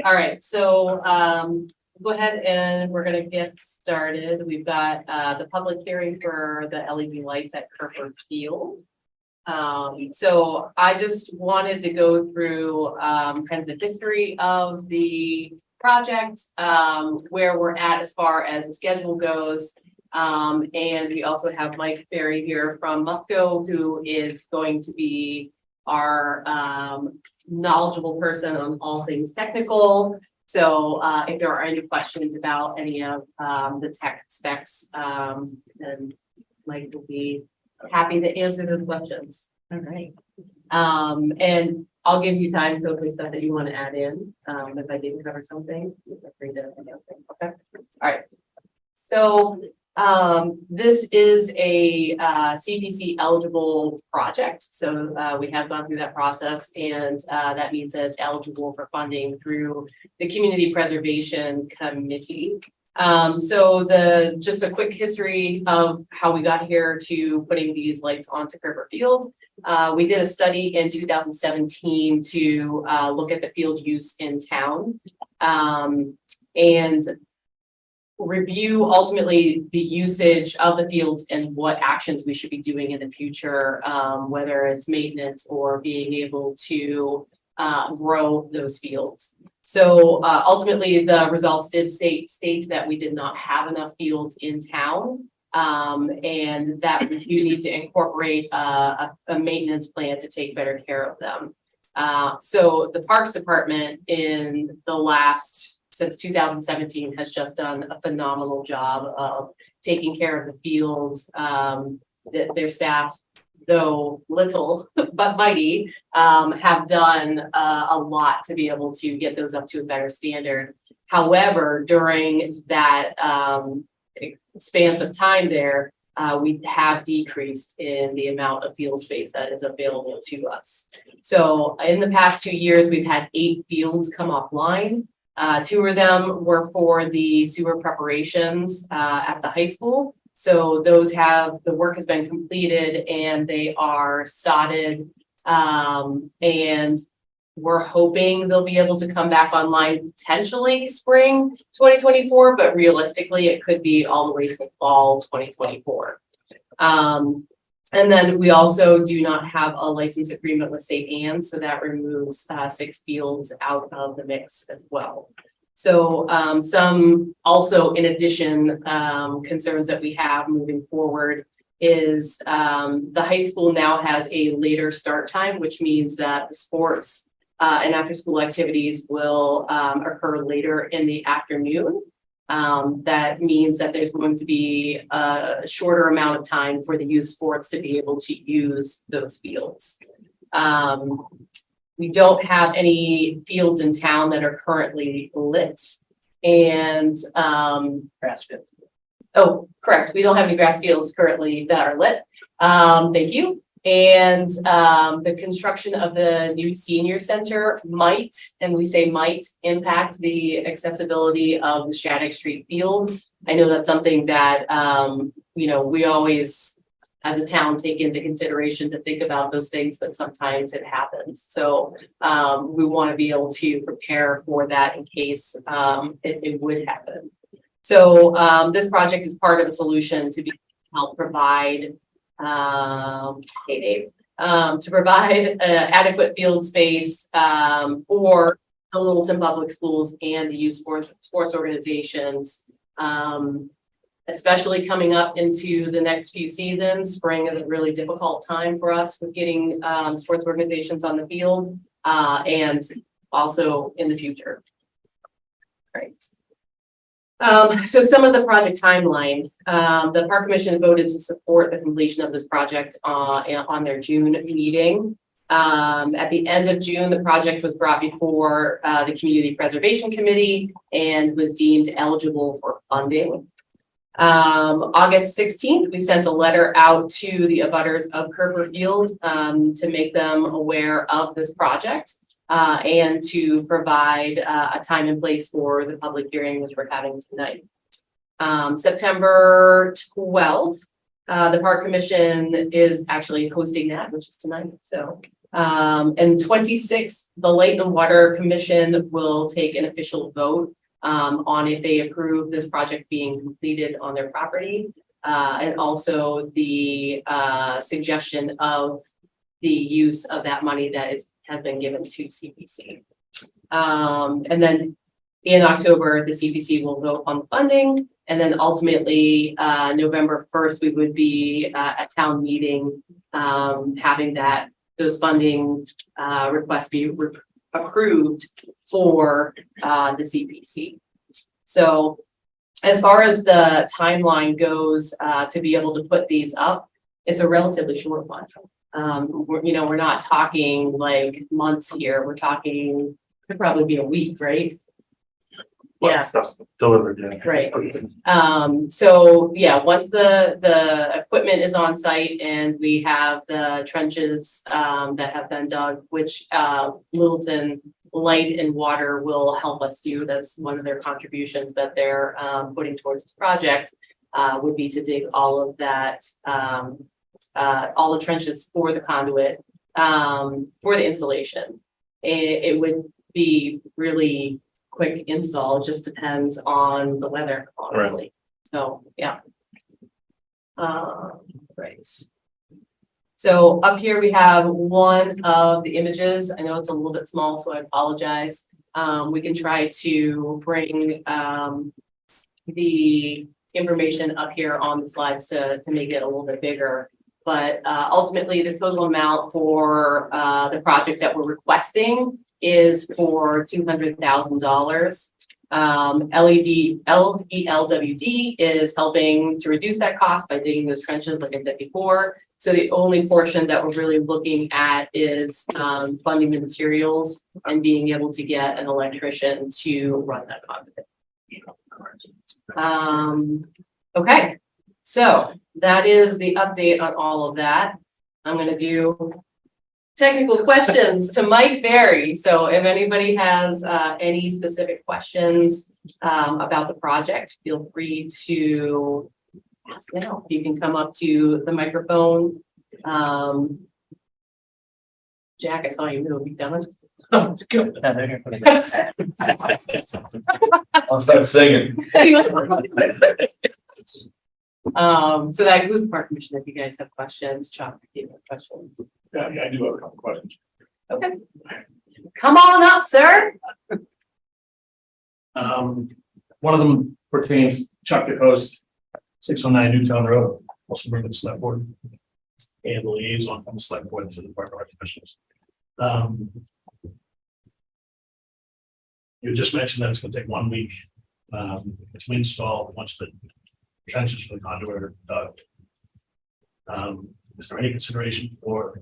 All right, so go ahead and we're gonna get started. We've got the public hearing for the LED lights at Kerford Field. So I just wanted to go through kind of the history of the project, where we're at as far as the schedule goes. And we also have Mike Berry here from Musco, who is going to be our knowledgeable person on all things technical. So if there are any questions about any of the tech specs, then Mike will be happy to answer those questions. All right. And I'll give you time, so if there's stuff that you want to add in, if I didn't cover something, feel free to. Okay. All right. So this is a CPC eligible project. So we have gone through that process, and that means that it's eligible for funding through the Community Preservation Committee. So just a quick history of how we got here to putting these lights onto Kerford Field. We did a study in 2017 to look at the field use in town, and review ultimately the usage of the fields and what actions we should be doing in the future, whether it's maintenance or being able to grow those fields. So ultimately the results did state that we did not have enough fields in town, and that we do need to incorporate a maintenance plan to take better care of them. So the Parks Department since 2017 has just done a phenomenal job of taking care of the fields. Their staff, though little but mighty, have done a lot to be able to get those up to a better standard. However, during that expanse of time there, we have decreased in the amount of field space that is available to us. So in the past 2 years, we've had 8 fields come offline. 2 of them were for the sewer preparations at the high school. So the work has been completed and they are sodded, and we're hoping they'll be able to come back online potentially spring 2024, but realistically it could be all the way to fall 2024. And then we also do not have a license agreement with St. Anne's, so that removes 6 fields out of the mix as well. So some also, in addition, concerns that we have moving forward is the high school now has a later start time, which means that the sports and after school activities will occur later in the afternoon. That means that there's going to be a shorter amount of time for the youth sports to be able to use those fields. We don't have any fields in town that are currently lit, and Grass fields. oh, correct. We don't have any grass fields currently that are lit. Thank you. And the construction of the new senior center might, and we say might, impact the accessibility of the Shattuck Street field. I know that's something that we always, as a town, take into consideration to think about those things, but sometimes it happens. So we want to be able to prepare for that in case it would happen. So this project is part of a solution to help provide adequate field space for the Littleton Public Schools and the youth sports organizations, especially coming up into the next few seasons. Spring is a really difficult time for us with getting sports organizations on the field, and also in the future. Right. So some of the project timeline, the Park Commission voted to support the completion of this project on their June meeting. At the end of June, the project was brought before the Community Preservation Committee and was deemed eligible for funding. August 16th, we sent a letter out to the abutters of Kerford Field to make them aware of this project. And to provide a time and place for the public hearing, which we're having tonight. September 12th, the Park Commission is actually hosting that, which is tonight. So And 26th, the Light and Water Commission will take an official vote on if they approve this project being completed on their property. And also the suggestion of the use of that money that has been given to CPC. And then in October, the CPC will vote on the funding. And then ultimately, November 1st, we would be at town meeting, having those funding requests be approved for the CPC. So as far as the timeline goes, to be able to put these up, it's a relatively short one. We're not talking like months here. We're talking, could probably be a week, right? Well, Yeah. stuff's delivered, yeah. Right. So yeah, once the equipment is on site and we have the trenches that have been dug, which Littleton Light and Water will help us do. That's one of their contributions that they're putting towards the project, would be to dig all of that, all the trenches for the conduit, for the installation. It would be really quick install. It just depends on the weather, honestly. Right. So yeah. Right. So up here we have one of the images. I know it's a little bit small, so I apologize. We can try to bring the information up here on the slides to make it a little bit bigger. But ultimately, the total amount for the project that we're requesting is for $200,000. LELWD is helping to reduce that cost by digging those trenches, like I said before. So the only portion that we're really looking at is funding the materials and being able to get an electrician to run that conduit. Okay, so that is the update on all of that. I'm going to do technical questions to Mike Berry. So if anybody has any specific questions about the project, feel free to ask now. You can come up to the microphone. Jack, I saw you move. You done? Oh, good. I'll start singing. So that includes the park commission. If you guys have questions, Chuck, if you have questions. Yeah, I do have a couple questions. Okay. Come on up, sir. One of them pertains Chuck to host 609 Newtown Road, also bring the select board and the liaison from the select board to the park officials. You just mentioned that it's going to take 1 week to install once the trenches for the conduit are dug. Is there any consideration for,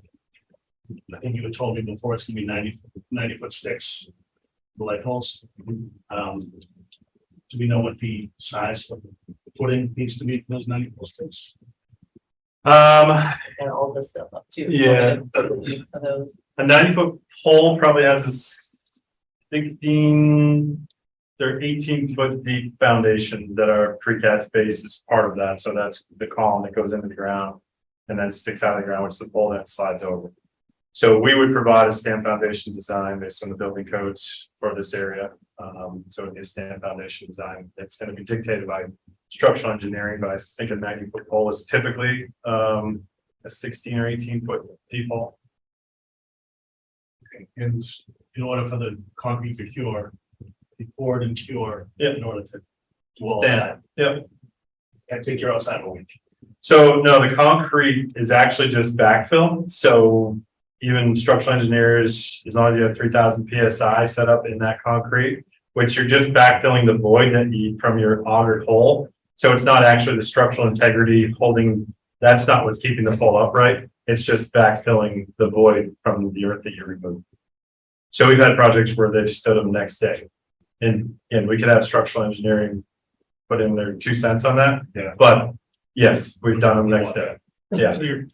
I think you had told me before, it's going to be 90 foot sticks, the light holes. Do we know what the size of the footing needs to be for those 90 foot sticks? And all this stuff up too. Yeah. Of those. A 90-foot pole probably has a 16, they're 18-foot deep foundation that are precast base is part of that. So that's the column that goes into the ground and then sticks out of the ground, which is the pole that slides over. So we would provide a stamp foundation design based on the building codes for this area. So it'd be a stamp foundation design that's going to be dictated by structural engineering, but I think a 90-foot pole is typically a 16 or 18-foot deep pole. And in order for the concrete to cure, be poured and cure in order to wall that. Yep. I think you're outside of a week. So no, the concrete is actually just backfill. So even structural engineers, as long as you have 3,000 PSI set up in that concrete, which you're just backfilling the void that you from your augered hole. So it's not actually the structural integrity holding, that's not what's keeping the pole upright. It's just backfilling the void from the earth that you removed. So we've had projects where they've stood them the next day. And we could have structural engineering put in their 2 cents on that. Yeah. But yes, we've done them next day. Yeah, So you're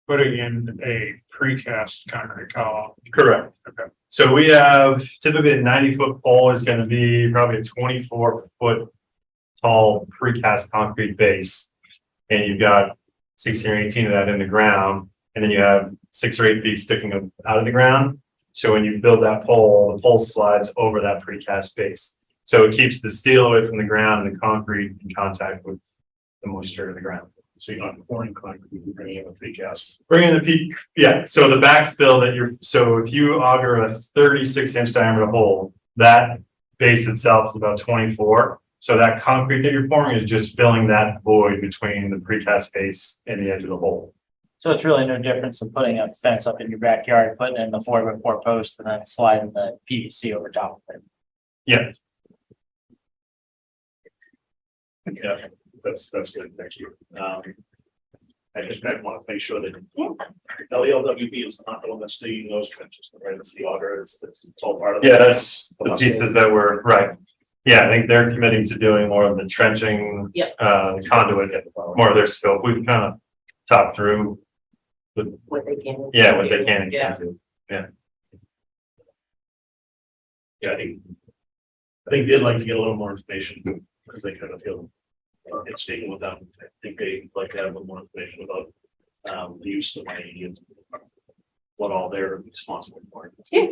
putting in a precast concrete column. correct. Okay. So we have typically a 90-foot pole is going to be probably a 24-foot tall precast concrete base. And you've got 16 or 18 of that in the ground. And then you have 6 or 8 feet sticking out of the ground. So when you build that pole, the pole slides over that precast base. So it keeps the steel away from the ground and the concrete in contact with the moisture of the ground. So you're not pouring concrete, you're bringing in a precast. Bring in the peak, yeah, so the backfill that so if you auger a 36-inch diameter hole, that base itself is about 24. So that concrete that you're pouring is just filling that void between the precast base and the edge of the hole. So it's really no difference than putting a fence up in your backyard, putting in the 4x4 post and then sliding the PVC over top of it. Yeah, Yeah, that's good, thank you. I just want to make sure that LELWB is not the one that's digging those trenches, right? It's the auger, it's all part of. yeah, that's the pieces that were, right. Yeah, I think they're committing to doing more of the trenching, Yep. Conduit, more of their scope. We've kind of talked through, What they can. yeah, what they can and Yeah. can't do. Yeah, I think they'd like to get a little more information because they kind of feel it's speaking with them. I think they'd like to have a little more information about the use of money and what all they're responsible for. Yeah.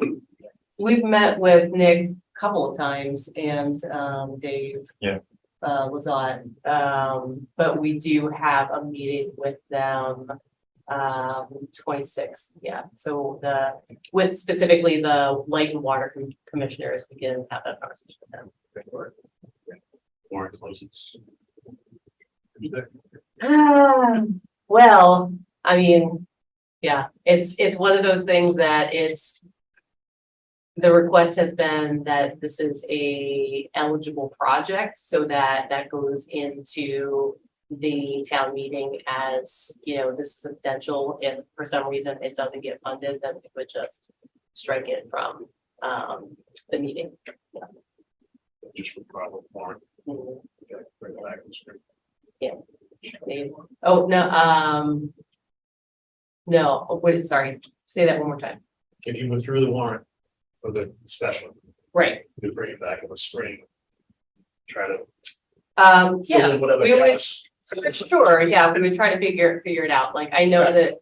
We've met with Nick a couple of times and Dave. Yeah. Lazat, but we do have a meeting with them 26th, yeah, so with specifically the light and water commissioners, we can have that conversation with them. Warrant closes. Well, I mean, yeah, it's one of those things that the request has been that this is a eligible project, so that goes into the town meeting as, this is a potential. If for some reason it doesn't get funded, then we would just strike it from the meeting. Just for problem warrant. Mhm. Okay, bring it back and straight. Maybe. Oh, no, no, oh, wait, sorry, say that one more time. If you withdrew the warrant for the special, Right, you could bring it back in the spring. Try to. fill yeah, in whatever we would, gaps. sure, yeah, we would try to figure it out, like, I know that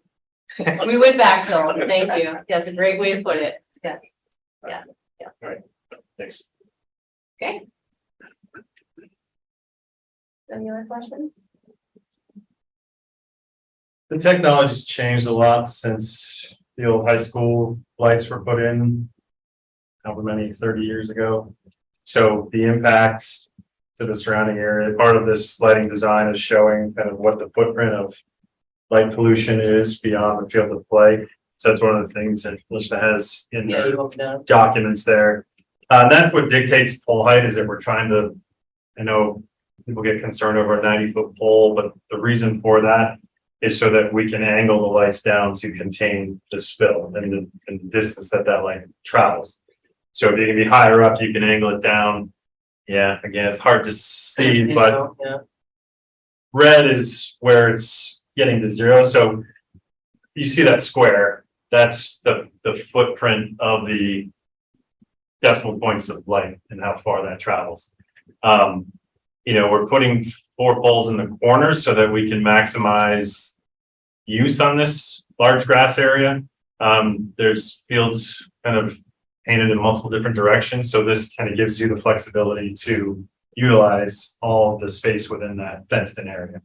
we would backfill, thank you, that's a great way to put it, yes. Thanks. Okay. Any other questions? The technology's changed a lot since the old high school lights were put in. However many, 30 years ago. So the impact to the surrounding area, part of this lighting design is showing kind of what the footprint of light pollution is beyond the field of play. So that's one of the things that Melissa has in Yeah, the you hope no. documents there. That's what dictates pole height, is that we're trying to, I know people get concerned over a 90-foot pole, but the reason for that is so that we can angle the lights down to contain the spill and the distance that light travels. So if you can be higher up, you can angle it down. Yeah, again, it's hard to see, but Yeah. red is where it's getting to 0. So you see that square, that's the footprint of the decimal points of light and how far that travels. We're putting 4 poles in the corners so that we can maximize use on this large grass area. There's fields kind of painted in multiple different directions, so this kind of gives you the flexibility to utilize all of the space within that fenced in area.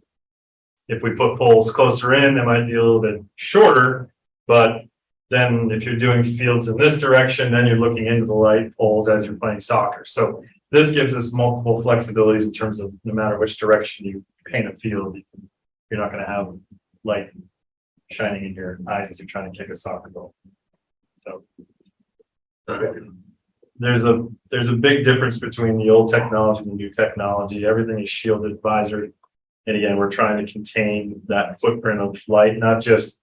If we put poles closer in, they might be a little bit shorter, but then if you're doing fields in this direction, then you're looking into the light poles as you're playing soccer. So this gives us multiple flexibilities in terms of no matter which direction you paint a field, you're not going to have light shining in your eyes as you're trying to kick a soccer ball. So there's a big difference between the old technology and the new technology. Everything is shielded visor. And again, we're trying to contain that footprint of light, not just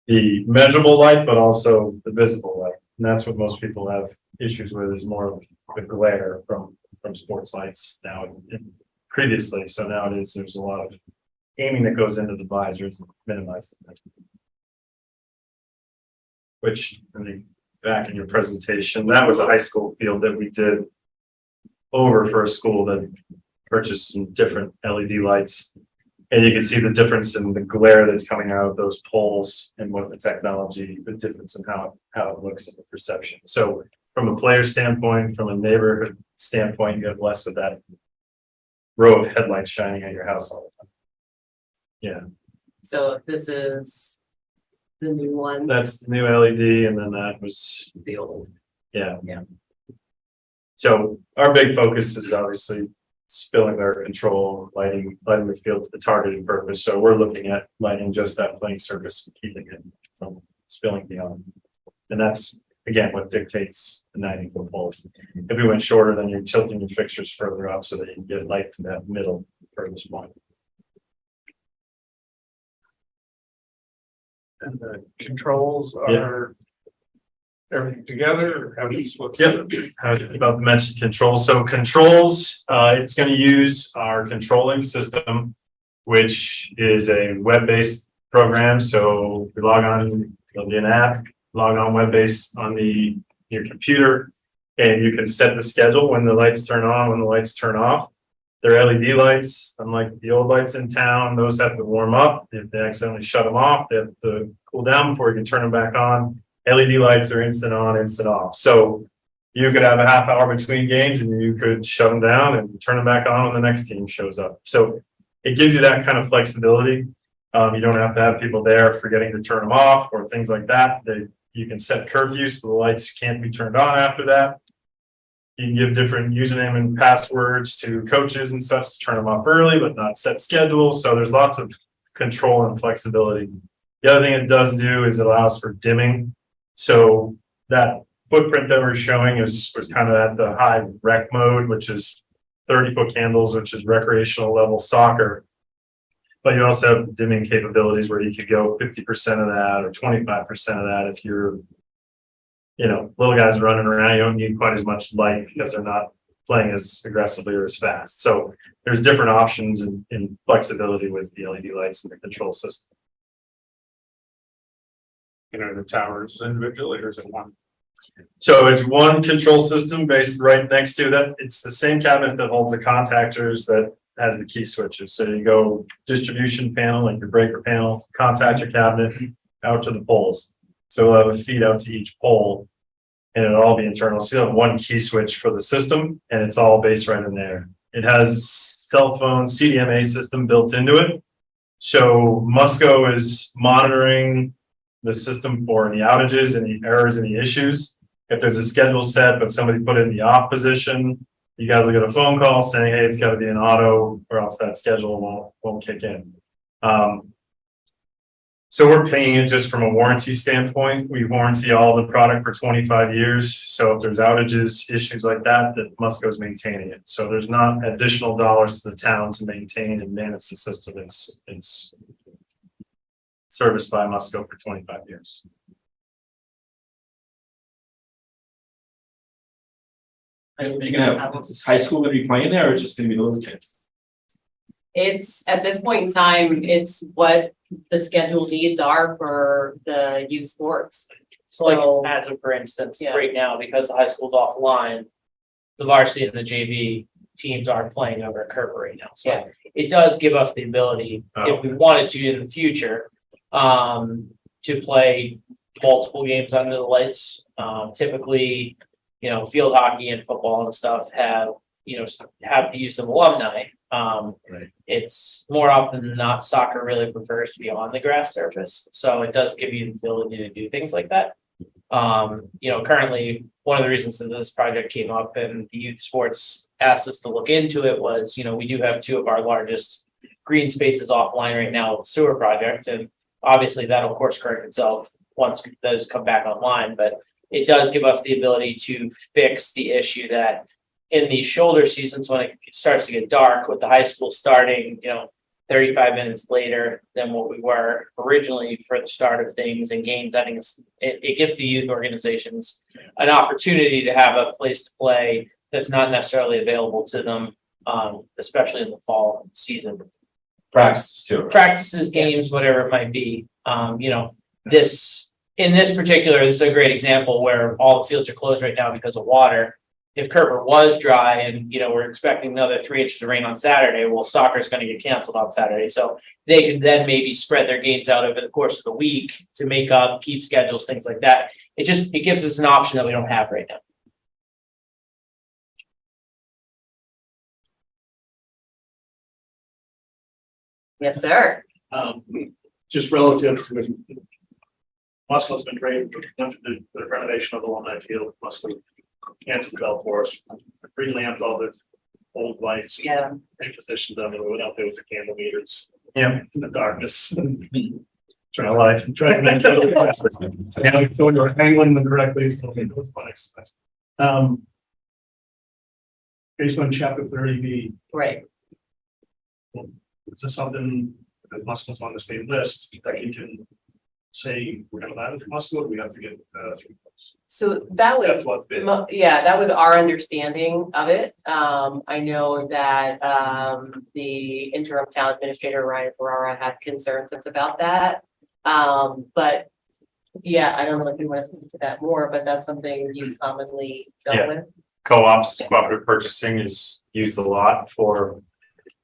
the measurable light, but also the visible light. And that's what most people have issues with, is more of the glare from sports lights now and previously. So nowadays there's a lot of aiming that goes into the visors and minimizing that. Which, I think, back in your presentation, that was a high school field that we did over for a school that purchased some different LED lights. And you can see the difference in the glare that's coming out of those poles and what the technology, the difference in how it looks in the perception. So from a player standpoint, from a neighborhood standpoint, you have less of that row of headlights shining at your house all the time. Yeah, So this is the new one, that's the new LED, and then that was, the old. yeah. Yeah. So our big focus is obviously spilling our control, lighting the field to the targeted purpose. So we're looking at lighting just that playing surface and keeping it from spilling beyond. And that's, again, what dictates the 90-foot poles. If we went shorter, then you're tilting your fixtures further up so that you can get light to that middle furthest point. And the controls Yeah. are everything together, or how do you split? Yep. I was about to mention controls. So controls, it's going to use our controlling system, which is a web-based program. So we log on, there'll be an app, log on web-based on your computer, and you can set the schedule when the lights turn on, when the lights turn off. They're LED lights, unlike the old lights in town. Those have to warm up. If they accidentally shut them off, they have to cool down before you can turn them back on. LED lights are instant on, instant off. So you could have a half hour between games and you could shut them down and turn them back on when the next team shows up. So it gives you that kind of flexibility. You don't have to have people there forgetting to turn them off or things like that. You can set curfew so the lights can't be turned on after that. You can give different username and passwords to coaches and such to turn them off early, but not set schedules. So there's lots of control and flexibility. The other thing it does do is it allows for dimming. So that footprint that we're showing was kind of at the high rec mode, which is 30-foot candles, which is recreational level soccer. But you also have dimming capabilities where you could go 50% of that or 25% of that if you're, little guys running around. You don't need quite as much light because they're not playing as aggressively or as fast. So there's different options and flexibility with the LED lights and the control system. The towers individually, or is it one? So it's one control system based right next to that. It's the same cabinet that holds the contactors that has the key switches. So you go distribution panel, like your breaker panel, contactor cabinet out to the poles. So we'll have a feed out to each pole and it'll all be internal. So you'll have one key switch for the system and it's all based right in there. It has cell phone CDMA system built into it. So Musco is monitoring the system for any outages, any errors, any issues. If there's a schedule set, but somebody put it in the off position, you guys will get a phone call saying, hey, it's got to be an auto or else that schedule won't kick in. So we're paying it just from a warranty standpoint. We warranty all the product for 25 years. So if there's outages, issues like that Musco is maintaining it. So there's not additional dollars to the town to maintain and manage the system. It's serviced by Musco for 25 years. And you're gonna have, is high school gonna be playing there or just gonna be the little kids? It's, at this point in time, it's what the schedule needs are for the youth sports. So like, So- as of for instance, Yeah. right now, because the high school's offline, the varsity and the JV teams aren't playing over at Kerber right now. So Yeah. it does give us the ability, Oh. if we wanted to in the future, to play multiple games under the lights. Typically, field hockey and football and stuff have the use of alumni. Right. It's more often than not, soccer really prefers to be on the grass surface. So it does give you the ability to do things like that. Currently, one of the reasons that this project came up and the youth sports asked us to look into it was, we do have two of our largest green spaces offline right now with the sewer project. And obviously that'll course correct itself once those come back online, but it does give us the ability to fix the issue that in these shoulder seasons, when it starts to get dark with the high school starting, 35 minutes later than what we were originally for the start of things and games, I think it gives the youth organizations an opportunity to have a place to play that's not necessarily available to them, especially in the fall season. Practices too. Practices, games, whatever it might be. In this particular, this is a great example where all the fields are closed right now because of water. if Kerber was dry and, we're expecting another 3 inches of rain on Saturday, well, soccer's gonna get canceled on Saturday, so they can then maybe spread their games out over the course of the week to make up, keep schedules, things like that. It gives us an option that we don't have right now. Yes, sir. Just relative to. Muscle's been great, the renovation of the alumni field, Muscle, canceled golf course, re-lamped all the old lights. Yeah. Repositioned them, and we went out there with the candle meters Yeah, in the darkness. my life. Trying to make sure we were angling them correctly, so it was fun exercise. Based on chapter 30B, Right. is this something that Muscle's on the state list that you can say we're gonna allow it for Muscle, we have to get 3 votes? So that was. That's what's been. Yeah, that was our understanding of it. I know that the interim town administrator, Ryan Ferrara, had concerns about that. But yeah, I don't know if you want to speak to that more, but that's something you commonly Yeah. dealt with. Co-ops, cooperative purchasing is used a lot for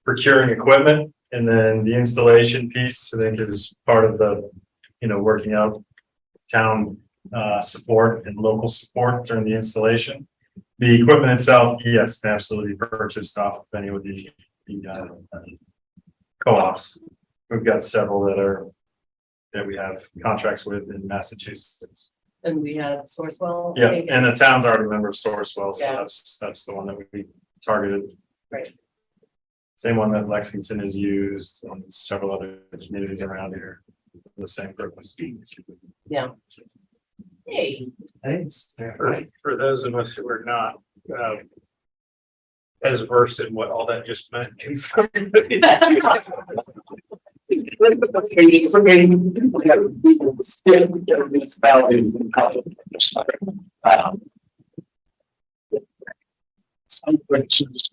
procuring equipment. And then the installation piece, I think, is part of the, working out town support and local support during the installation. The equipment itself, yes, absolutely purchased off of any of the co-ops. We've got several that we have contracts with in Massachusetts. And we had Sourcewell. I Yeah, think. and the town's already a member of Sourcewell, so Yeah. that's the one that we targeted. Right. Same one that Lexington has used and several other communities around here for the same purpose. Yeah. Hey, Thanks. For those of us who are not, as versed in what all that just meant. Some places.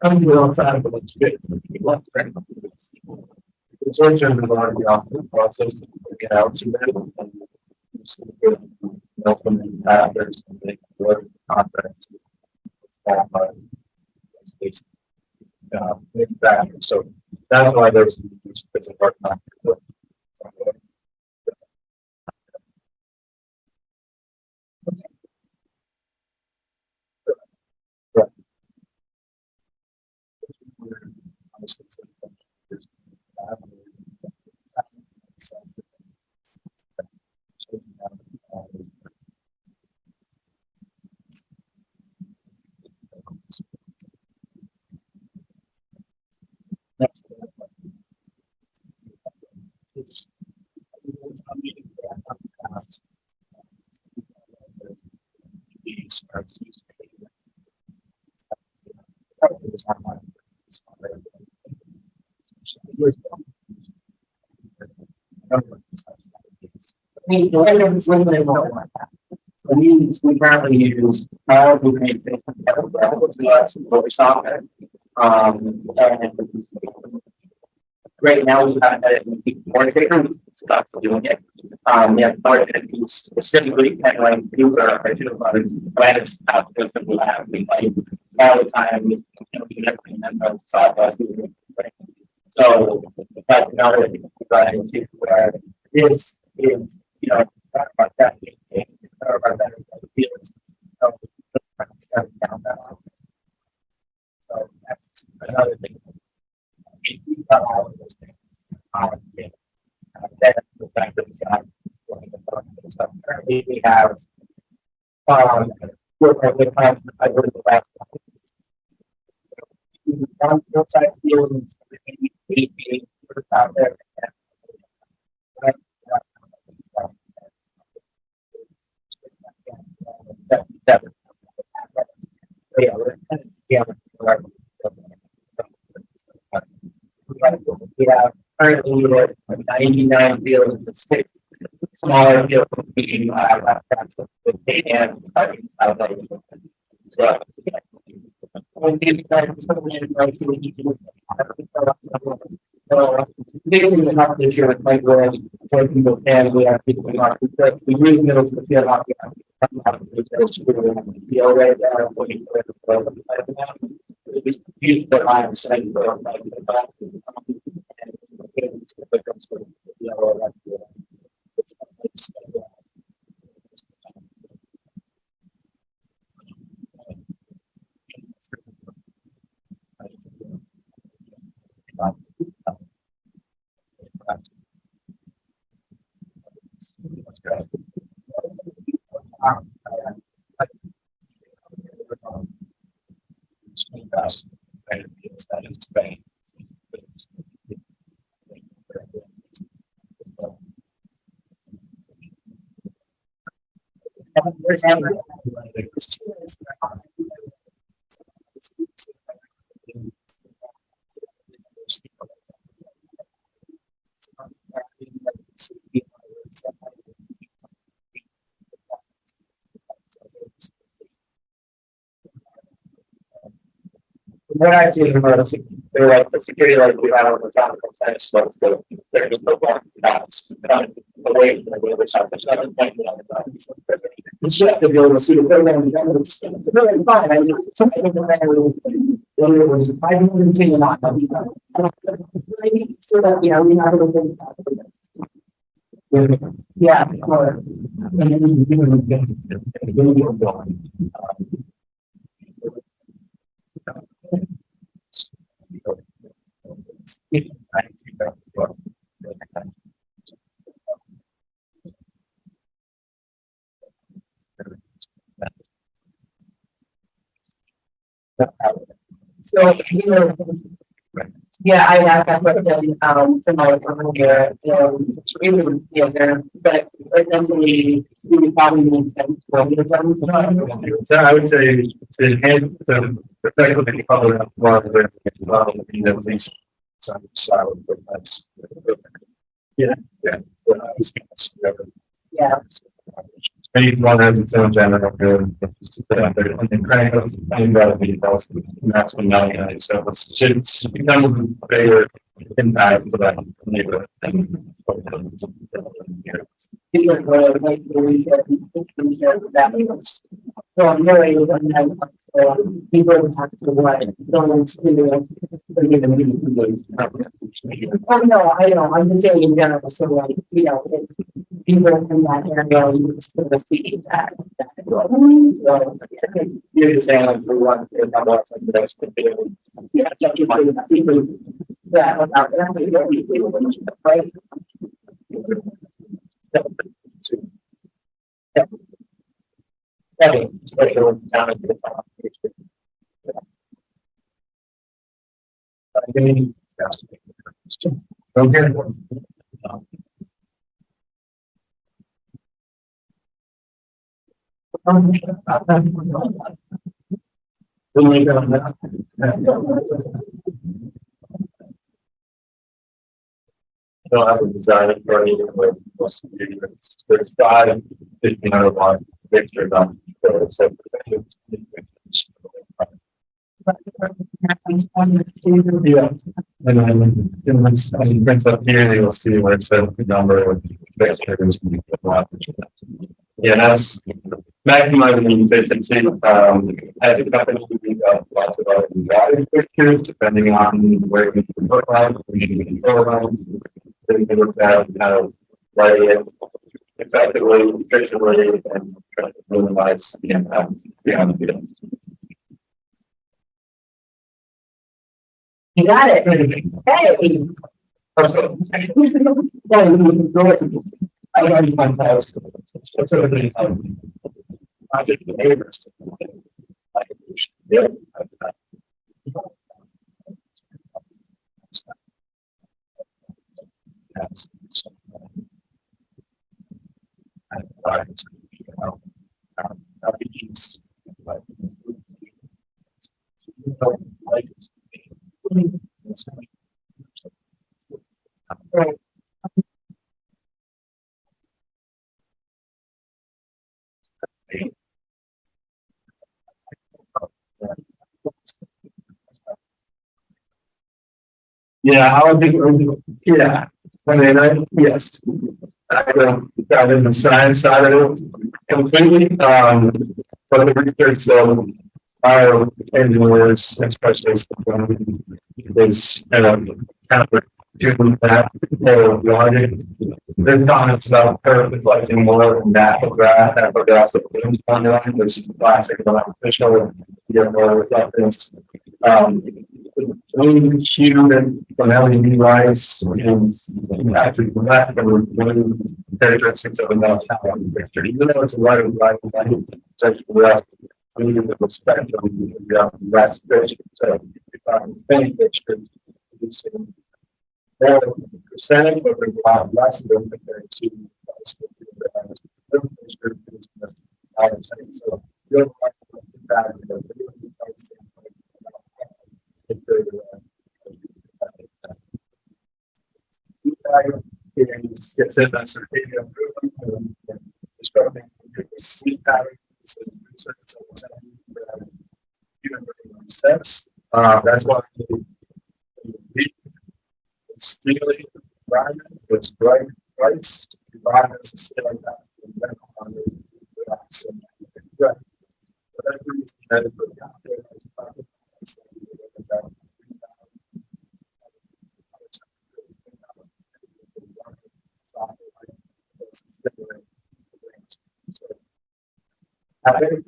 I'm real time, but it's good. It's our turn to already off the process to get out to them. Open and there's something work contracts. Maybe that, so that's why there's it's a part time. We currently use and right now we have more different stuff doing it. We have more specifically kind of like people are random stuff that we have like all the time. We never remember stuff. So that's another thing that into where this is, about that feelings. So that's another thing. We got all of those things. Then the fact that we have I go to the last outside feelings out there. Yeah, yeah. We have currently with 99 fields and 6 smaller fields being and so when we like to basically not this year with my world where people stand we have people in our we really know the field hockey the already use the line side for what I see about they're like the security like we have on the top of the fence, but there's no one that's away from the other side. There's nothing pointing on the top. It's just to be able to see the program. It's really fine. I mean, something that I was I didn't see not. So that you know, we have a little bit. Yeah, or and then you so, you know, yeah, I have that question, to my earlier, it's really, yeah, there, but essentially, we would probably need 10 to So I would say to enhance the technical color of more you know, things. Some style, but that's. Yeah. yeah. Each one has its own general code. And then crank up and that'll be maximum 99. So it's become a bigger impact to that neighborhood. So I'm really people have to what don't oh no, I know, I'm just saying in general, so like, you know, people in that area, you sort of see that. You're just saying like we want to have lots of that's good. Yeah, people that about that, right? Yeah, especially when down at the top. Don't have a design for anything with there's 5, 1,500 pictures on. Yeah. And then once I print up here, you'll see where it says the number of pictures. Yeah, that's maximizing efficiency. As a company, we got lots of other value pictures depending on where we can put them, we can control them. Then we look at how to write it effectively, efficiently, and try to minimize the impact beyond the field. You got it. Hey. Let's go. I already find files. What's everybody? I did the neighbors. Yeah. Yeah, I would think, yeah, I mean, yes. I don't dive in the science side of it completely, but the research though, our engineers, especially, is, kind of doing that, logic. There's comments about her reflecting more than natural gas, there's classic, official, more reflectance. Blue hue and from LED lights and actually black and blue characteristics of a downtown picture. Even though it's a light of light, it's actually less. I mean, the spectrum, less picture. So, many pictures, more percentage, but there's a lot less of them compared to. So, you'll that. Gets in that circadian rhythm and disrupting sleep patterns and sets. That's why it's stimulating the environment, it's bright lights, environments and stuff like that. And then on the relax and whatever reason that is really out there, it's probably I think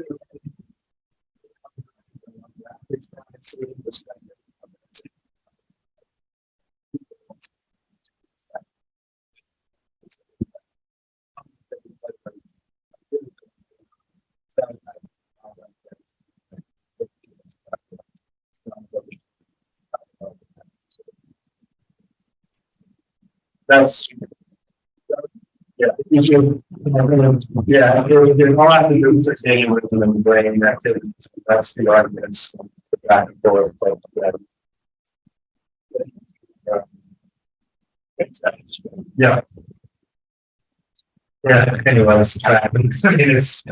that's yeah, all I have to do is just getting with them and brain activities. That's the arguments back and forth. Yeah. Yeah, anyway, it's happens. I mean, it's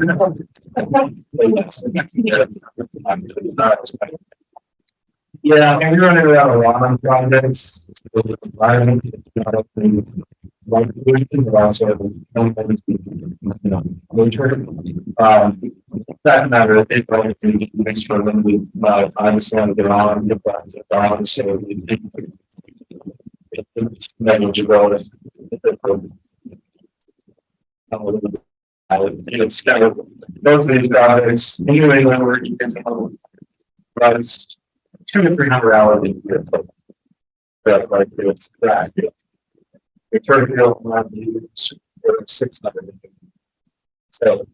yeah, and we're running around a lot of projects. Environment, like but also nature. That matter, it's probably makes for them with I understand get on the plans of down, so it's negligible. It's kind of those of these projects anyway when we're runs 200 to 300 hours a year. But like it's that. We turn it on use for 600. So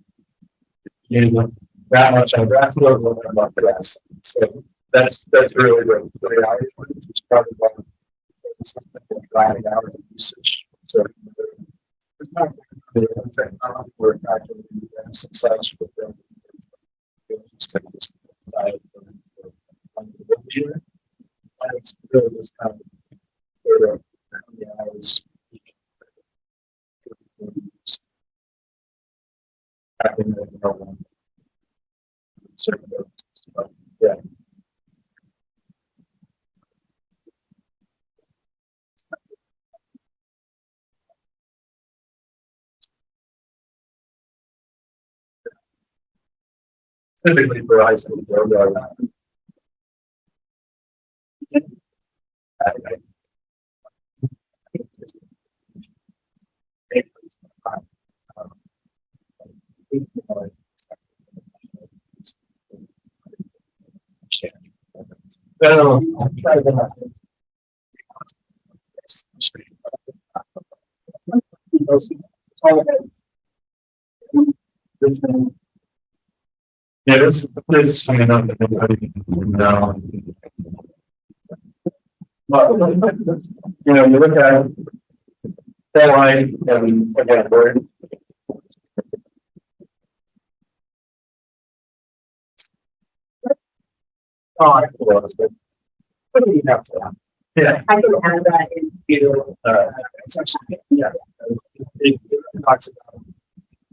you know, that much on grass load, about the rest. So that's really the reality. It's probably one of the driving hours of usage. So there's not we're actually such with them. It's really just kind of hours. Yeah. Typically for high school program. So I'll try that. Yeah, this is coming up. No. But, you know, you look at that line and again, word. Oh, I was it. What do we have for that? Yeah. I can add that into, It's actually, yeah. It talks about.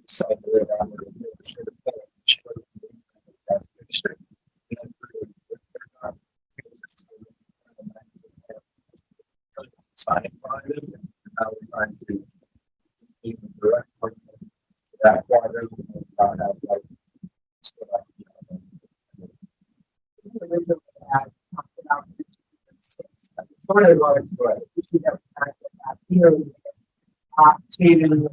Side of Sign private, how we find to. Even direct. That water. Like. sort of like, we should have here, to,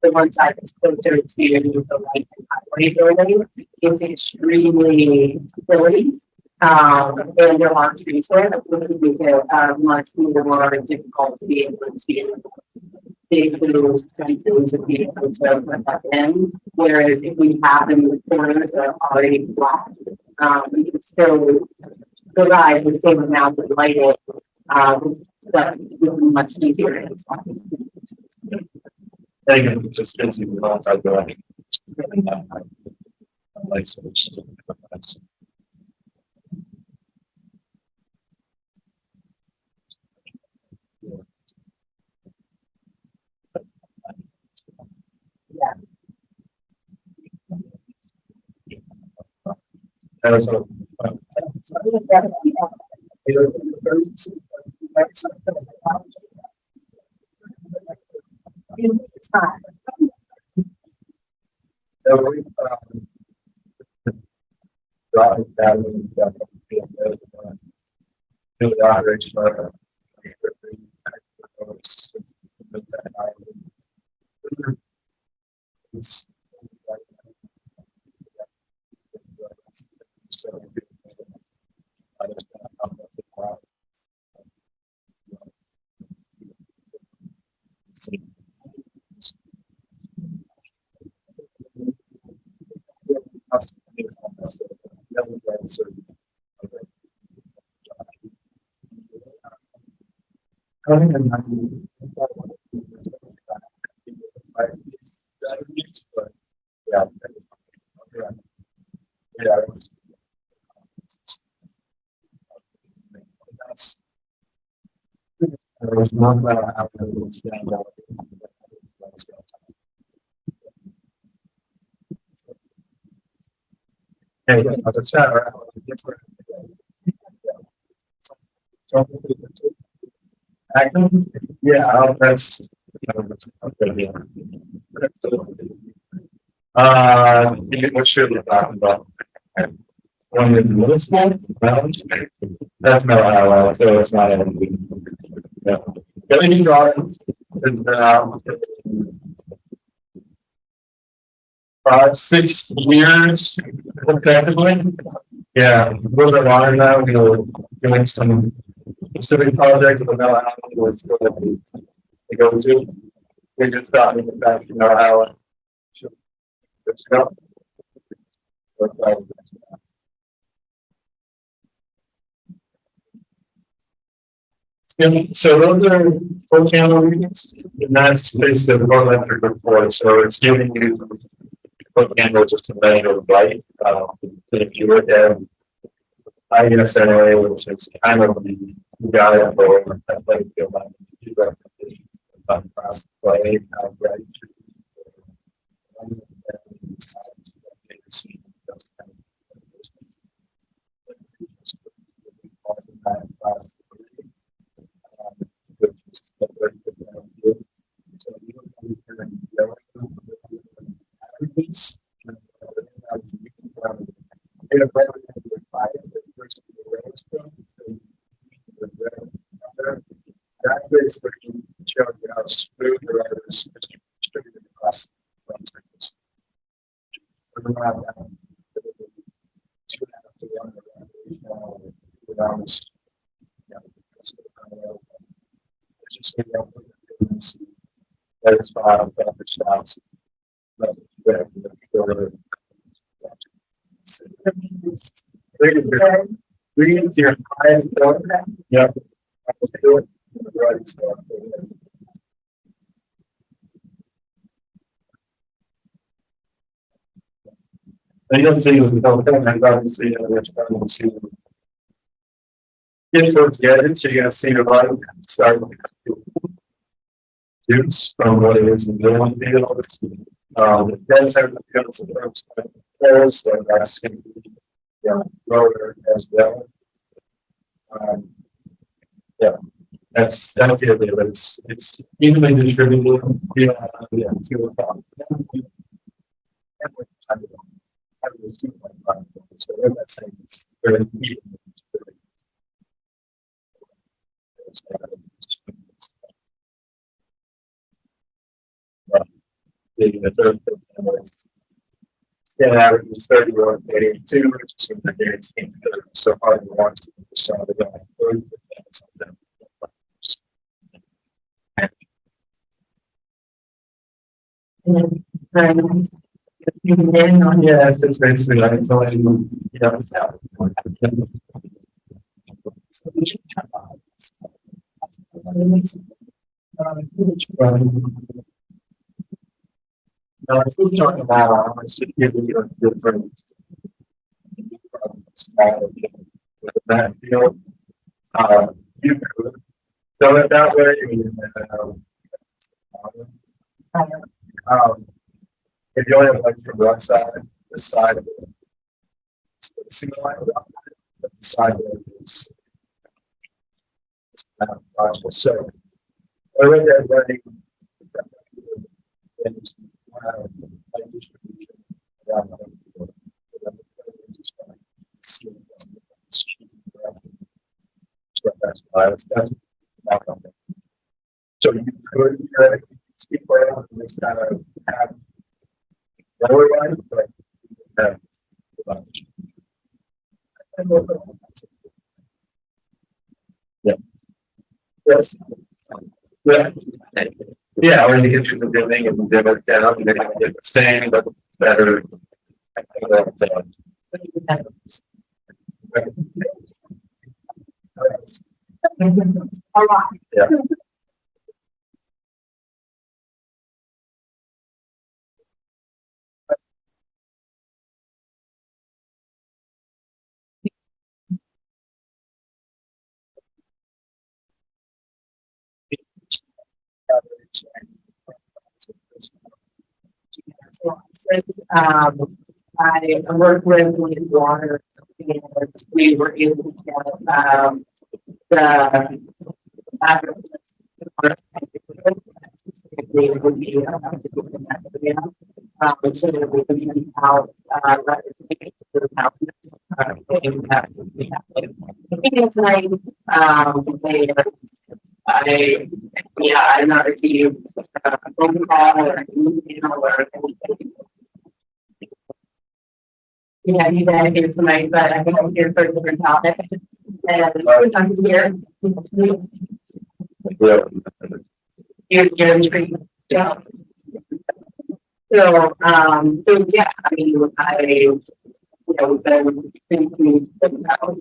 the one side that's closer to the light and highway building, it's extremely hilly. And there are trees there that would make it, much more difficult to be able to big little things to be able to put that in. Whereas if we have them in the corners that are already flat, we can still provide the same amount of lighting, but would be much easier. I think it just gives you the outside direction. Like switch. That was a. It's not. Driving down. Do the operation. It's. Yeah. Yeah. There was one that I have to stand up. Hey, that's a chat, right? Acting? Yeah, that's. What should we talk about? One is middle school, that's not, so it's not. Yeah. Building drawings is, 5-6 years, effectively. Yeah, a little bit longer now, we were doing some specific projects, but now I was still to go to. We just got in the back, how. Let's go. And so those are full channel readings, and that's basically the electric report, so it's giving you. Full channel just to measure the light, if you look at. ISNA, which is kind of the guide for that play field. Play, right. That basically showing you how smooth the road is distributed across. There's 5 stops. Read your highest point. Yep. And you'll see with the and obviously, we're starting to get towards the edge, so you're gonna see the light start use from what it is in the one field. Then some becomes the first players, so that's gonna be, yeah, lower as well. Yeah, that's the idea, but it's evenly distributed. Yeah, yeah, to the top. So we're not saying it's very easy. The third was, yeah, average was 31, 82, which is in the guarantee so hard to watch. So they got 30%. Yeah, it's just basically like so yeah, it's out. So we should try no, it's still talking about, I should give you a different. With that field, you could sell it that way. If you only have like from one side, the side of it. Single line, but the side of it is. So, whether they're running. Like distribution around the so you could speak around and this kind of have lower line, but have yeah. Yes. Yeah. Yeah, when you get to the building and dim it down, you're gonna get the same, but better. A lot. Yeah. I worked with water and we were able to get, the. We would be, so that we can be out, tonight, I'm not received a phone call or an email or anything. Yeah, you guys here tonight, but I think I'm here for a different topic. And I'm here. Yeah. So, yeah, I mean, been thinking about.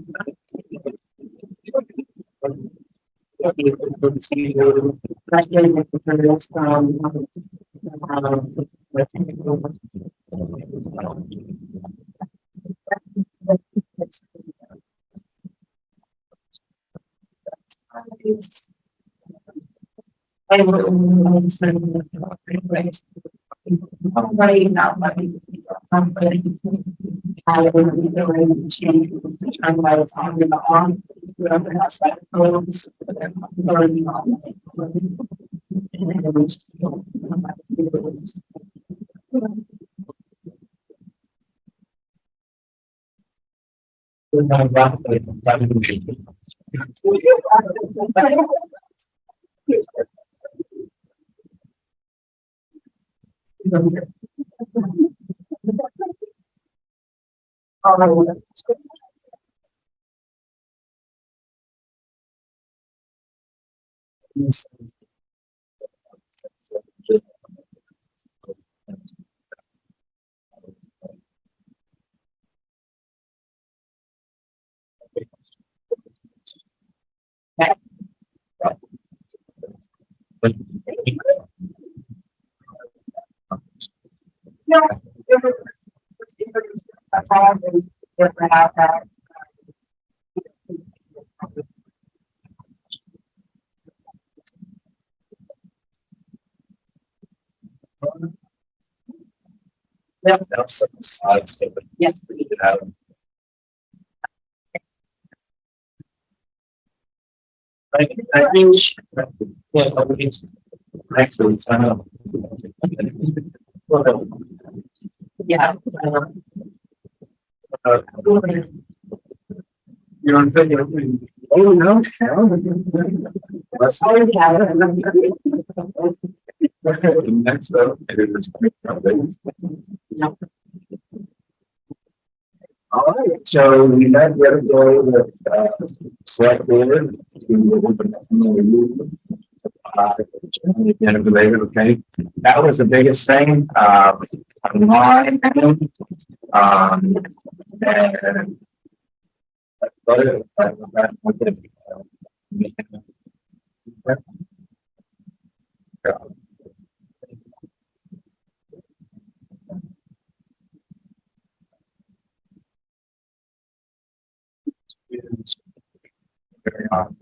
I will send somebody not letting somebody. I will be doing change to turn lights on and on. Whoever has that phones. That's all I'm going to get right out that. Yep, That's some slides, but yes, please. I think, yeah, next week, I know. Yeah. You don't think you're, oh, no. That's Oh, yeah. next up. All right, so we had the other day with, select board. At the end of the day, okay, that was the biggest thing, online, and. Very hard.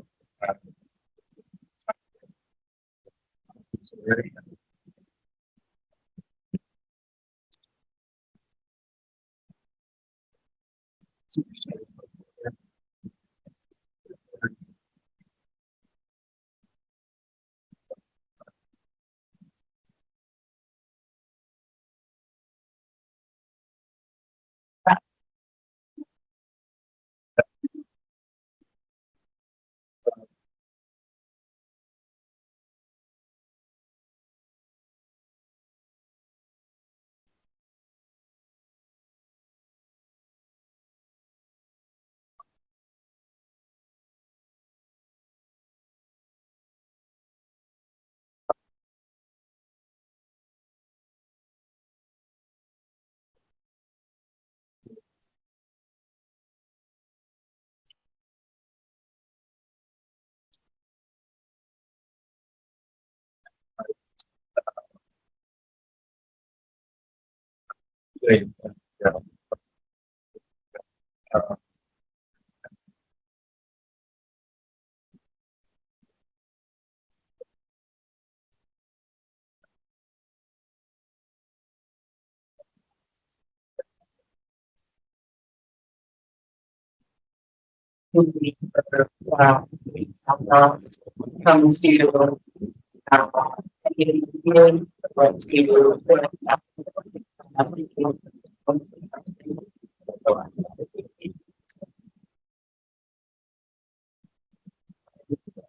Yeah. Wow. Come to, really, what to,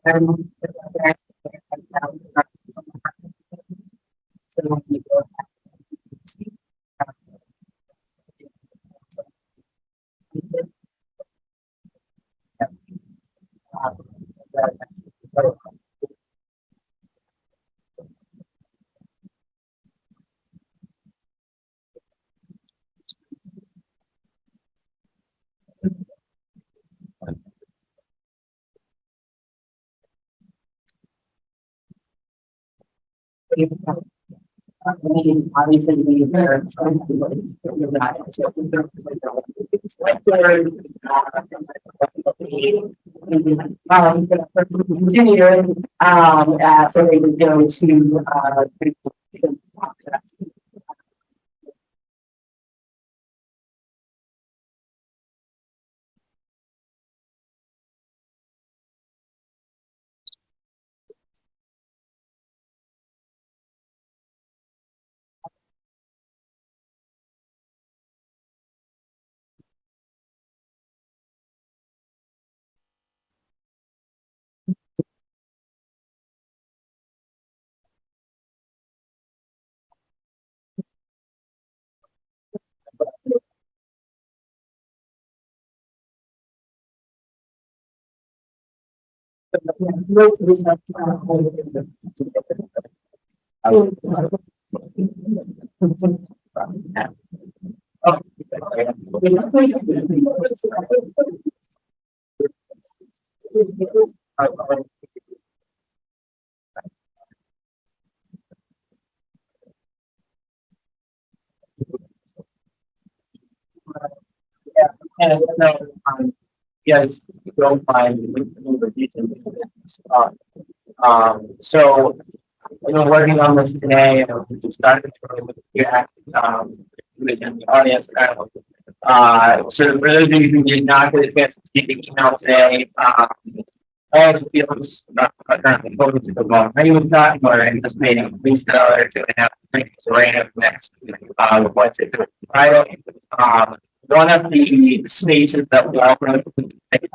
and so people. I mean, obviously, we are trying to look at that. So, it's like they're, continue, so they would go to, process. And so, yes, don't find the details. So we've been working on this today, and we just started to with Jack, within the audience. So for those of you who did not get a chance to see the email today, all the fields are currently voted to the long range time, or anticipating at least another 2.5 weeks of rain next, what's it, Friday. One of the spaces that we offer at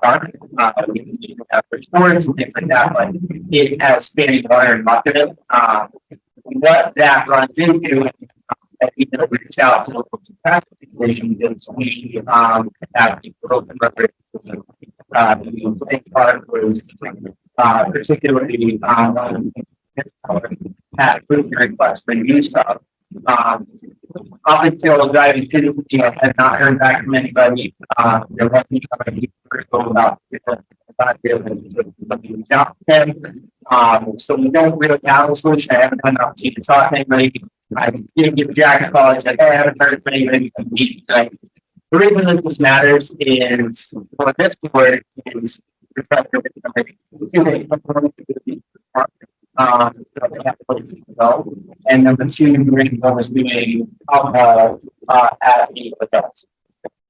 park, we can use it for sports and things like that, but it has standing water and bucket it. What that runs into, that we can reach out to local traffic situation is we have the open record. The state park was particularly had approved requests for use of. Up until driving to the jail, I have not heard back from anybody. They're lucky about so we don't really have a solution. I haven't had an opportunity to talk to anybody. I did give Jack a call and said, hey, I haven't heard from anybody. The reason that this matters is for this board is and number two, Greenville was doing alcohol at the adults.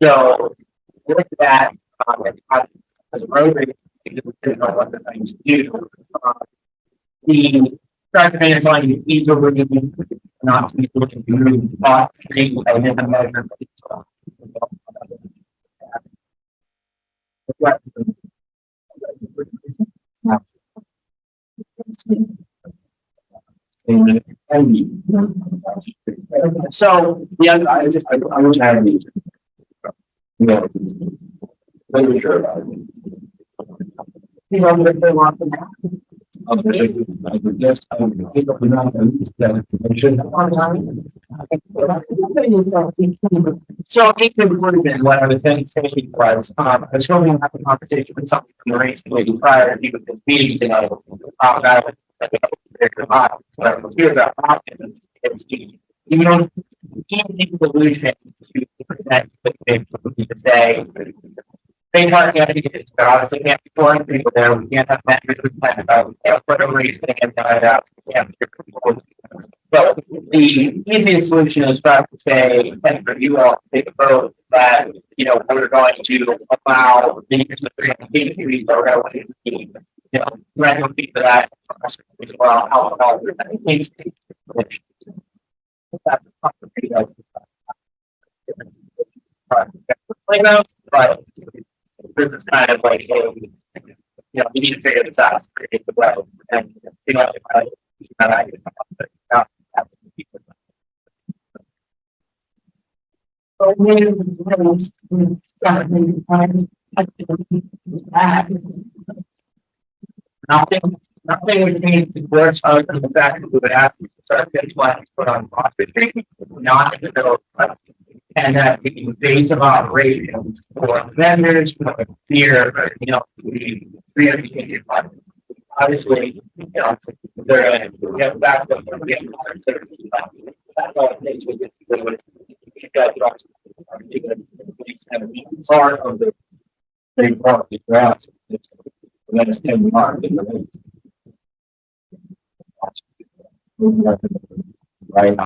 So with that, the road what the things do. The track fans line is over not to be looking to move off street and then the measure. So yeah, I was having no. Very sure about it. You know what they want to know. I would guess I would pick up that information. So in conclusion, what I was going to say was, I was going to have a conversation with somebody from the race committee prior to this meeting tonight. Here's our option. It's the, easy solution to present the committee to say, they park candidates, but obviously can't be pouring people there. We can't have managers with plans out. We can't put a reason and that out. But the easiest solution is for us to say, and for you all to take a vote that, we're going to allow the use of the or regular fee for that as well. Alcohol. That's but this is kind of like, we need to figure this out. And, nothing would change the course other than the fact that we would have to start getting flags put on profit, not in the middle of and that the base of operations for vendors, for beer, we re-education. Obviously, they're going to get back to that's all it takes with this. Part of the big part of the grass. That's 10 yards in the race. Right.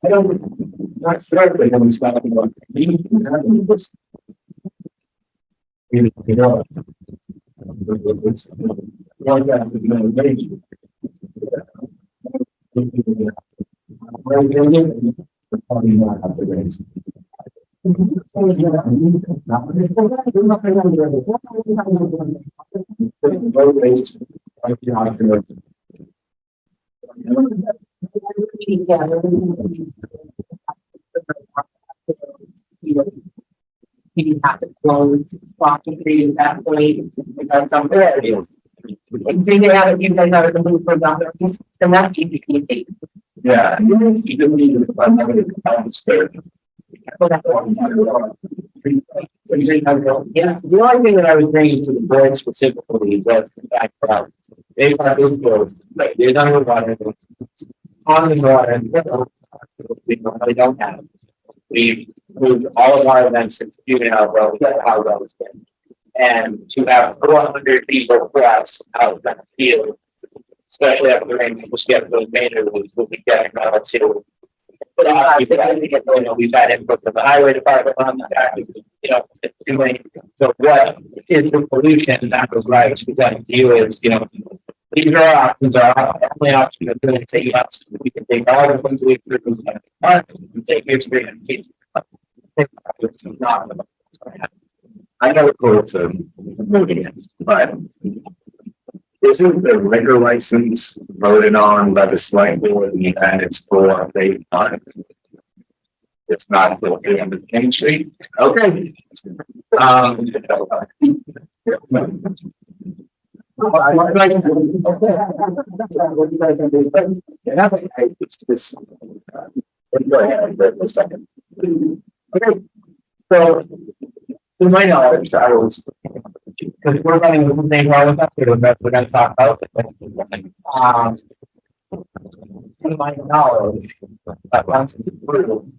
I don't, not sure if they're going to be stopping on this. You have to close property at that point, because some areas. And they have, you guys are the move for that, and that can be easy. Yeah. You don't need to find out downstairs. Yeah, the only thing that I was bringing to the board specifically was the fact that they have those boards, like they're underwater, on the water, they don't have. We moved all of our events to student out road, how well it's been. And to have 400 people plus out in the field, especially after the rain, people skip those major leagues, we'll be getting out to. But we've had input from the highway department on that, it's too many. So what is the solution that was right to present to you is, these are our options, our only option is going to say yes, we can take all the things we've written, and take your experience. I know it's a but isn't the liquor license voted on by the select board and it's for they on? It's not for the end of King Street. Okay. Okay, so to my knowledge, I was, because we're running the same role with us, we're gonna talk about it. To my knowledge, that once it's approved,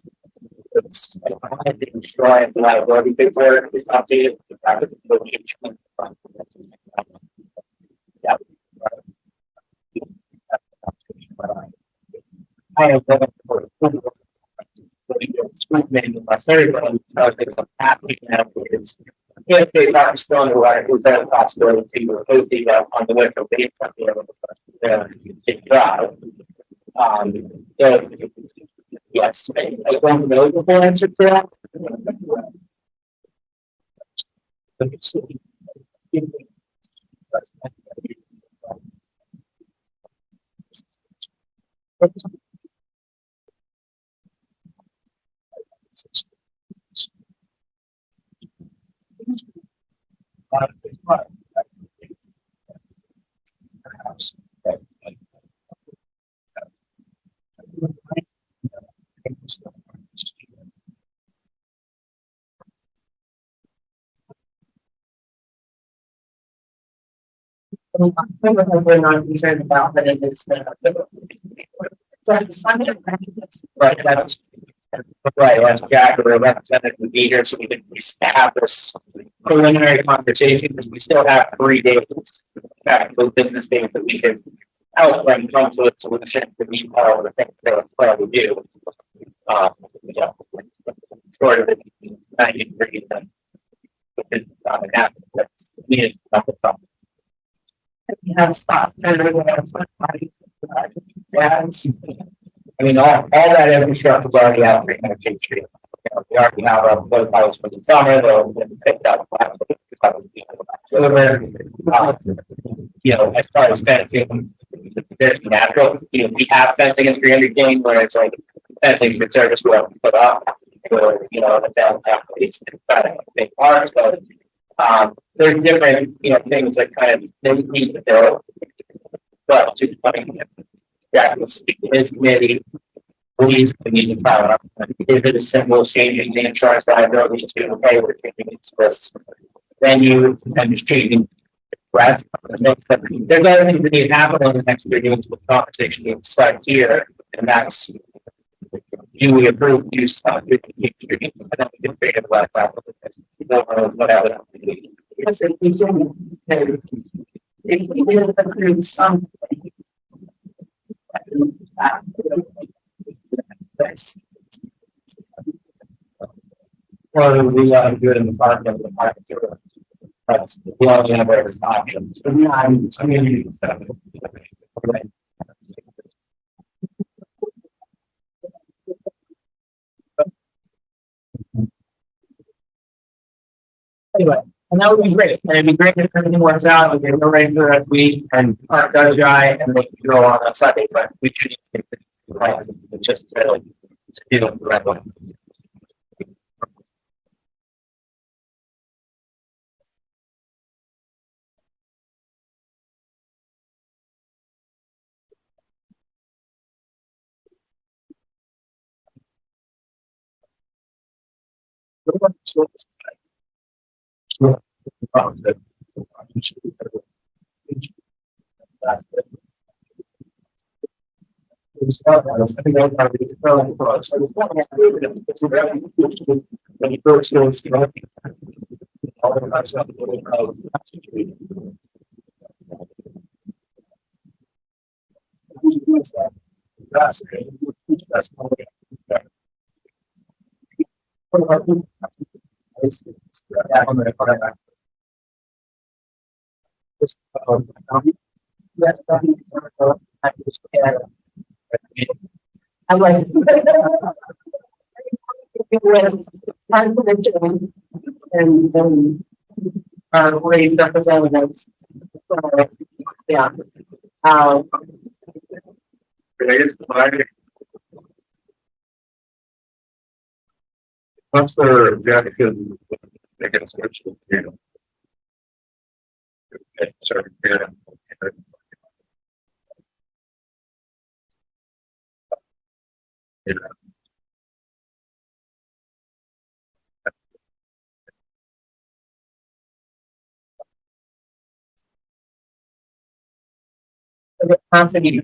it's, I think, destroying the liability paperwork is updated. Yeah. I have done it for if they are still underwater, is there a possibility to put the on the winter base take drive? So yes, I don't know the full answer to that. We're not concerned about, but it is. So it's not gonna practice. Right, that's right, as Jack or a representative would be here, so we can have this preliminary conversation, because we still have 3 days. Those business days that we can help them come to a solution to meet all of the things they're trying to do. Sort of 90 degrees and. Needed something. We have spots. Yes. I mean, all that infrastructure is already out there in King Street. We already have a flood pilots for the summer, they'll get picked up. As far as fencing, there's natural, we have fencing in 300 game where it's like fencing for service will put up. Or, the downtown police, big parks, but there's different, things that kind of they need to build. But just yeah, his committee believes we need to follow up. If it is simple changing the insurance liability to okay, we're taking this venue and just changing. There's other things that need to happen in the next 3 years with compensation being start here, and that's do we approve use of the street? And then we can create a black whatever. Yes, if we do, if we did approve something. Or we do it in the park of the park. That's the only other option. I mean. Anyway, And that would be great, and it'd be great if everything works out, we get no rain for us week, and park does dry, and we can go on a Sunday, but we just. It's just really, to do it the right way. When you first go to all the guys up I'm like. And then. Raised representatives. So, yeah. I guess what's their objective? I guess which, you know. Sorry, yeah. Yeah. Constantly.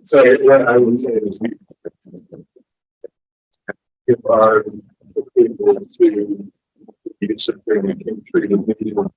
So what I would say is if our people to you sit there and can treat a video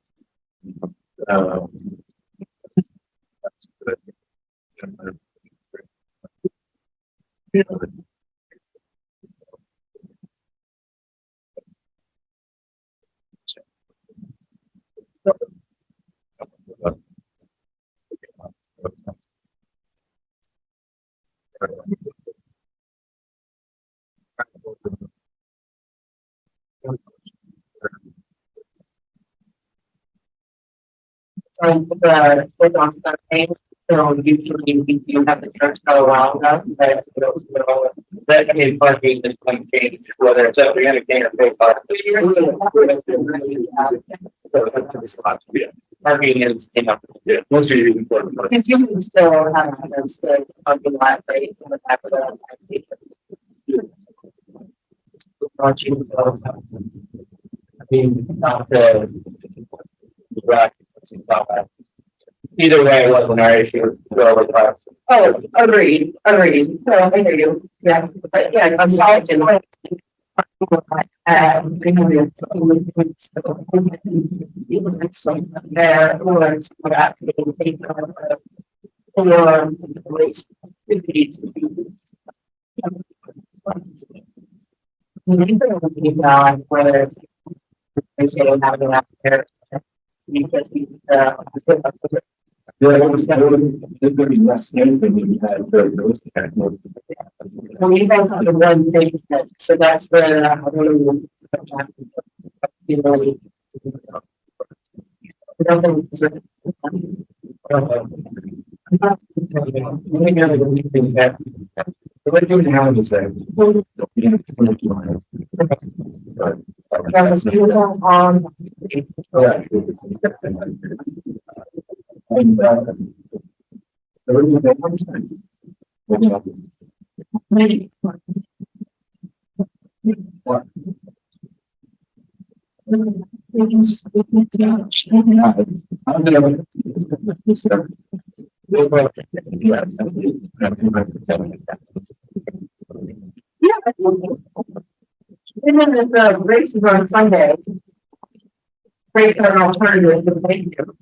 it's on Sunday, so usually we do have the church go around us, that can parking is going to change, whether it's up or anything or pay park. Parking is, you know, most of you important. Because you can still have the parking lot rate in the back of the. I mean, not to. Either way, it wasn't our issue. Oh, agreed. So I hear you. Yeah, but yeah, I'm solid in my. There was where they say having out there. Because we, we both have the one thing, so that's the, you know. What do you have to say? And then the races on Sunday. Great alternatives to thank you.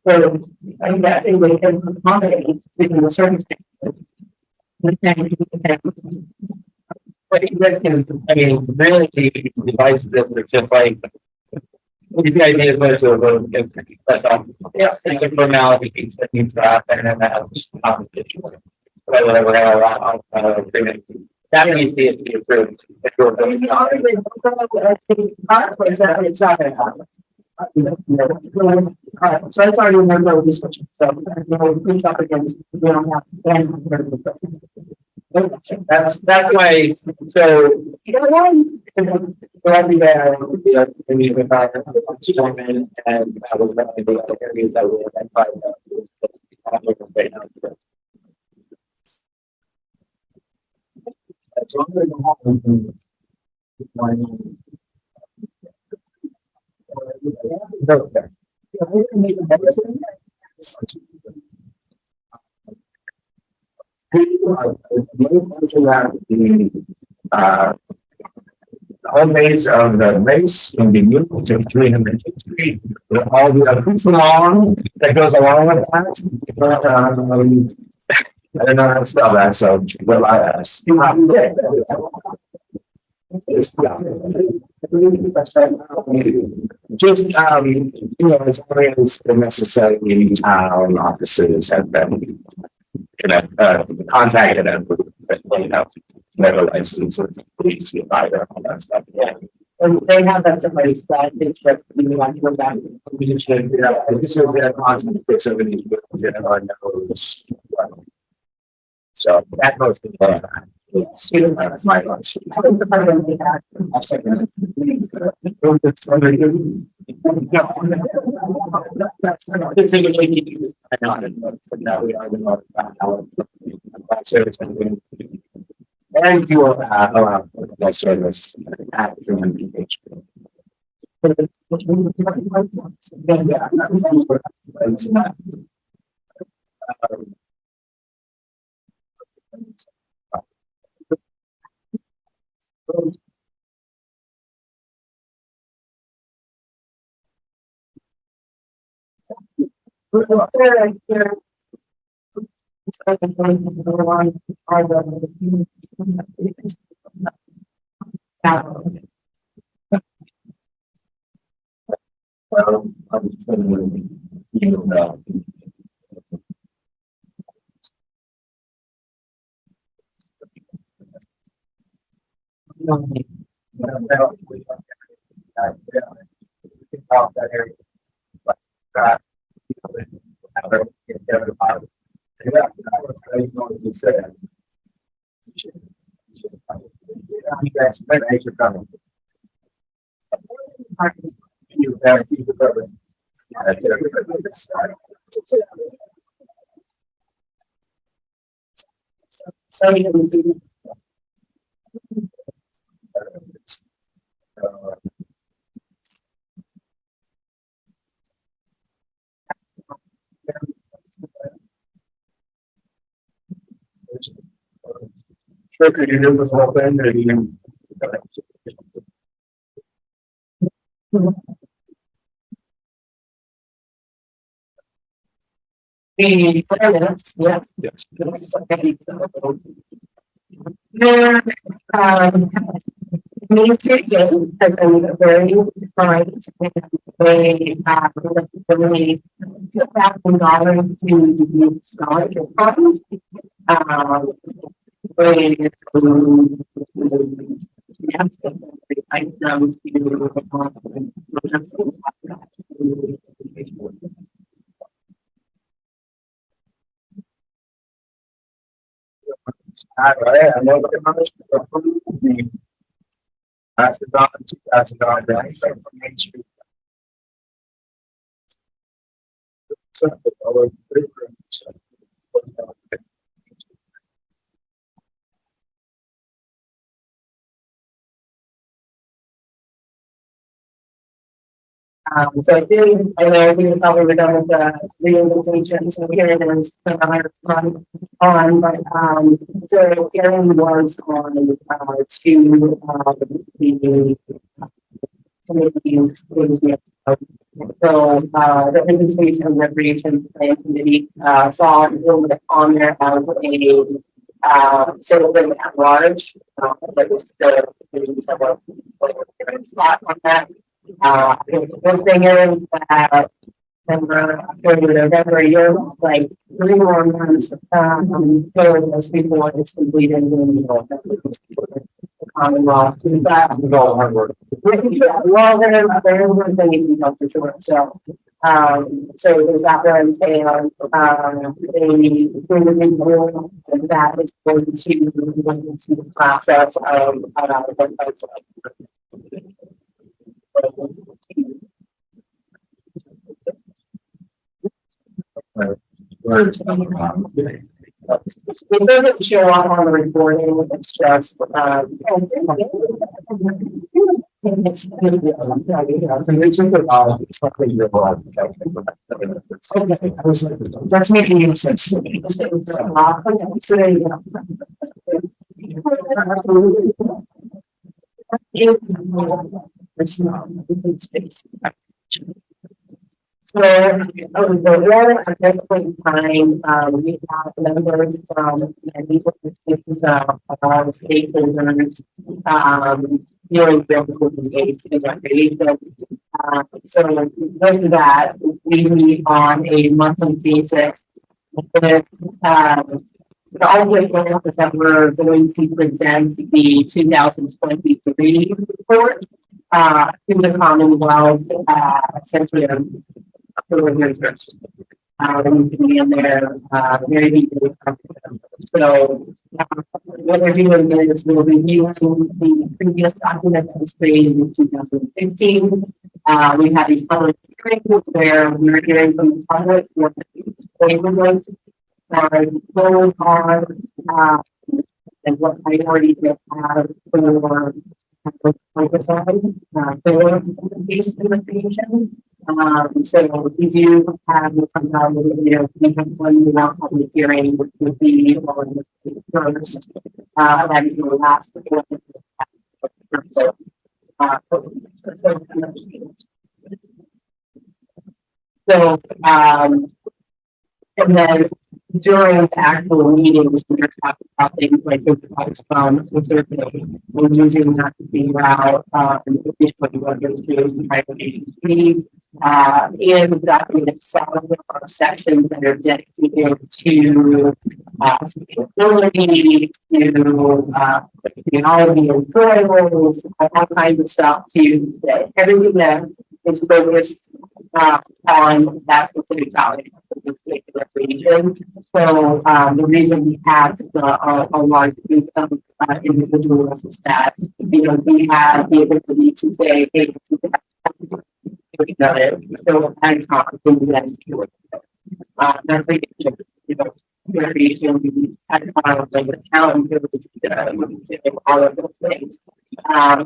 So I'm guessing we can accommodate within the circumstances. But you guys can, I mean, really the device business is just like. the idea is to vote, that's all. Yeah, it's a formality, it's a new draft, and then that's competition. Whatever, agreement. That needs to be approved. If you're voting on it. It's not gonna happen. So I already remember this, so, we talk against, we don't have. That's why, so. You know what? So I'll be there, we meet with our chairman, and I was going to the areas that we identified. That's all we're gonna the home base of the race can be moved to 350 with all the other along that goes along with that. I don't know how to spell that, so will I ask? Just, as far as the necessary town offices have been contacted and, never license, police, either, all that stuff. Yeah. And they have that somebody said, they should, we want to go back. We should, this is their content, it's over these, so that goes to the. It's my lunch. I'll second it. And you will allow that service at 300 page. Thanks for coming. Sure, could you do this whole thing, or you? The minutes, yes. Yes. Main Street Game has been very kind. They really $2,000 to the scholarship funds. All right, I know what I'm going that's the $2,000 grant from Main Street. So I think, I know we probably were done with the reorganization, so here it is, another one on, but, so Erin was on, to, the committees. So, the Open Space and Recreation Plan Committee, saw a little bit on there as a, citizen at large, that was the, spot on that. The good thing is that November, you're like 3 more months, for those people it's completed in the Commonwealth. Well, hard work. Yeah, well, there's things we know for sure, so. So there's that one, and, and that is going to go into the process of, it doesn't show up on the recording, it's just, it's. Okay, I was like, that's making sense. It's not, it's space. So, the one at this point in time, we have members from many different stakeholders, dealing with the space and recreation. So with that, we meet on a monthly basis. With, the only goal is that we're going to present the 2023 report, to the Commonwealth, essentially, October 31st. We need to be in there, very deeply. So, what we're doing is we're reviewing the previous document that was created in 2015. We have these public hearings where we're hearing from the public what they would like to goals are, and what priorities they have for focus on, for base implementation. So we do have, we have one more public hearing, which would be on the first, that is the last one. So, and then during the actual meetings, we're talking about things like the ParkComm, we're using that to figure out, what those do, privatization fees. And the document itself, there are sections that are dedicated to, sustainability, to, technology and soils, all kinds of stuff to everything that is focused, on that specific topic. Region. So the reason we have a large group of individuals is that we have the ability to say, hey, so and talk to them. Recreation, we had like the town, all of those things.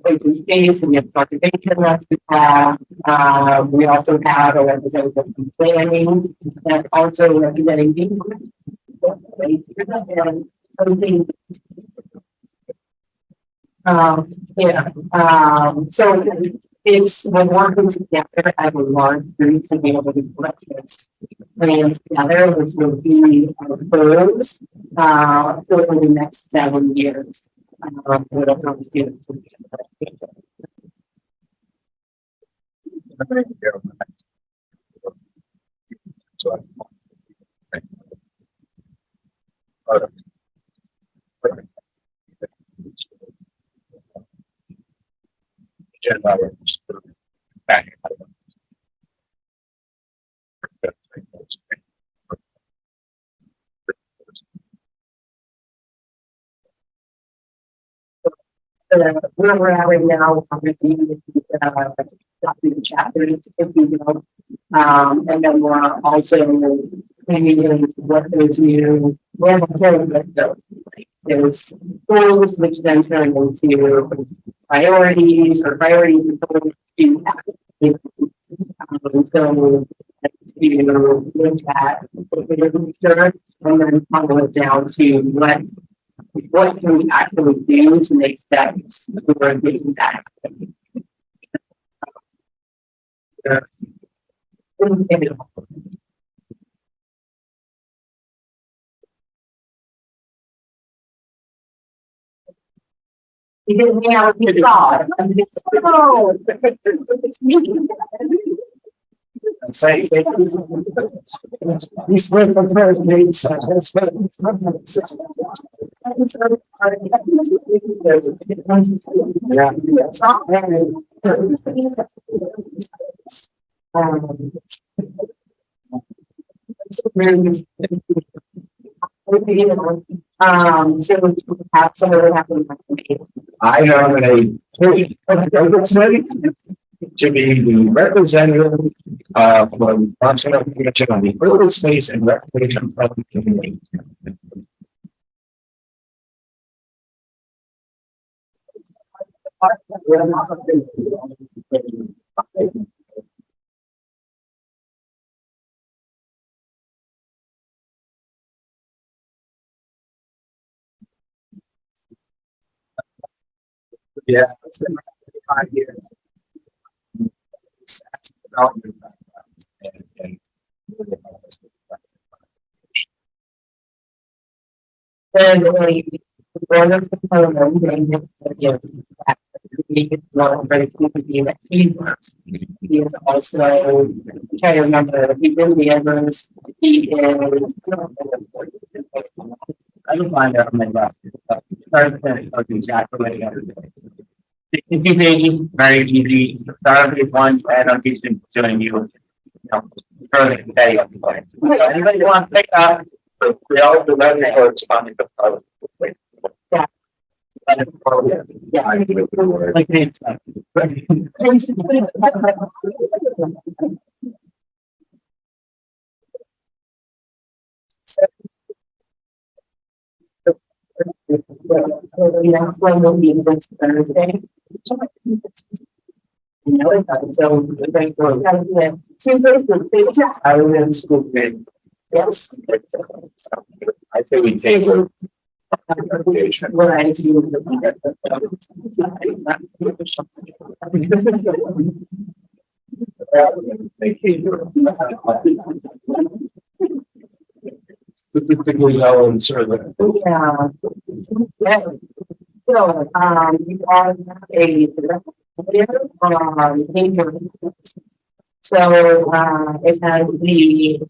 Open space, and we have cultivation left to have. We also have a representative from planning that's also representing people. Yeah, so it's we're working together as a large group to be able to put this plans together, which will be proposed for the next 7 years. Where we're at right now, I'm reviewing the chapters, if you will. And then we're also reviewing what those new, there's goals, which then turn into priorities or priorities and goals to so to look at what we're sure and then follow it down to what can we actually do to make steps toward getting that? Yeah. You didn't hang out with your dog. Oh, it's me. Say. He's with the first grade, so that's what. Yeah. It's not very. It's really. So we have some of it happening. I nominate Tony Ferguson to be the representative from Continental Commission on the Urban Space and Recreation Plan Committee. Yeah, it's been 5 years. And one of the program, he is also, I'm trying to remember, he did the others, he is. I don't find out my last. Exactly what you do. It's easy, very easy. Start with one, and I'll teach them doing you. Further today. Anybody want to pick up? We all do that before it's funny, but. Yeah. Yeah. Like me. Next one will be this Thursday. So, two places, I was in school grade. yes. I say we take. What I see. Thank you. Statistically low and sort of. Yeah. Yeah. So, you are a. Behavior. So, it has the.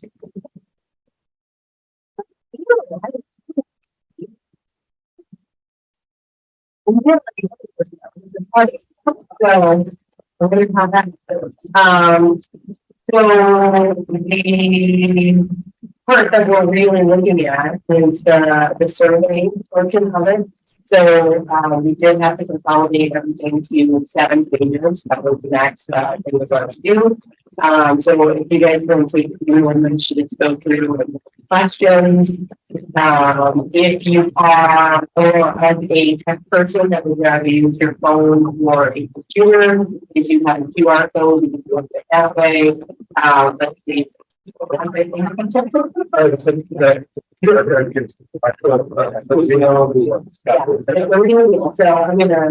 So, we're gonna have that. So the part that we're really looking at is the survey portion of it. So, we did have to consolidate everything to 7 pages. That was the next, thing was us to do. So if you guys want to, you should just go through questions. If you are or as a tech person that would rather use your phone or a computer, if you have a QR code, you can do it that way. But the so I'm gonna,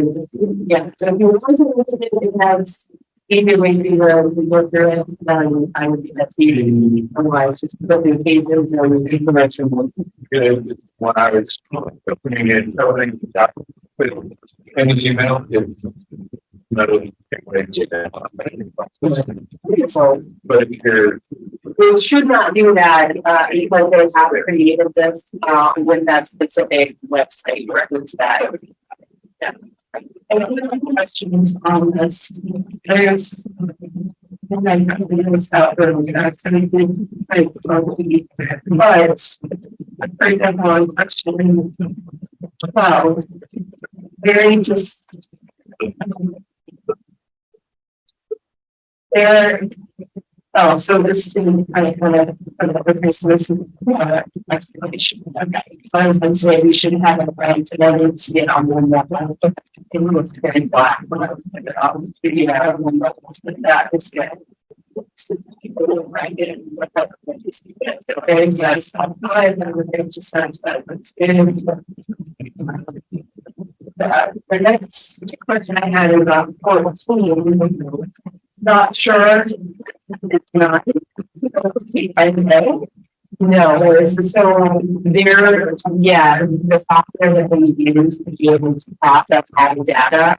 yeah, so if you want to look at it, it has either way to go through it, then I would do that to you. Otherwise, just go through the pages and information. Good, when I was putting in everything. Any email. Not only. So But if you're. we should not do that, because they have created this, with that specific website reference that. Yeah. Any questions on this? There's. And then this out there, anything, but. I think that one question. Wow. Very just. There. Oh, so this didn't kind of Christmas explanation. Okay, so I was gonna say we should have it right to know it's it on one level. It looks very black when I was like, yeah, one level, but that is good. So people will write it and look up what you see. So very satisfied, and we're very just satisfied. It's good. The next question I had is on 14. Not sure. It's not. I know. No, so there, yeah, the software that they use to be able to process all the data,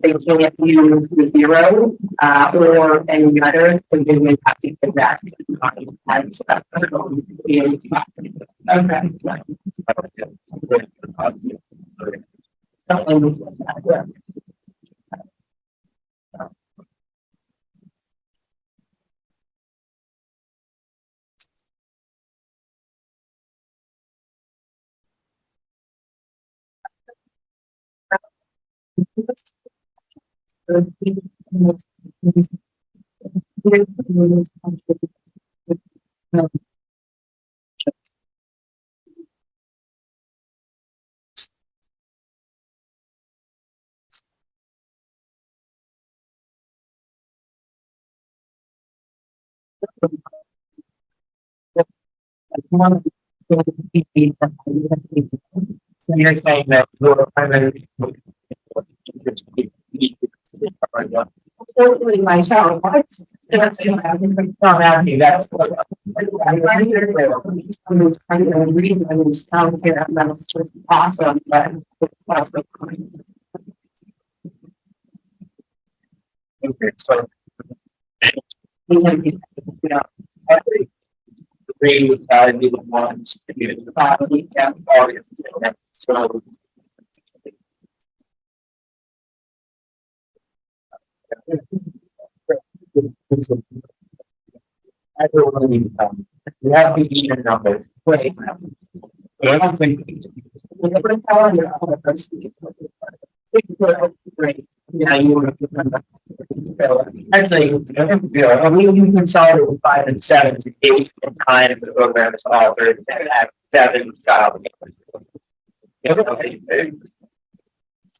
they can't use the zero, or any others, but they would have to get that. And stuff. Okay. So you're saying that your primary. Totally my child. That's what. Reasons down here, that's just awesome, but. Okay, so. Yeah. Agree with that, be the ones to get the property, so. Everyone, we have to eat a number. Wait. But I don't think. Great. Yeah, you would have. Actually, I mean, you can solve it with 5 and 7 to 8 and 9 if the program is altered and have 7 child.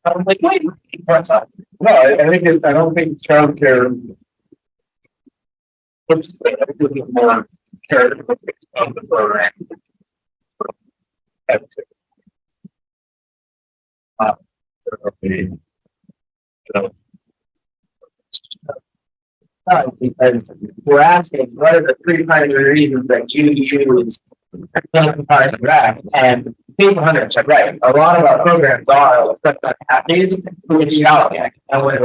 I'm like, wait, what's up? No, I think I don't think childcare. It's more characteristics of the program. Because we're asking, what are the 3 primary reasons that you choose and people 100% right. A lot of our programs are these which challenging. And when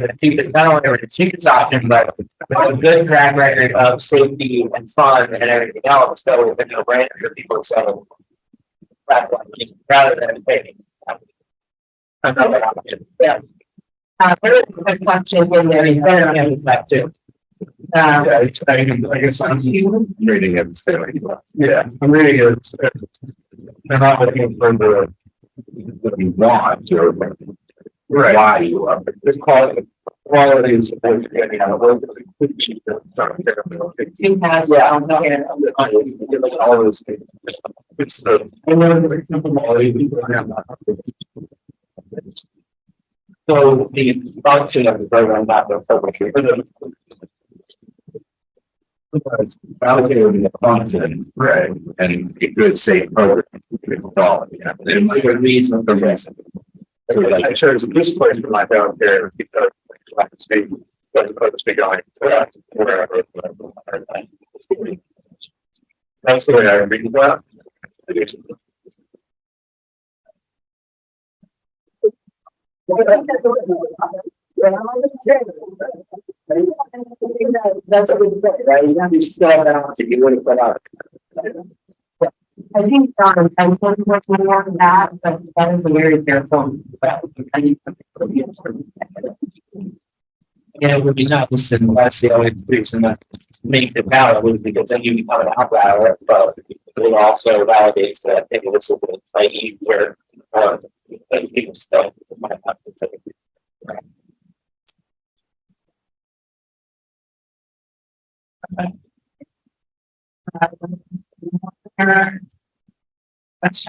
the team not only with the cheapest option, but with a good track record of safety and fun and everything else. So it's a no-brainer for people. So rather than taking another option. Yeah. There is a question in there in that too. I guess I'm reading it. Yeah, I'm reading it. They're not looking for the what you want or why you are. This quality is supposed to be a work that's all those things. It's the so the function of the program, not the publisher. Allocating the function, right, and a good safe program. And like a reason for rest. So like I chose this place for my down there because I can speak, going wherever. That's the way I read that. That's a good point, right? You have to still have an option. You wouldn't put out. I think I think what's more than that, but that is a very fair point. Yeah, it would be nice, and that's the only reason that make the power was because then you become an outlier, but it also validates that maybe this is like easier people still might have to take it. That's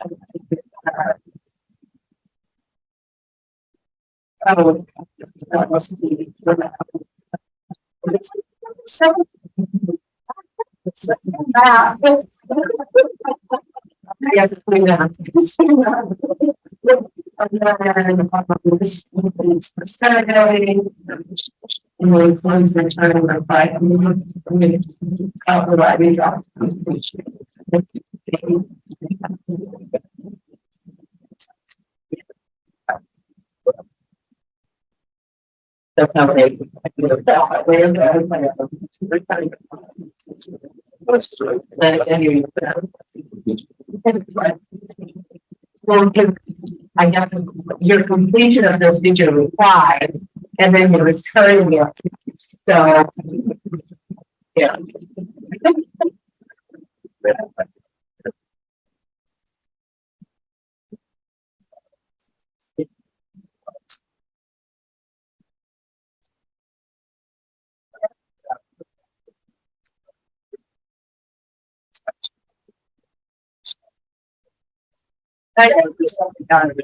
yes, That's how they. Well, because I got your completion of this digital reply, and then you're returning it. So. Yeah. I know, just something kind of.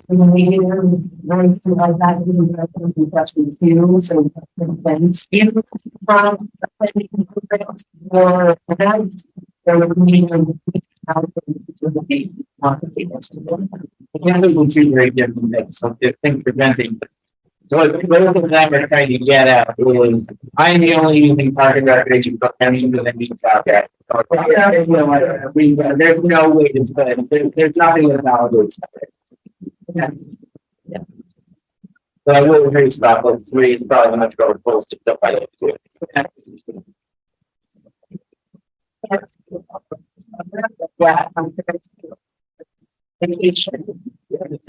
Maybe one thing like that, we can have some questions too, so then speak from. Or events, there would be. Again, we will see very different things, so I think preventing. So both of them are trying to get at is, I am the only using park and recreation for any of the means out there. There's no other reason, there's no way to say, there's nothing that validates that. Yeah. Yeah. But I will agree about those three, is probably much more close to stuff I don't do. Yeah. Vacation. I don't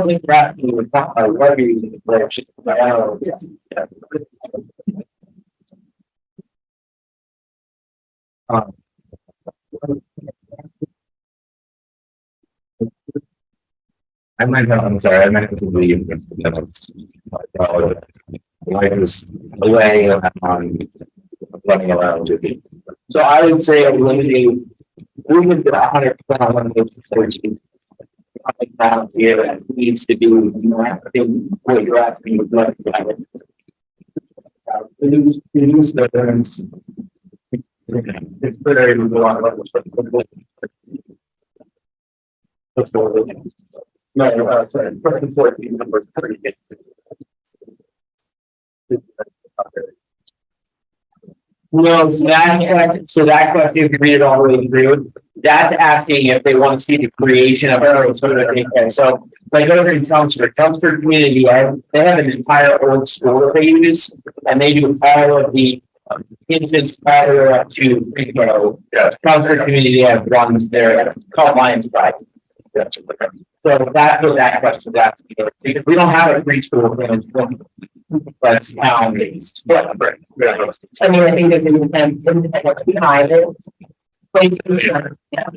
think that you would talk about what you need to play. I might have, I'm sorry, I might have to leave. Life is away on running around with you. So I would say eliminating, we would do 100% on one of those 14. Down here and needs to do, you know, I think what you're asking is what Use the terms. It's very long. no, sorry, 14 numbers 30. No, so that question, if you read it all the way through, that's asking if they want to see the creation of a sort of thing. So like over in Chelmsford Community, they have an entire old school that they use, and they do all of the infants all the way up to, you know, Chelmsford Community runs their called Lions Pride. So that's what that question is asking. Because we don't have a preschool thing, but it's town based. Yeah, right. I mean, I think there's an intent behind it. Yeah.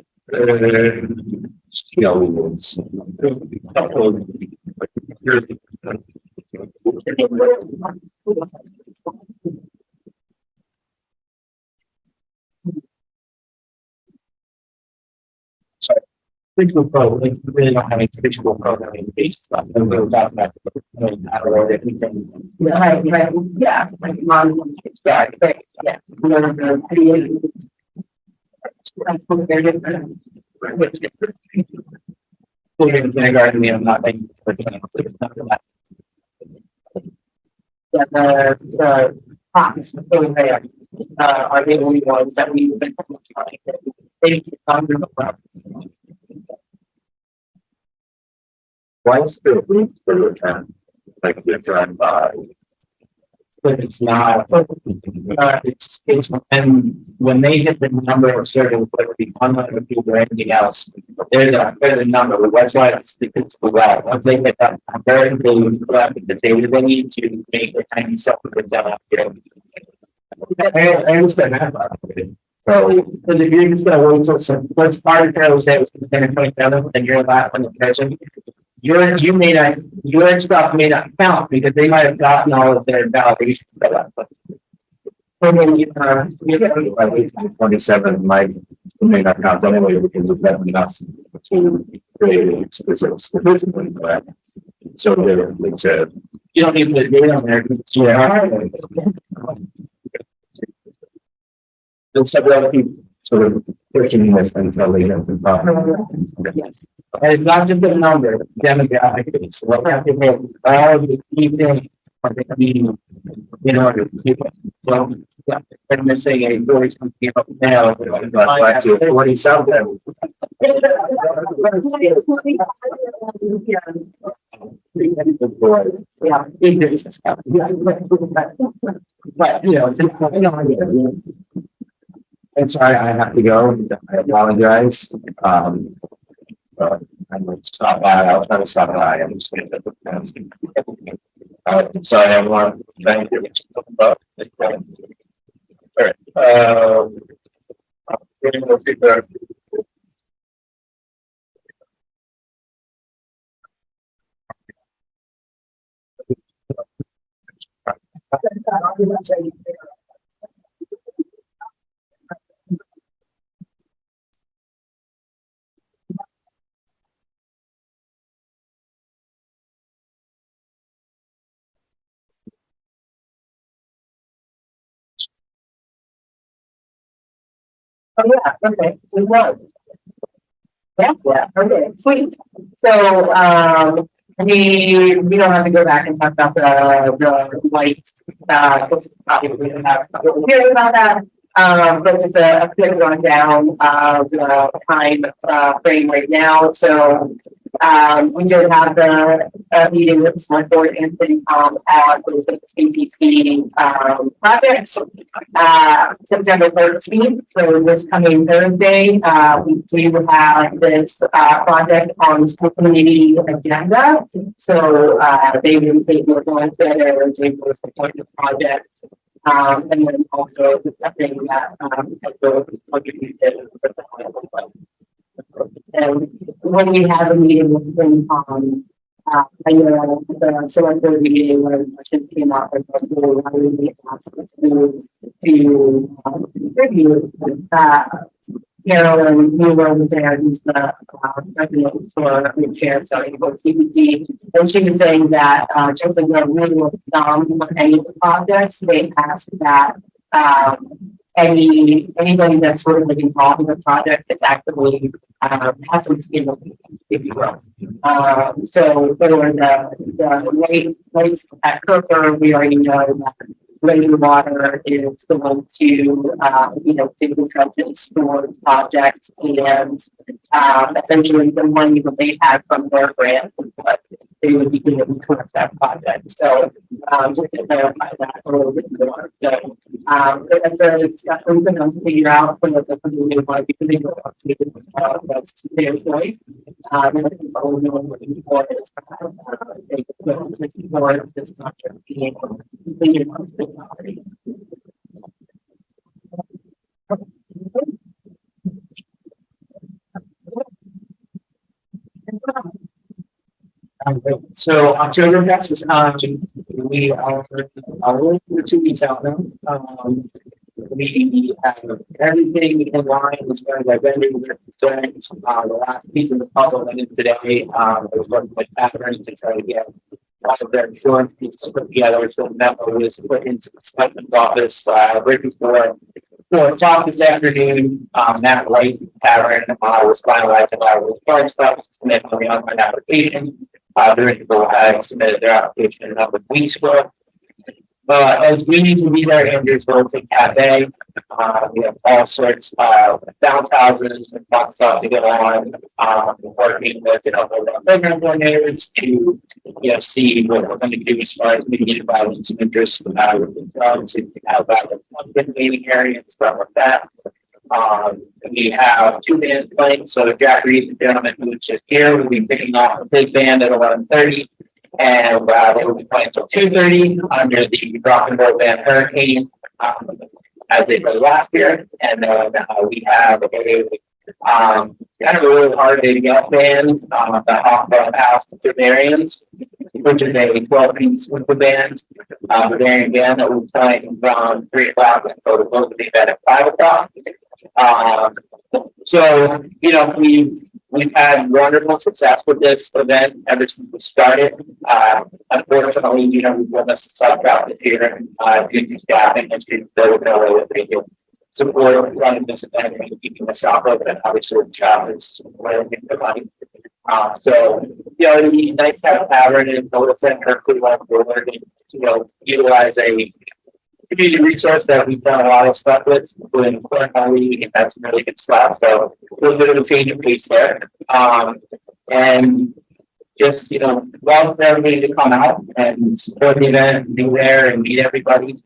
Visual programming, we really don't have any visual programming based stuff. And we're talking about, right, yeah, like mom, yeah, yeah. We're gonna create. In kindergarten, I'm not making. Yeah, the pots, over there, are the only ones that we've been. They can Why is there a room for return? Like different but it's not, it's, and when they hit the number of surveys, whether it be online or people or anything else, there's a number, that's why it's well, once they hit that, very big, the data they need to make a tiny supplement down out here. I understand that. So, if you're just gonna wait till some, let's arbitrarily say it's 27, and you're last on the person. You may not, your stuff may not count because they might have gotten all of their validations. And then you 27 may not count anyway because we've got enough to create a specific statistically, correct? So there, it's a. you don't need the data on there because it's Let's have other people sort of pushing this until they have the problem. yes. And it's not just a number, demographics, what have to make all of the key things project meeting in order to keep it. So, yeah, I'm missing a voice coming up now. But 40 something. Yeah, big business. But, you know, I'm sorry, I have to go. I apologize. But I'm going to stop by. I'll try to stop by. I'm just going to. Sorry, everyone. Thank you. All right. Getting more feedback. Oh, yeah, okay, we won. Yeah, okay, sweet. So, we don't have to go back and talk about the white, this is probably, we don't have to hear about that. But just a quick rundown of the time, frame right now, so, we did have the, meeting with select board and FinCom at the CPC, project. September 13th, so this coming Thursday, we do have this, project on the school committee agenda. So, they will go into there and they will support the project. And then also discussing that, and when we have a meeting with FinCom, I know the select board meeting where the question came up, and why would we ask to review, Carolyn, you were there, who's the, president for the chair, sorry, for CPC, and she was saying that, just like the rule of thumb for any of the projects, they ask that, anybody that's sort of like involved in the project is actively, has some skin in the game, if you will. So for the rates at Kirker, we already know that Rain Water is going to, do the trenches for the project, and essentially the money that they have from their grant is what they would be doing towards that project. So just to clarify that a little bit more. So that's a discussion for them to figure out from what the community wants, because they don't want to that's their choice. And I think all we are looking for is they go to support this project being completed on the property. So Oktoberfest is we are the 2 weeks out now. We have everything in line as far as our vendors are concerned. The last piece of the puzzle went in today. Was working with Catherine to try to get all of their insurance pieces put together. So that was put into the selectman's office right before 4 o'clock this afternoon. That White Catherine was finalizing our insurance stuff, submitting the online application. They're to go ahead and submitted their application a number of weeks ago. As we need to be there, Andrew's going to cafe. We have all sorts of bounce houses and fun stuff to get on. Working with the program coordinators to see what we're going to do as far as meeting violence and interest with the drugs and have that gaming area and stuff like that. We have 2 bands playing. So Jack Reed, the gentleman who was just here, will be picking off a big band at 11:30. And they will be playing until 2:30 under the rock and roll band Hurricane, as they played last year. And then we have a kind of a really hard to get band, the Hawk House Bavarians, which is a 12-piece with the band. Bavarian band that will be playing from 3 o'clock until the close of the event at 5 o'clock. So, we've had wonderful success with this event ever since we started. Unfortunately, we've witnessed some drought this year due to staffing and students that would know way that they can support running this event and keeping the shop open. Obviously, the shop is where we get the money. So you know, it'd be nice to have a tavern and notice that Berkeley wants to learn, you know, utilize a community resource that we've done a lot of stuff with, including League, and that's really good stuff. So a little bit of a change of pace there. And just, you know, welcome everybody to come out and support the event, be there and meet everybody.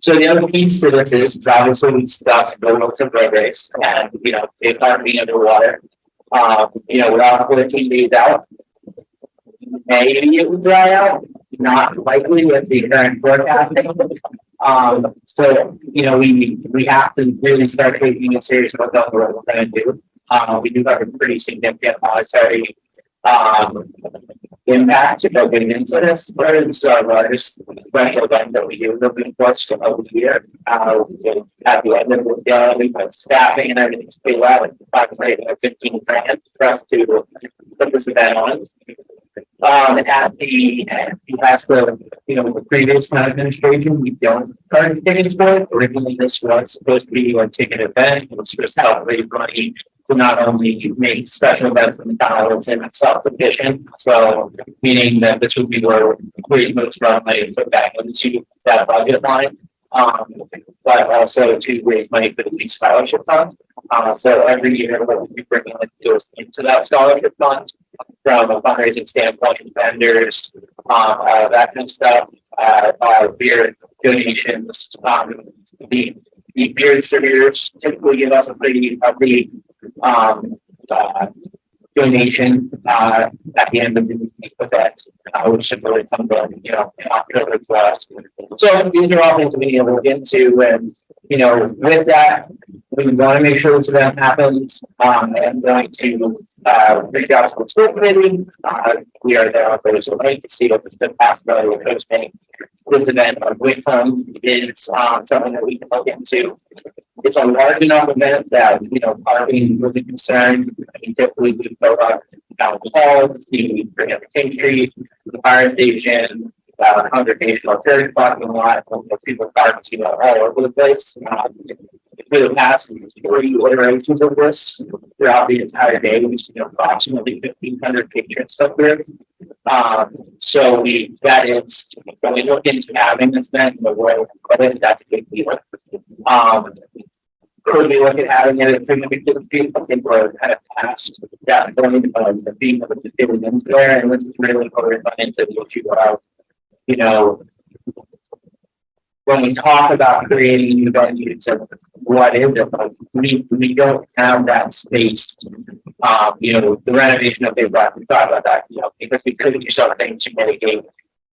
So the other piece to this is obviously we discussed the roads and roadways and, you know, they are being underwater. You know, we're about 14 days out. Maybe it will dry out, not likely with the current forecasting. So, you know, we have to really start taking it serious about what we're going to do. We do have a pretty significant monetary impact to go getting into this. But it's our largest special event that we do over the course of the year. At the end of the day, we put staffing and everything to pay well, approximately 15 grand for us to put this event on. At the last of, you know, the previous town administration, we don't charge tickets for it. Originally, this was supposed to be a ticket event. It was supposed to help raise money to not only make special events in the town, it's in self-sufficient. So meaning that this would be where we most of our money put back into that budget line. But also to raise money for the Peace Scholarship Fund. So every year what we bring goes into that scholarship fund from a fundraising standpoint, vendors, that kind of stuff, beer donations, the beer distributors typically give us a pretty donation at the end of the event, which typically comes in, you know, in October for us. So these are all things we need to look into, and you know, with that, we want to make sure this event happens. I'm going to reach out to the school committee. We are there on Thursday night to see what the possibility of hosting this event on Wickham is something that we can look into. It's a large enough event that, you know, parking was a concern. I mean, typically we go up down the hall, the King Street, the fire station, congregational church parking lot, people parking, you know, all over the place. For the past 3 iterations of this throughout the entire day, we've seen approximately 1,500 patrons up there. So that is, when we look into having this event in the world, that's a big deal. Could we look at having it at 350 feet? I think we're kind of past that point of being able to fit it into there, and let's really go into the issue of, you know, when we talk about creating new venues of what is it, like we don't have that space. You know, the renovation of Big Rock, we talked about that, you know, because we couldn't do something to mitigate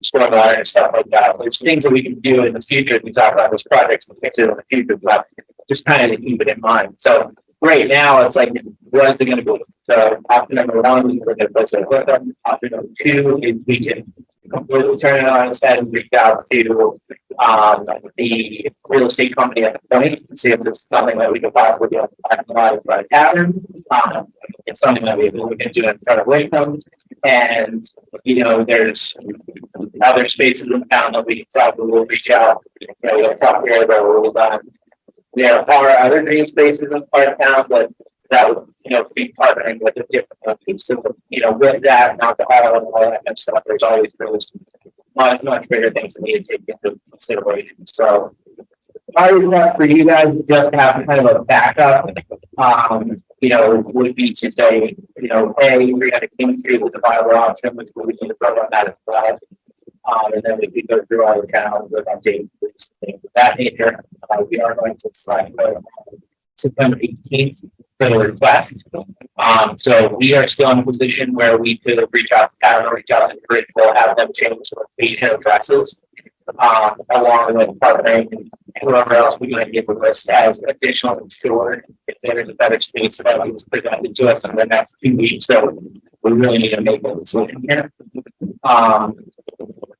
stormwater and stuff like that. There's things that we can do in the future. We talk about those projects and fix it in the future, but just kind of keep it in mind. So right now it's like, what is it going to be? So option number 1, we're going to place it with them. Option number 2 is we can completely turn it on its head and reach out to the real estate company at the point and see if it's something that we could possibly do by a tavern. It's something that we can do in front of Waycomb. And, you know, there's other spaces in town that we probably will reach out. You know, we'll talk here about rules on. There are other green spaces in part of town, but that would, you know, be partnering with a different company. So, you know, with that, not the auto and all that kind of stuff, there's always much bigger things that need to take into consideration. So I would want for you guys to just have kind of a backup, you know, would be to say, you know, hey, we're going to King Street with a viable option, which we need to throw on that as well. And then we could go through all the towns with updates, things of that nature. We are going to slide September 18th for the request. So we are still in a position where we could reach out to Bridge, we'll have them change the location addresses, along with partnering and whoever else we might give a list as additional insured if there is a better space that was presented to us in the next 2 weeks. So we really need to make a decision here.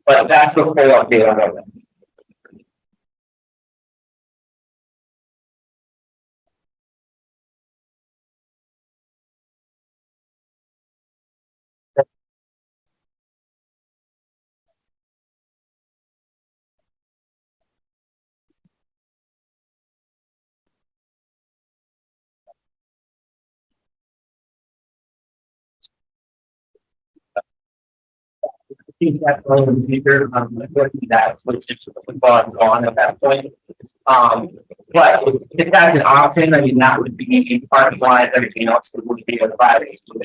But that's the whole update on it. think that's all in the future, unfortunately, that was just football and gone at that point. But if that's an option, I mean, that would be part of why everything else would be a violation.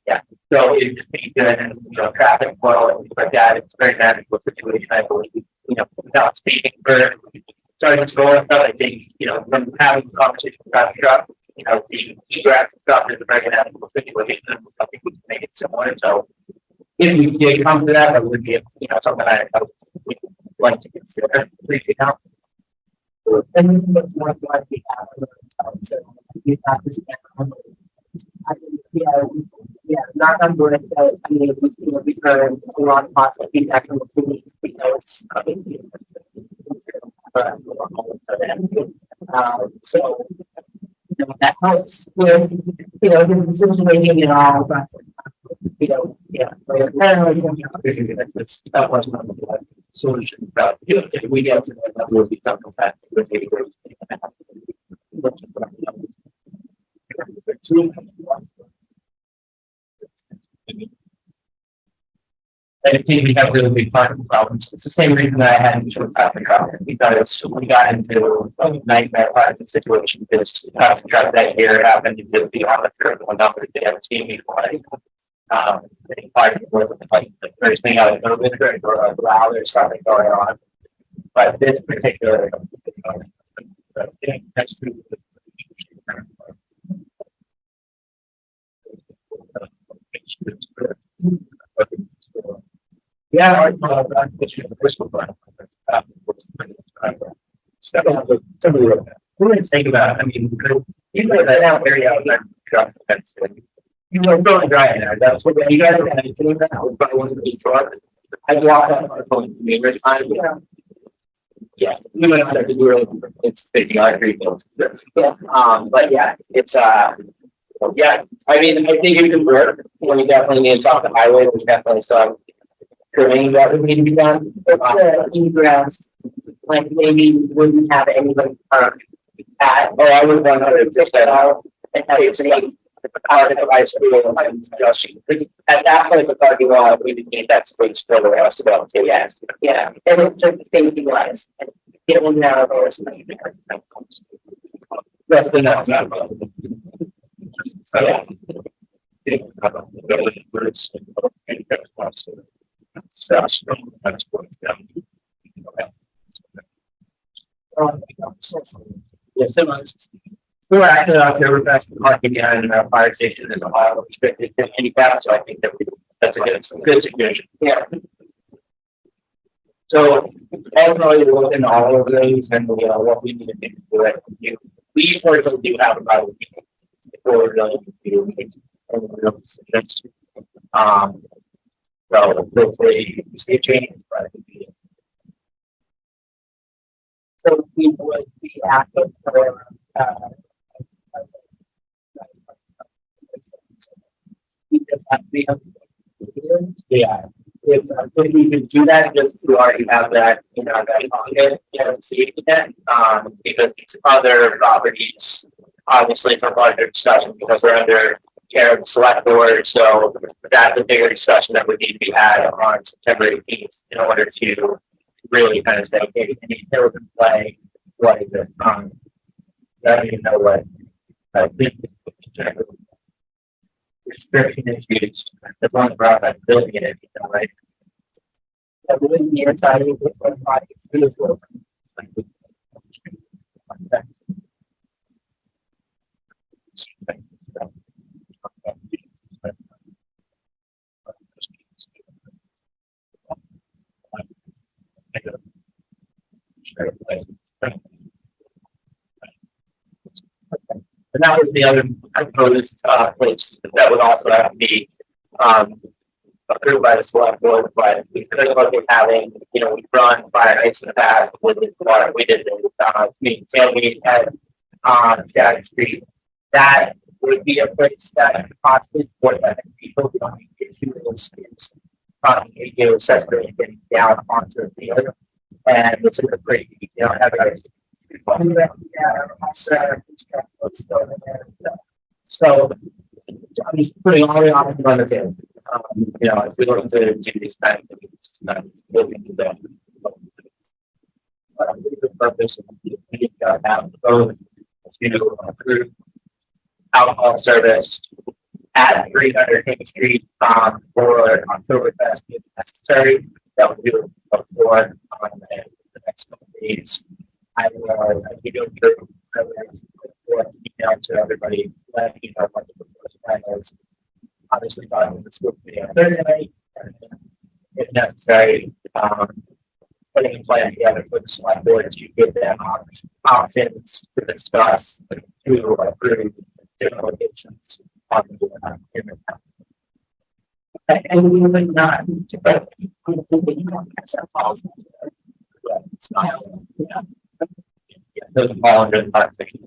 Yeah, so it just be good and, traffic flow and things like that. It's a very manageable situation, I believe, without speaking for starting to go, I think, from having a conversation with that truck, the egress stuff is a very manageable situation. I think we can make it similar. So if we did come to that, that would be, something I would like to consider. And this is what more likely happen. So you have this. Not on board. I mean, we heard a lot of positive feedback from the police because so that helps with the decision making and all. But That was not the solution, but if we get to that, will be something that would be great. I think we have really big parking problems. It's the same reason that I had to traffic traffic because we got into a nightmare parking situation because traffic traffic that year happened to be on the third one number they haven't seen before. Parking was like the first thing out of COVID or wow, there's something going on. But this particular that's true. Yeah, I know that the crystal plan. We're going to think about, I mean, you know that now area out there, truck, that's you know, it's only dry in there. That's what you guys are going to do. That would probably want to be truck. I walk up my phone numerous times. Yeah, we might not have to do it. It's taking our treatment. Yeah, but yeah, it's yeah. I mean, I think it could work. We definitely need to talk to highway. There's definitely some trimming that would need to be done. The egress, like maybe wouldn't have anybody park at. Oh, I would 100% out and have it see out of the high school and adjusting. At that point, the parking lot, we would need that space for the rest of them. Yes, yeah, and it's just the safety wise. It will now go as many. That's the next one. Yeah. Yes, we're actually out there, we're past the parking behind our fire station, there's a lot of restricted handicap, so I think that that's a good suggestion. Yeah. So, ultimately, we're looking at all of those and what we need to do it. We personally do have about a week before we're going to make real decisions. So hopefully we see a change, but so we would be asking for yeah. If we could do that, just to already have that, that pocket, safety net, because these other properties, obviously it's a larger discussion because they're under care of the select board, so that's a bigger discussion that would need to be had on September 18th in order to really kind of say, okay, can you build and play, what is it? I don't even know what I think restriction issues, as long as we're outside building it, right? That wouldn't be inside of this like beautiful. And that was the other proposed place that would also have to be approved by the select board, but we could look at having, we've run fire ice in the past with the water. We did tailgate at Jack Street. That would be a place that could possibly support that people don't issue those things. AJ accessory getting down onto the field. And it's a pretty, have a so I'm just putting all the options on the table. You know, if we look to do these kind of things, it's not really do that. The purpose of have both, you know, approved alcohol service at 300 King Street, for Oktoberfest if necessary. That will do it before, the next couple of days. I can go through, email to everybody, letting you know what the first plan is. Obviously, talking this will be on Thursday, and if necessary, putting a plan together for the select board to give them options to discuss, to approve different locations on the human. And we would not, but it's not, yeah. Doesn't fall under the conversation.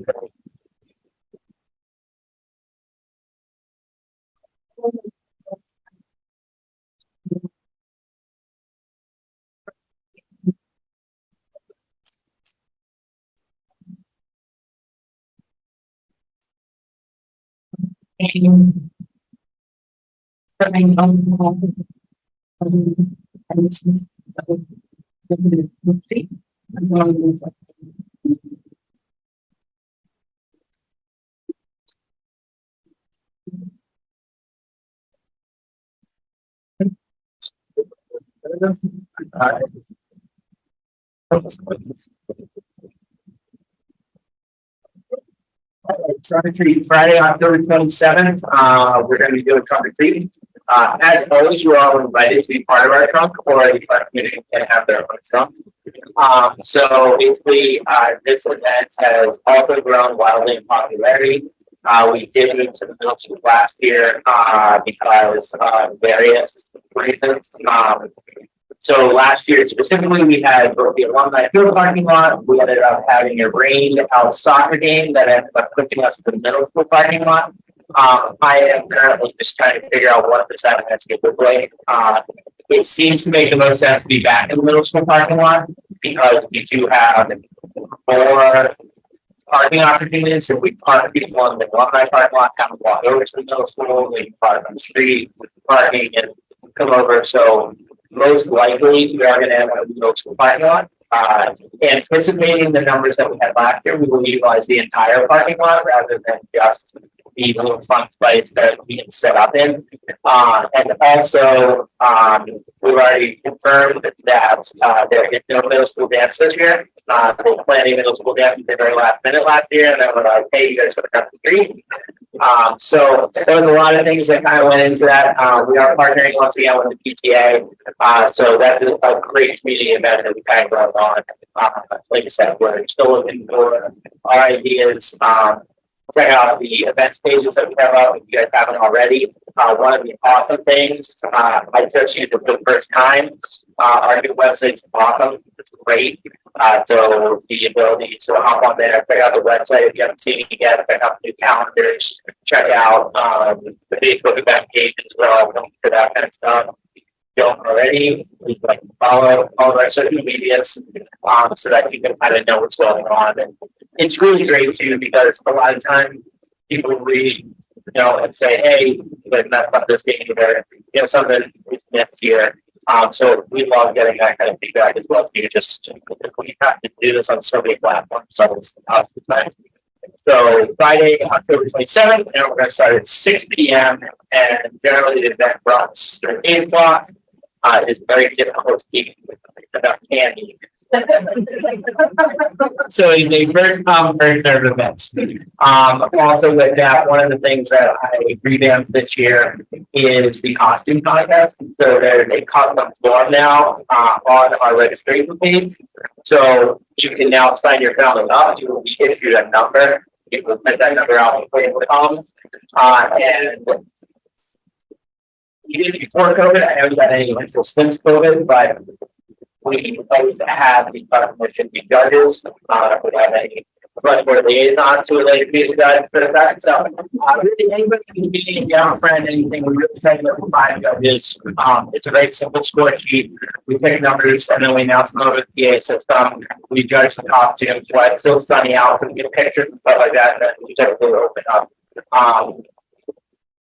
Trunk or treat Friday, October 27th. We're going to be doing trunk or treat. As always, you're all invited to be part of our trunk, or the commission can have their own trunk. So basically, this event has also grown wildly in popularity. We did move to the middle school last year because of various reasons. So last year specifically, we had both the alumni field parking lot. We ended up having a rained out soccer game that ended up pushing us to the middle school parking lot. I am currently just trying to figure out what this event's going to look like. It seems to make the most sense to be back in the middle school parking lot because we do have more parking opportunities. If we park people in the alumni parking lot, kind of walk over to the middle school, they can park on the street, parking and come over. So most likely, we are going to have a middle school parking lot. Anticipating the numbers that we had last year, we will utilize the entire parking lot rather than just the little front space that we can set up in. And also, we've already confirmed that there is no middle school dance this year. They planned a middle school dance at the very last minute last year, and then we're like, hey, you guys got to come to the street. So there was a lot of things that kind of went into that. We are partnering once again with the PTA. So that's a great community event that we kind of brought on. Like I said, we're still looking for our ideas. Check out the events pages that we have up if you guys haven't already. One of the awesome things I just used it for the first time. Our new website's awesome. It's great. So the ability to hop on there, check out the website if you haven't seen it yet, check out the new calendars, check out the Facebook event page as well, for that kind of stuff. If you don't already, please like follow all of our social medias so that you can kind of know what's going on. And it's really great too because a lot of time people read, you know, and say, hey, but not about this game either. You know, something is next year. So we love getting that kind of feedback as well. You just we have to do this on so many platforms. So it's the time. So Friday, October 27th, and we're going to start at 6 p.m. And generally the event runs through 8 o'clock. It's very difficult to keep enough candy. So it's a first come, first served event. Also with that, one of the things that I revamped this year is the costume contest. So there's a costume form now on our registration page. So you can now sign your family up. You will be issued a number. You will put that number out before you come. And even before COVID, I haven't got any until since COVID, but we always have the commission be judges. We have a select board liaison to a later be the judge for the fact. So really anybody can be a young friend, anything. We really try to look for 5 judges. It's a very simple score sheet. We pick numbers and then we announce them over the PA system. We judge the costumes while it's still sunny out, so we get pictures and stuff like that. And we typically open up.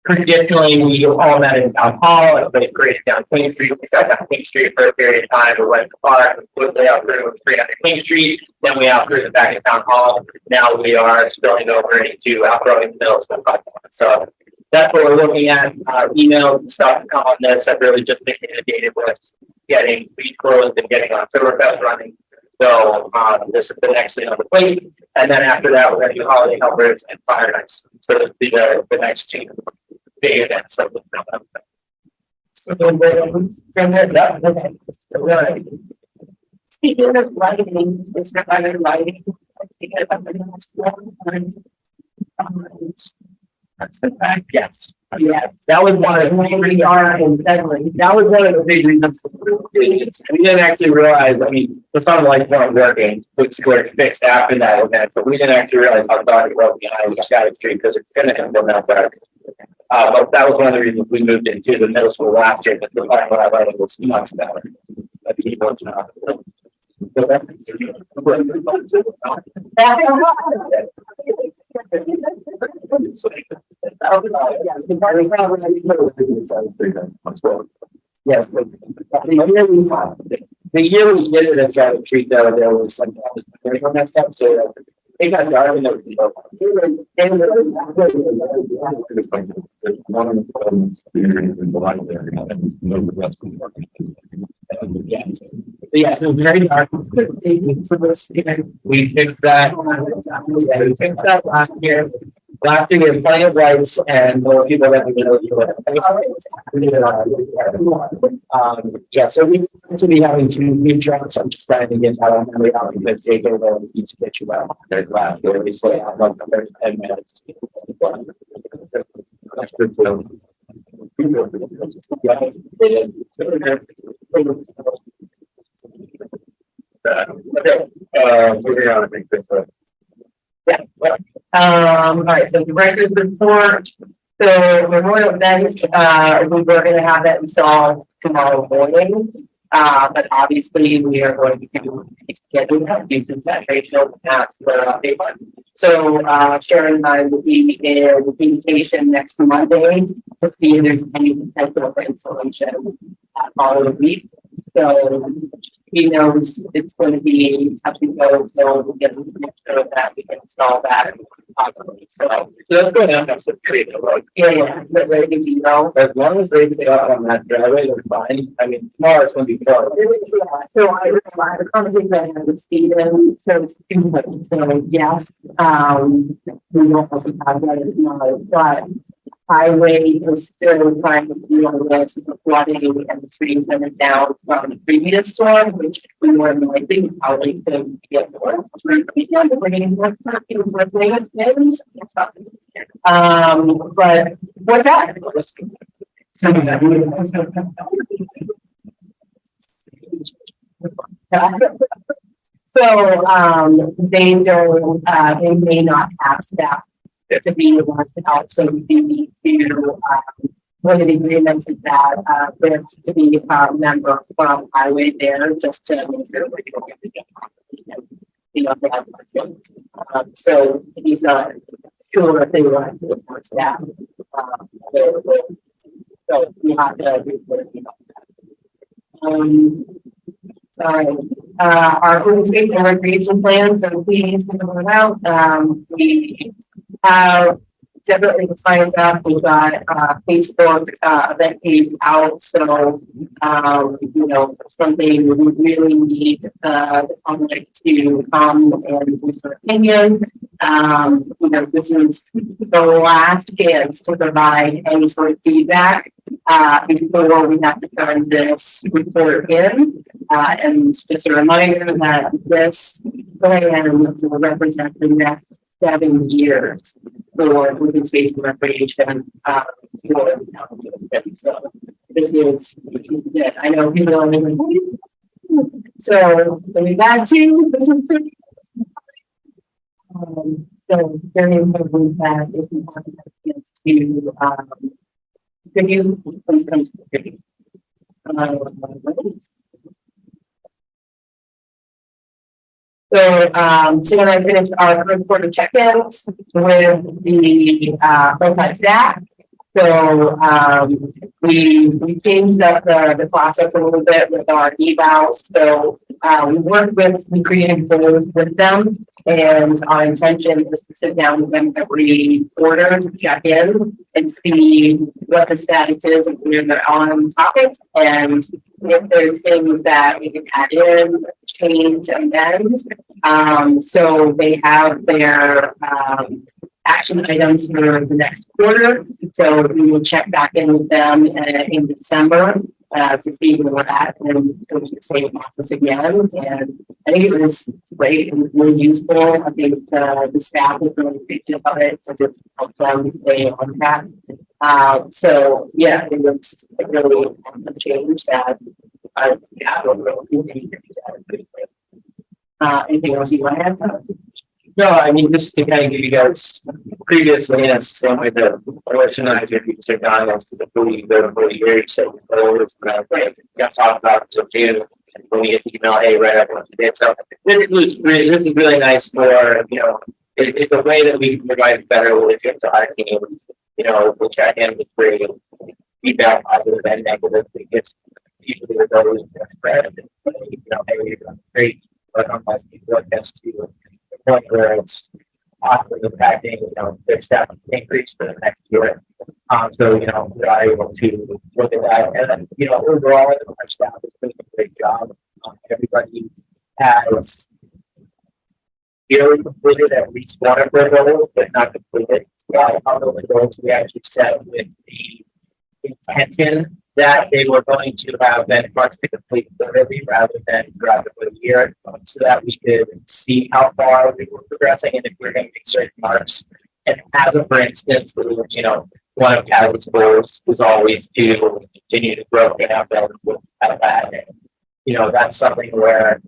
traditionally, we all met in town hall, everybody created down Queen Street, we sat down Queen Street for a period of time, we went to the park, quickly out through 300 King Street, then we out through the back of town hall, now we are spilling over into outgrowing the middle school. So that's what we're looking at, emails and stuff to come on this, I've really just been inundated with getting beach closed and getting on Silverfest running. So, this is the next thing on the plate, and then after that, we're gonna do holiday helpers and fire nights, so that'll be the next two big events that we'll have. So, Speaking of lighting, is there other lighting? Speaking of the next one, that's the fact, yes. Yes, that was one of the we are in February. that was one of the big reasons. We didn't actually realize, I mean, the sunlights weren't working, which were fixed after that event, but we didn't actually realize how dark it was behind Scotty Street because it's gonna have been that dark. But that was one of the reasons we moved into the middle school last year, but the lighting was much better. But people, yes, the year we did it at Charlotte Street, though, there was like very messed up, so it got dark and everything. Yeah, it was very dark. We fixed that. Yeah, we fixed that last year. Last year we had plenty of lights and more people that we know. Yeah, so we to be having two new trucks. I'm just trying to get that on the out because they go over and each get you out. There's last year we say I'm like 10 minutes. That's good. We're gonna make this up. Yeah. All right, so the records report. So Memorial Event, we were gonna have that installed tomorrow morning. But obviously we are going to schedule that using that ratio pass for update one. So, Sharon and I will be in communication next Monday to see if there's any potential for installation following week. So he knows it's going to be touch and go, so we can make sure that we can install that. So that's going on. That's a treat. yeah, but very easy, you know. As long as they stay out on that driveway, they're fine. I mean, tomorrow it's gonna be fun. So I had a conversation I had with Steven, so yes, we don't also have that tomorrow, but highway is still trying to deal with the flooding and the trees that are down from the previous storm, which we more than likely probably could get more. But what's that? So, they don't, they may not have staff to be able to help, so we need to, one of the agreements is that, there to be a member from highway there, just to make sure we don't get to get. You know, they have questions. So he's not sure if they want to report staff. So we have to. Our open space and recreation plans are pleased to go out. We have definitely signed up. We've got Facebook event page out. So you know, something we really need the public to come and voice their opinion. You know, this is the last chance to provide any sort of feedback before we have to turn this report in. And just a reminder that this plan will represent the next 7 years for open space and recreation for the town of Middleton. So this is it. I know people don't even. So with that too, this is pretty. So very important that if you want to get to can you please come to the video? So when I finished our first quarter check-ins with the full-time staff, So, we changed up the process a little bit with our evals. So, we created goals with them. And our intention is to sit down with them every quarter to check in and see what the status is of where they're on topics. And if there's things that we can add in, change, amend. So they have their, action items for the next quarter. So we will check back in with them in December to see where we're at and go through the same process again. And I think it was great and really useful. I think the staff was really thinking about it because it helped them stay on track. So yeah, it was a really a change that I don't really anything else you want to add? No, I mean, just to kind of give you guys previously, and it's the same way that Alicia and I did, we took on as to the 40 years, so got talked about to June, and when we get the email, hey, right, everyone did. So this is really nice for, you know, it's a way that we can provide better leadership to our team. You know, we'll check in with great feedback, positive and negative. It gets people to go to spread, and you know, hey, we've got great work on last people gets to point where it's possibly impacting, you know, their staff increase for the next year. So, you know, we are able to look at that. And then, you know, overall, our staff is doing a great job. Everybody has nearly completed at least one of their goals, but not completed. All of the goals we actually set with the intention that they were going to have benchmarks to complete thoroughly rather than throughout the year, so that we could see how far we were progressing and if we we're going to make certain marks. And as of, for instance, you know, one of Kaz's goals was always to continue to grow in our buildings with that. And, you know, that's something where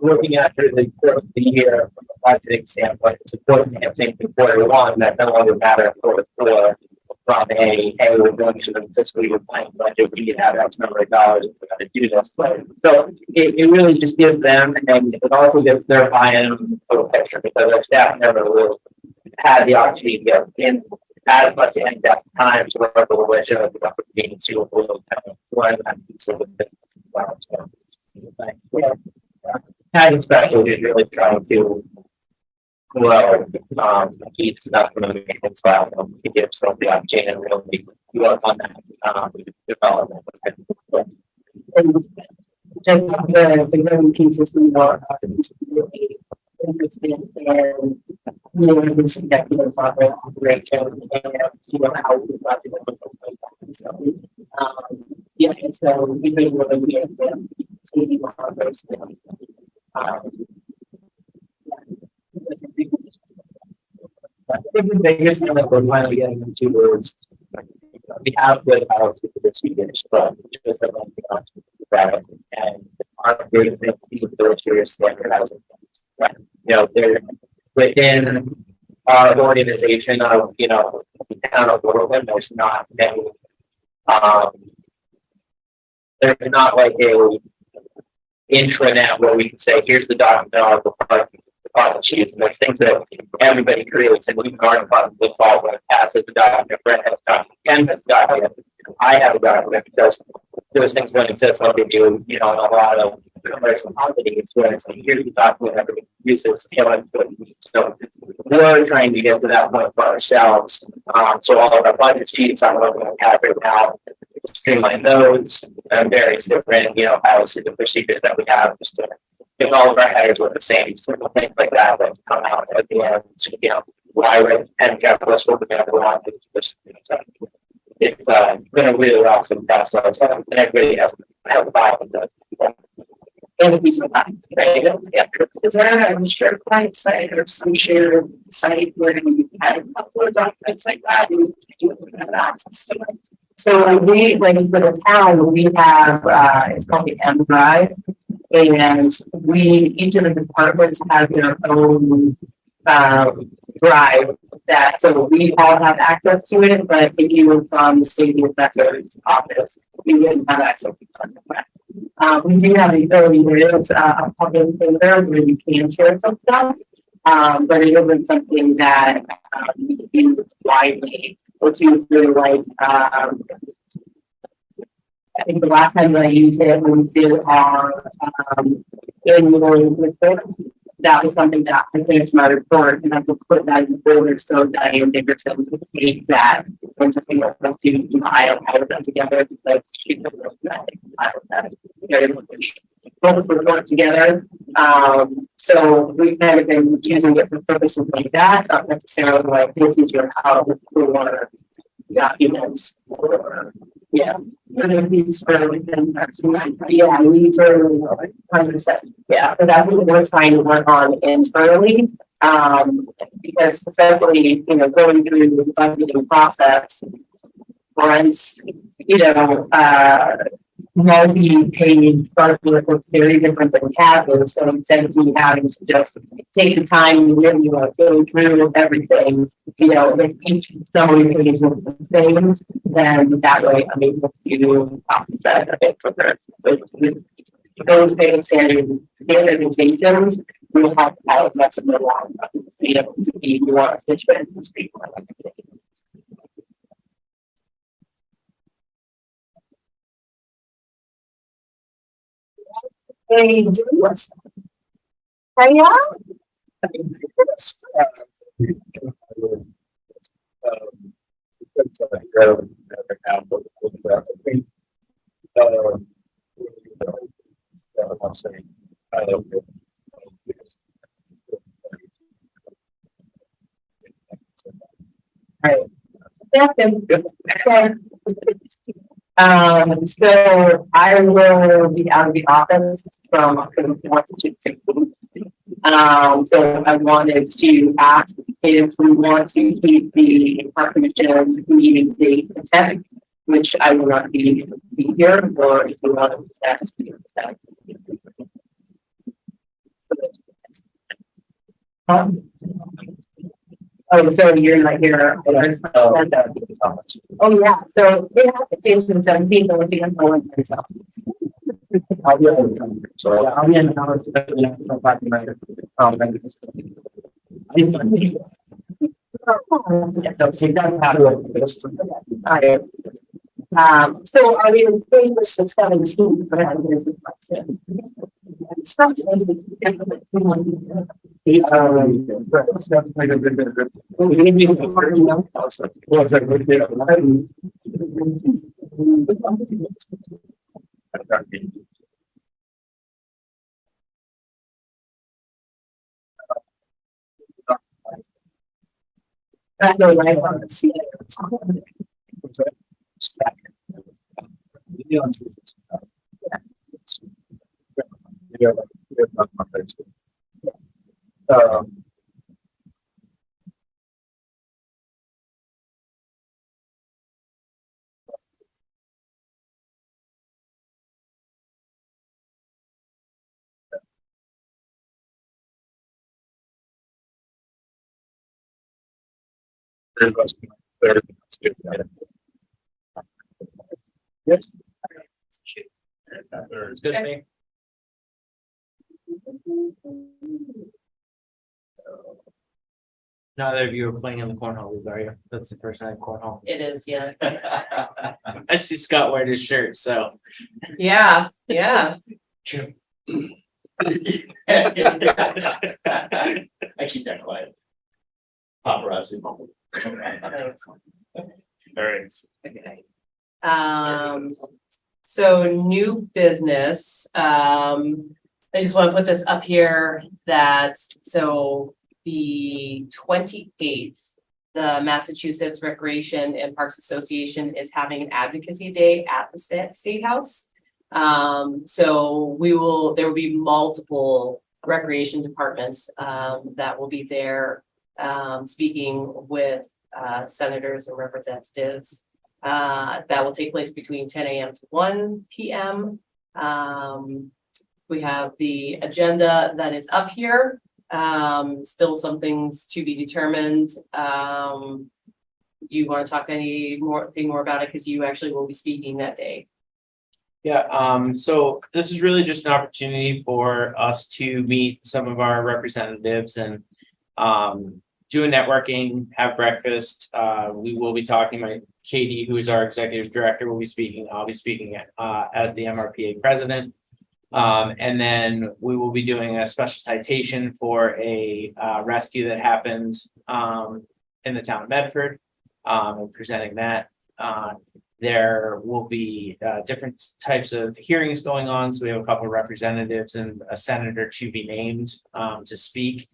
looking at the course of the year from a budgeting standpoint, it's important to think in quarter one that no longer matter quarter four. From hey, we're going to the fiscal year planning budget, we need to have X number of dollars if we're going to do this. So it really just gives them, and it also gives their buy-in total picture because our staff never really had the opportunity to get in as much in-depth time to work with the wish of the meeting to really kind of learn that piece of the business as well. So thanks. Having special is really trying to grow, keeps that from the maintenance lab, to give yourself the opportunity and really work on that development. And just the growing pieces we are really interested in, you know, this executive operation and you know how we got to so yeah, and so we think really be able to see one of those things. I think the biggest thing that we're finally getting into is we have good house for this weekend, but just that and our big thing with those years standardizing things. Right. You know, they're within our organization of, you know, the town of Littleton, there's not many there's not like a intranet where we can say, here's the document of the department chiefs, and there's things that everybody creates, and even our department will follow when it passes the document, Brent has document, Ken has document, I have a document, because those things don't exist like they do, you know, in a lot of commercial companies where it's like, here's the document everybody uses, so we're trying to get to that point for ourselves. So all of our budget sheets, I'm looking at right now, streamline those and various different, you know, policies and procedures that we have just to give all of our headers with the same simple things like that that come out at the end. So, you know, why we're and checklist what we're going to go on to this. It's been a really awesome process, and everybody has helped by it. And a piece of that, right? Yeah. Is there a shared client site or some shared site where you can upload documents like that and you have access to it? So we, like for the town, we have it's called the M Drive, and each of the departments have their own drive that, so we all have access to it, but if you were from the state assessor's office, we wouldn't have access to it. We do have the ability, there is a public folder where you can share some stuff. But it isn't something that, is used widely, which is really like, I think the last time that I used it, we did our, annual report. That was something that I finished my report and I could put that in the folder so that Diane Dickerson could take that and just be able to compile them together because she could compile that. Both report together. So we've kind of been using it for purposes like that, not necessarily like this is your how for documents or yeah. These for yeah, these are 100%. Yeah, but that's what we're trying to work on internally. Because especially, you know, going through the budgeting process, once, you know, multi-page budget looks very different than Canvas. So instead of me having to just take the time and really go through everything, you know, if each summary page is the same, then that way I'm able to process that a bit further. With those standardizations, we'll have less of a long, you know, to be more efficient and speak more effectively. Hey, what's hey, yeah, okay. So I will be out of the office from October 4th to 16th. So I wanted to ask if we want to keep the park commission meeting date intact, which I will not be here, or if we want to ask me that. Oh, so you're not here. Oh, yeah, so they have to change to the 17th, unless you have no one yourself. I'll be able to. So yeah, I'll be in the house. So are we in favor of the 17th? But I think the question. It's not going to be. I know I want to see it. Yes. It's good to me. Neither of you are playing in the cornhole, are you? That's the first night cornhole. It is, yeah. I see Scott wearing his shirt, so. Yeah. I keep that quiet. Paparazzi. All right. Okay. So new business, I just want to put this up here that, so the 28th, the Massachusetts Recreation and Parks Association is having an advocacy day at the State House. So there will be multiple recreation departments, that will be there, speaking with, senators and representatives. That will take place between 10 a.m. to 1 p.m. We have the agenda that is up here. Still some things to be determined. Do you want to talk anything more about it? Because you actually will be speaking that day. Yeah, so this is really just an opportunity for us to meet some of our representatives and doing networking, have breakfast. We will be talking, Katie, who is our executive director, will be speaking. I'll be speaking as the MRPA president. And then we will be doing a special citation for a rescue that happened in the town of Medford, and presenting that. There will be different types of hearings going on. So we have a couple of representatives and a senator to be named to speak.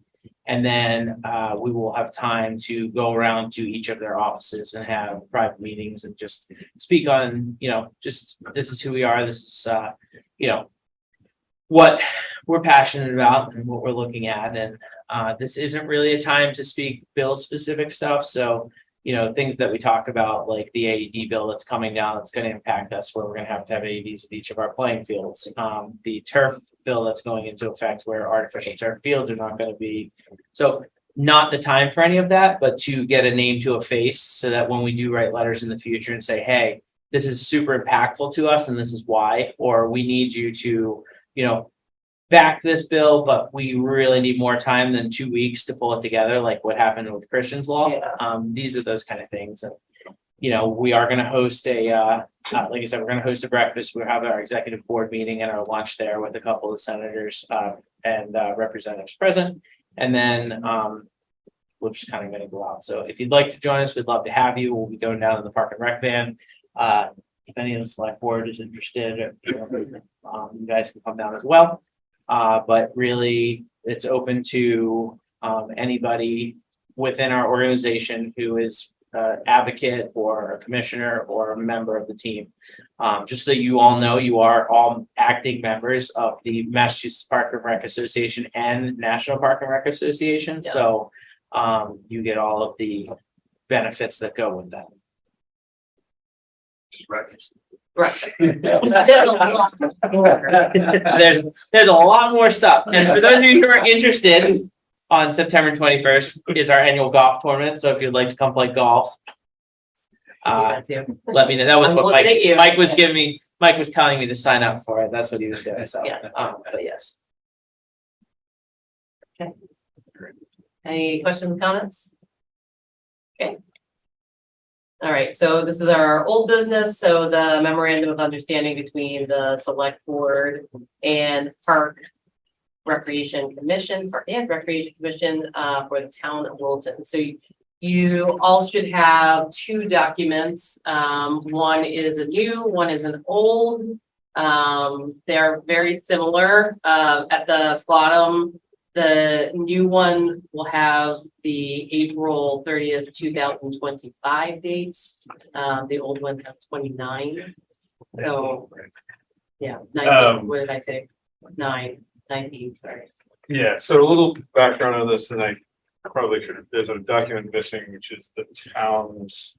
And then we will have time to go around to each of their offices and have private meetings and just speak on, just this is who we are. This is, what we're passionate about and what we're looking at. And this isn't really a time to speak bill specific stuff. So, things that we talk about, like the AED bill that's coming down, that's going to impact us, where we're going to have AEDs at each of our playing fields. The turf bill that's going into effect, where artificial turf fields are not going to be. So not the time for any of that, but to get a name to a face so that when we do write letters in the future and say, hey, this is super impactful to us and this is why, or we need you to, back this bill, but we really need more time than 2 weeks to pull it together, like what happened with Christian's Law. These are those kind of things. And, we are going to host like I said, we're going to host a breakfast. We'll have our executive board meeting and our lunch there with a couple of senators and representatives present. And then we're just kind of going to go out. So if you'd like to join us, we'd love to have you. We'll be going down to the Park and Rec van. If any of the select board is interested, you guys can come down as well. But really, it's open to anybody within our organization who is an advocate or a commissioner or a member of the team. Just so you all know, you are all acting members of the Massachusetts Park and Rec Association and National Park and Rec Association. Yeah. So you get all of the benefits that go with that. Just breakfast. Right. There's a lot more stuff. And for those of you who are interested, on September 21st is our annual golf tournament. So if you'd like to come play golf, let me know. That was I'm what looking at you. Mike was giving me. Mike was telling me to sign up for it. That's what he was doing. So, Yeah. But yes. Any questions, comments? Okay. All right, so this is our old business. So the memorandum of understanding between the select board and Park Recreation Commission, for the town of Littleton. So you all should have two documents. One is a new, one is an old. They're very similar. At the bottom, the new one will have the April 30th, 2025 dates. The old one has 29. So, yeah, 19, what did I say? 19, sorry. Yeah, so a little background on this, and I probably should have, there's a document missing, which is the town's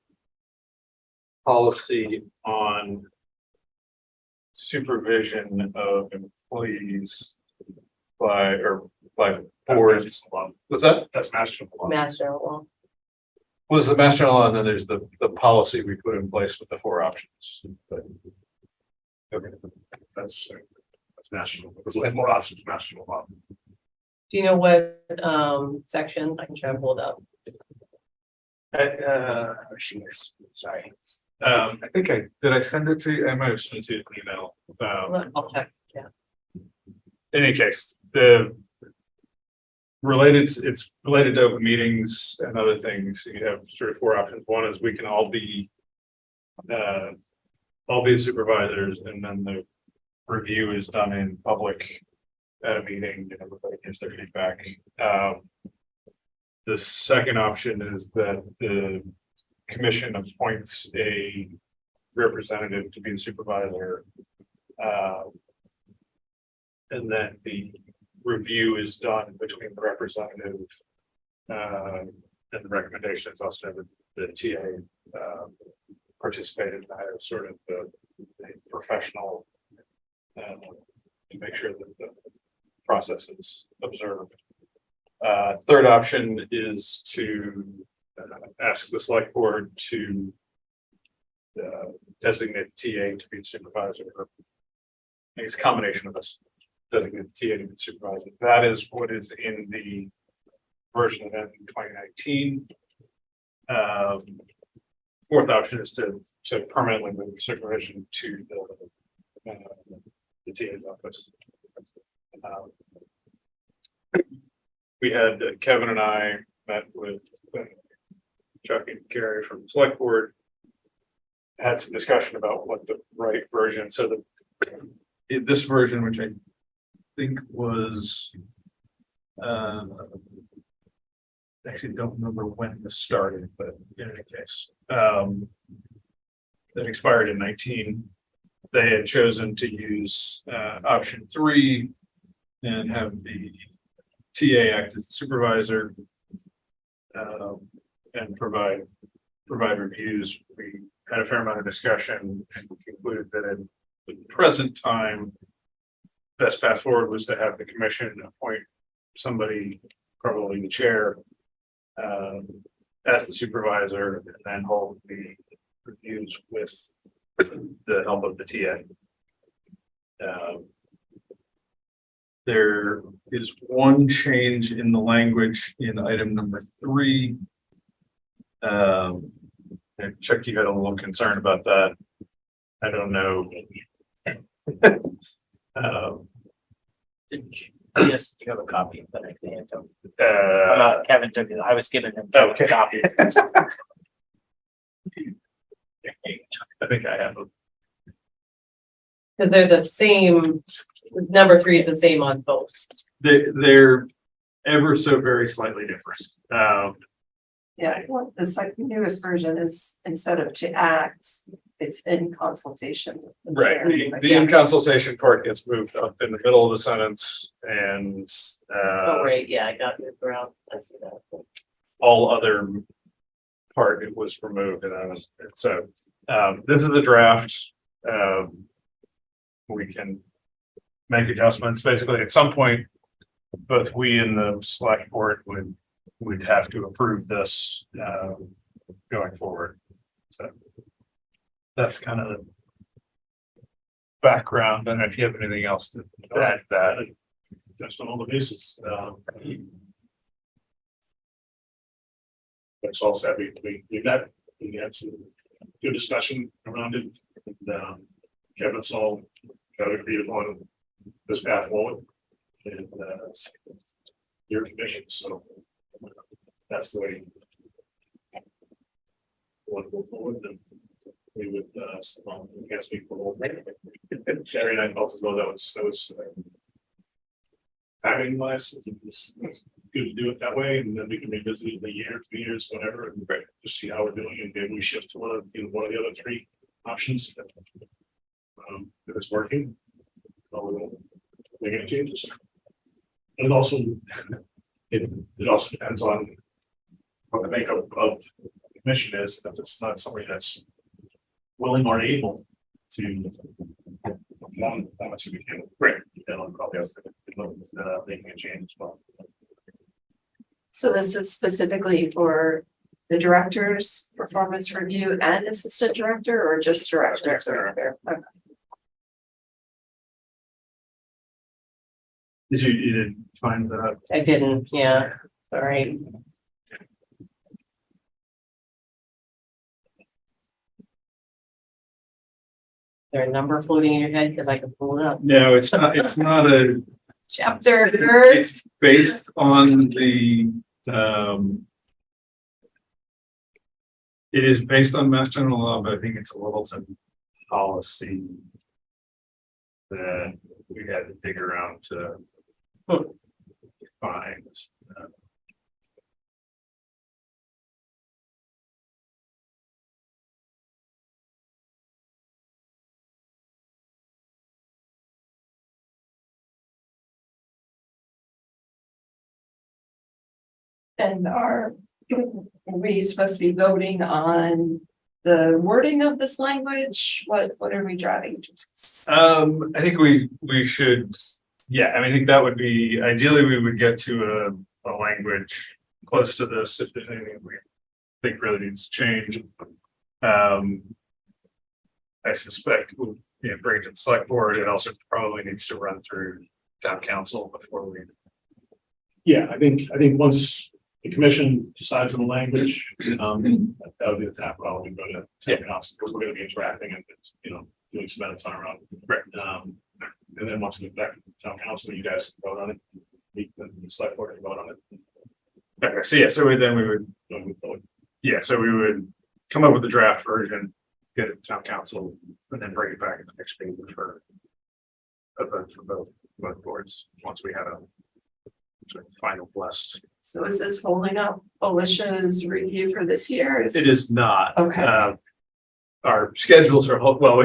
policy on supervision of employees by boards. What's that? That's master law. Master law. Was the master law, and then there's the policy we put in place with the 4 options. But, okay. That's national. There's like more options, national law. Do you know what section? I can try to pull it up. Sorry. I think did I send it to you? I might have sent it to you an email. I'll check. Yeah. In any case, it's related to open meetings and other things. You have sort of 4 options. One is we can all be supervisors, and then the review is done in public at a meeting and everybody gives their feedback. The second option is that the commission appoints a representative to be the supervisor. And then the review is done between the representative and the recommendations. Also have the TA participated in that as sort of the professional to make sure that the process is observed. Third option is to ask the select board to designate TA to be the supervisor. I think it's a combination of this, designate TA to be the supervisor. That is what is in the version of it in 2019. Fourth option is to permanently move supervision to the TA's office. We had Kevin and I met with Chuck and Gary from the select board. Had some discussion about what the right version, so this version, which I think was actually don't remember when this started, but in any case, that expired in 19. They had chosen to use option 3 and have the TA act as the supervisor and provide reviews. We had a fair amount of discussion and concluded that at the present time, best path forward was to have the commission appoint somebody, probably the chair, as the supervisor, and then hold the reviews with the help of the TA. There is one change in the language in item number 3. And Chuck, you had a little concern about that. I don't know. Yes, you have a copy, but I can't. Kevin took it. I was giving him a Okay. copy. I think I have. Cause they're the same, number 3 is the same on both. They're ever so very slightly different. Yeah, well, the newest version is instead of to act, it's in consultation. with the Right, chair. the in consultation part gets moved up in the middle of the sentence and Oh, right, yeah, I got it around. I see that. all other part it was removed and so this is a draft. We can make adjustments. Basically, at some point, both we and the select board would have to approve this going forward. So that's kind of the background. I don't know if you have anything else to add to that. Touched on all the bases. That's all said, we had some good discussion around it. And, Kevin saw, got agreed upon this path forward. And, your commission, so that's the way. Want to go forward, then we would, I can't speak for all. Sherry and I felt as though that was timing wise, it's good to do it that way, and then we can revisit it in a year, 2 years, whatever, and just see how we're doing, and maybe we shift to one of the other 3 options. If it's working, we won't make any changes. And it also, it also depends on what the makeup of the commission is, if it's not somebody that's willing or able to perform performance we can, great, then I'll probably ask to making a change as well. So this is specifically for the director's performance review and assistant director, or just director? Okay. You didn't find that? I didn't, yeah, sorry. There a number floating in your head, cause I can pull it up. No, it's not a, Chapter. it's based on the, it is based on Mass General Law, but I think it's a Littleton policy that we had to dig around to find. And are we supposed to be voting on the wording of this language? What are we driving? I think we should, yeah, I mean, I think that would be, ideally, we would get to a language close to this if there's anything we think really needs to change. I suspect we'll, bring it to the select board. It also probably needs to run through town council before we. Yeah, I think once the commission decides on the language, that would be the tap, well, we go to town council, because we're gonna be interacting and, it's, you know, doing some edits on our own. And then once we get back to town council, you guys can vote on it, the select board can vote on it. Okay, so yeah, so we would, Then we vote. yeah, so we would come up with the draft version, get it to town council, and then bring it back at the next meeting for a vote for both boards, once we had a sort of final blessed. So is this holding up Alicia's review for this year? It is not. Okay. Our schedules are, well,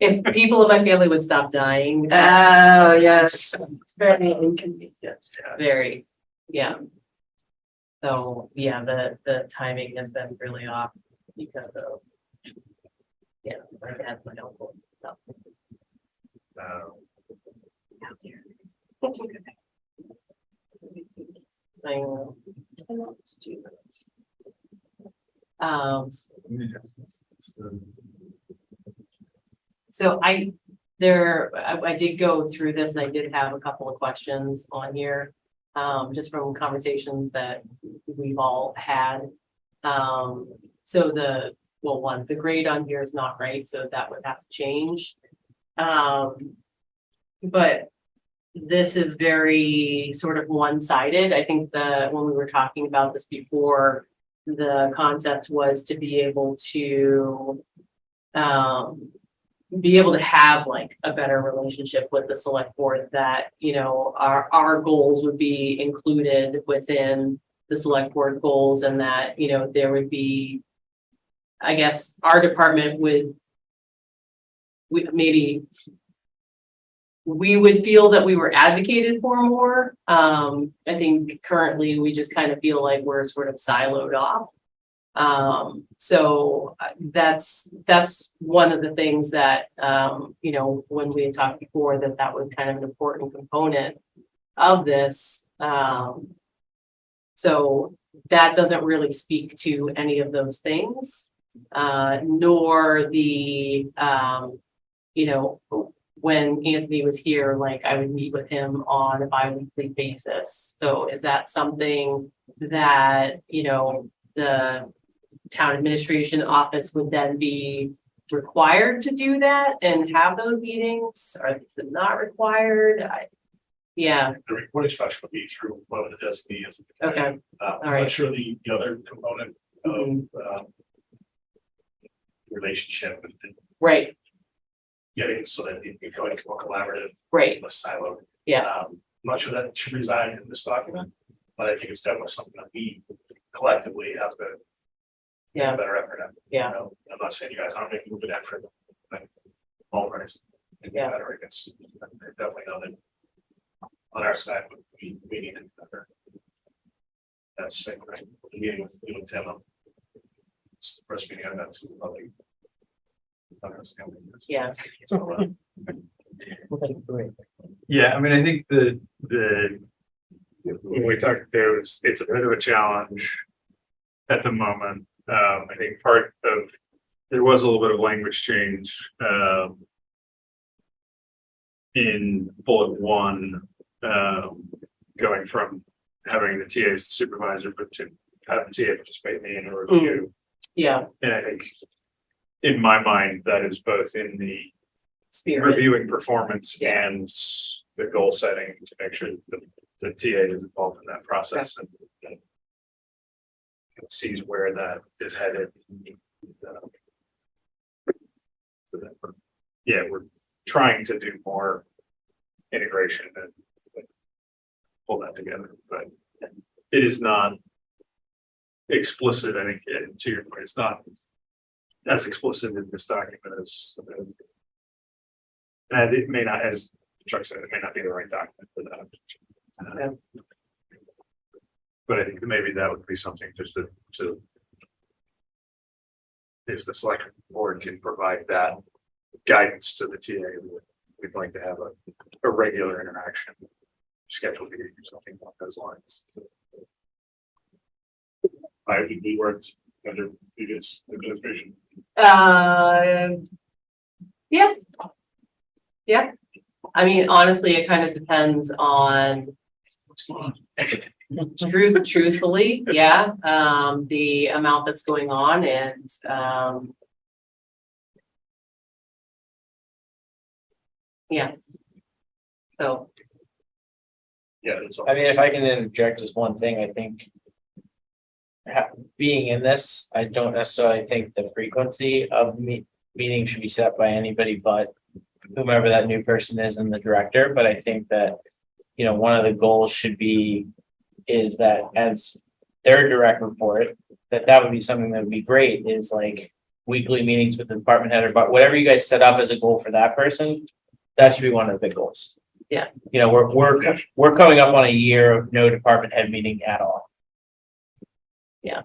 If people in my family would stop dying, Oh, yes, it's very inconvenient. very, yeah. So, yeah, the timing has been really off because of. Yeah, my dad's my uncle. So, uh, out there. I know. So I did go through this and I did have a couple of questions on here. Just from conversations that we've all had. So the grade on here is not right, so that would have to change. But this is very sort of one-sided. I think when we were talking about this before, the concept was to be able to have like a better relationship with the select board, that, you know, our goals would be included within the select board goals, and that, you know, there would be, I guess, our department we would feel that we were advocated for more. I think currently we just kind of feel like we're sort of siloed off. So that's one of the things that, you know, when we had talked before, that was kind of an important component of this. So that doesn't really speak to any of those things, nor the, you know, when Anthony was here, like I would meet with him on a bi-weekly basis. So is that something that, you know, the town administration office would then be required to do that and have those meetings, or is it not required? Yeah, The reporting structure would be through whatever the designee is. Okay. I'm right. not sure the other component of, relationship and right, getting so that it becomes more collaborative, right, less siloed. yeah, I'm not sure that should reside in this document, but I think it's definitely something that we collectively have to make yeah, a better effort at. Yeah. You know, I'm not saying you guys aren't making a good effort, but all parties can be Yeah. better, I guess. I definitely know that on our side, we need to be better. That's the thing, right? The meeting with Tim. It's the first meeting I've had to probably. yeah. So, yeah, I mean, I think when we talked to, it's a bit of a challenge at the moment. I think part of, there was a little bit of language change, in bullet 1, going from having the TA as the supervisor, but to have the TA participate in a review. Yeah, And I think, in my mind, that is both in the spirit, reviewing performance Yeah. and the goal setting to make sure that the TA is involved in that process and sees where that is headed. Yeah, we're trying to do more integration and pull that together, but it is not explicit. I think, and to your point, it's not as explicit in this document as and it may not, as Chuck said, it may not be the right document for that. But I think maybe that would be something just to if the select board can provide that guidance to the TA, we'd like to have a regular interaction scheduled meeting or something along those lines. I would be words under previous administration. yeah. Yeah, I mean, honestly, it kind of depends on, What's going on? Truthfully, yeah, the amount that's going on and, yeah. So, Yeah, it's. I mean, if I can interject just one thing, I think. Being in this, I don't necessarily think the frequency of meetings should be set by anybody but whomever that new person is and the director, but I think that, you know, one of the goals should be is that as their direct report, that would be something that would be great, is like weekly meetings with the department head, or but whatever you guys set up as a goal for that person, that should be one of the big goals. Yeah. You know, we're coming up on a year of no department head meeting at all. Yeah.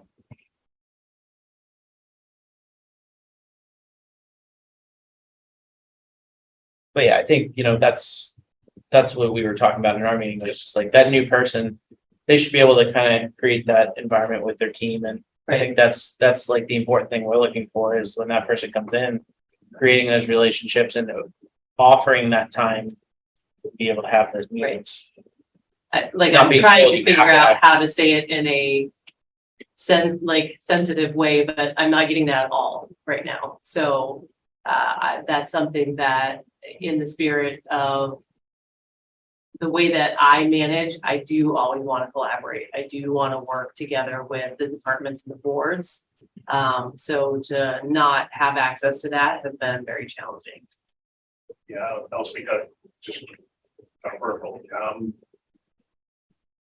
But yeah, I think, you know, that's what we were talking about in our meeting. It's just like that new person, they should be able to kind of create that environment with their team. And I think that's like the important thing we're looking for, is when that person comes in, creating those relationships and offering that time to be able to have those meetings. like Not I'm being trying told to you figure have to out have- how to say it in a sensitive way, but I'm not getting that at all right now. So, that's something that in the spirit of the way that I manage, I do always want to collaborate. I do want to work together with the departments and the boards. So to not have access to that has been very challenging. Yeah, I'll speak up just from verbal.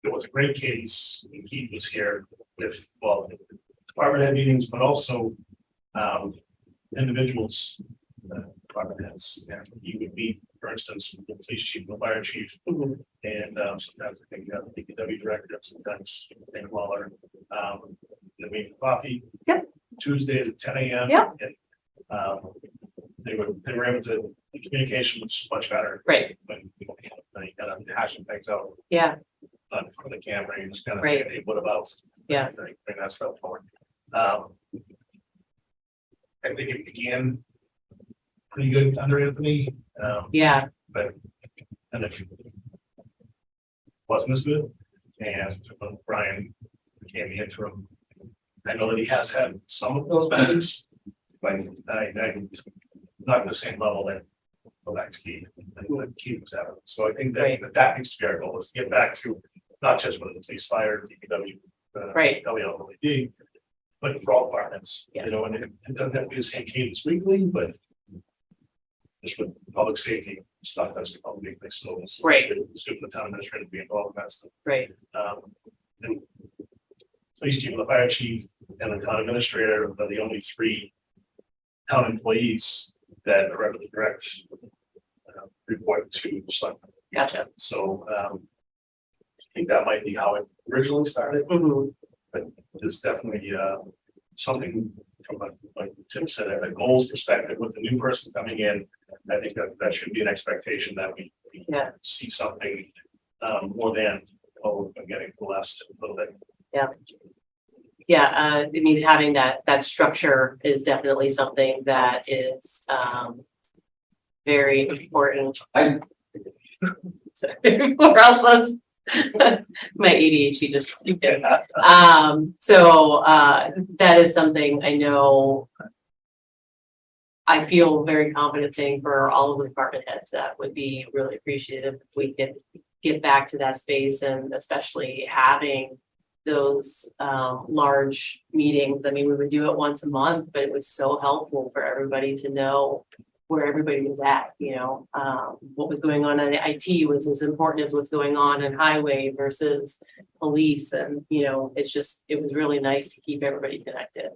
There was a great case, and Keith was here with, well, department head meetings, but also individuals, department heads, and you would meet, for instance, with the police chief, the fire chief, and sometimes I think the DPW director, sometimes Dan Waller, they meet coffee. Yep. Tuesdays at 10 a.m. Yep. And they were able to, the communication was much better. Right. When you kind of hashing things out Yeah, in front of the camera, you just kind of, Right. hey, what about? Yeah. Bring that stuff forward. I think it began pretty good under Anthony, yeah, but and it wasn't as good. And when Brian became the interim, I know that he has had some of those meetings, but I'm not at the same level that that's Keith. And what Keith was having. So I think Right. that needs to be our goal, is to get back to not just with the police, fire, DPW, Right. WLD, but for all departments, Yeah. you know, and it doesn't have to be the same cadence weekly, but just with public safety stuff, that's the public weekly, so it's Right. it's good for the town administrator to be involved in that stuff. right, And police chief, the fire chief, and the town administrator are the only three town employees that are able to direct report to the selectmen. gotcha. So I think that might be how it originally started, but there's definitely something from like Tim said, a goals perspective with the new person coming in. I think that should be an expectation that we Yeah. see something more than, oh, I'm getting blessed a little bit. Yeah, I mean, having that structure is definitely something that is very important. We're almost my ADHD just so that is something I know. I feel very confident saying for all of the department heads that would be really appreciative if we could get back to that space, and especially having those large meetings. I mean, we would do it once a month, but it was so helpful for everybody to know where everybody was at, you know, what was going on in IT was as important as what's going on in highway versus police. And, you know, it was really nice to keep everybody connected.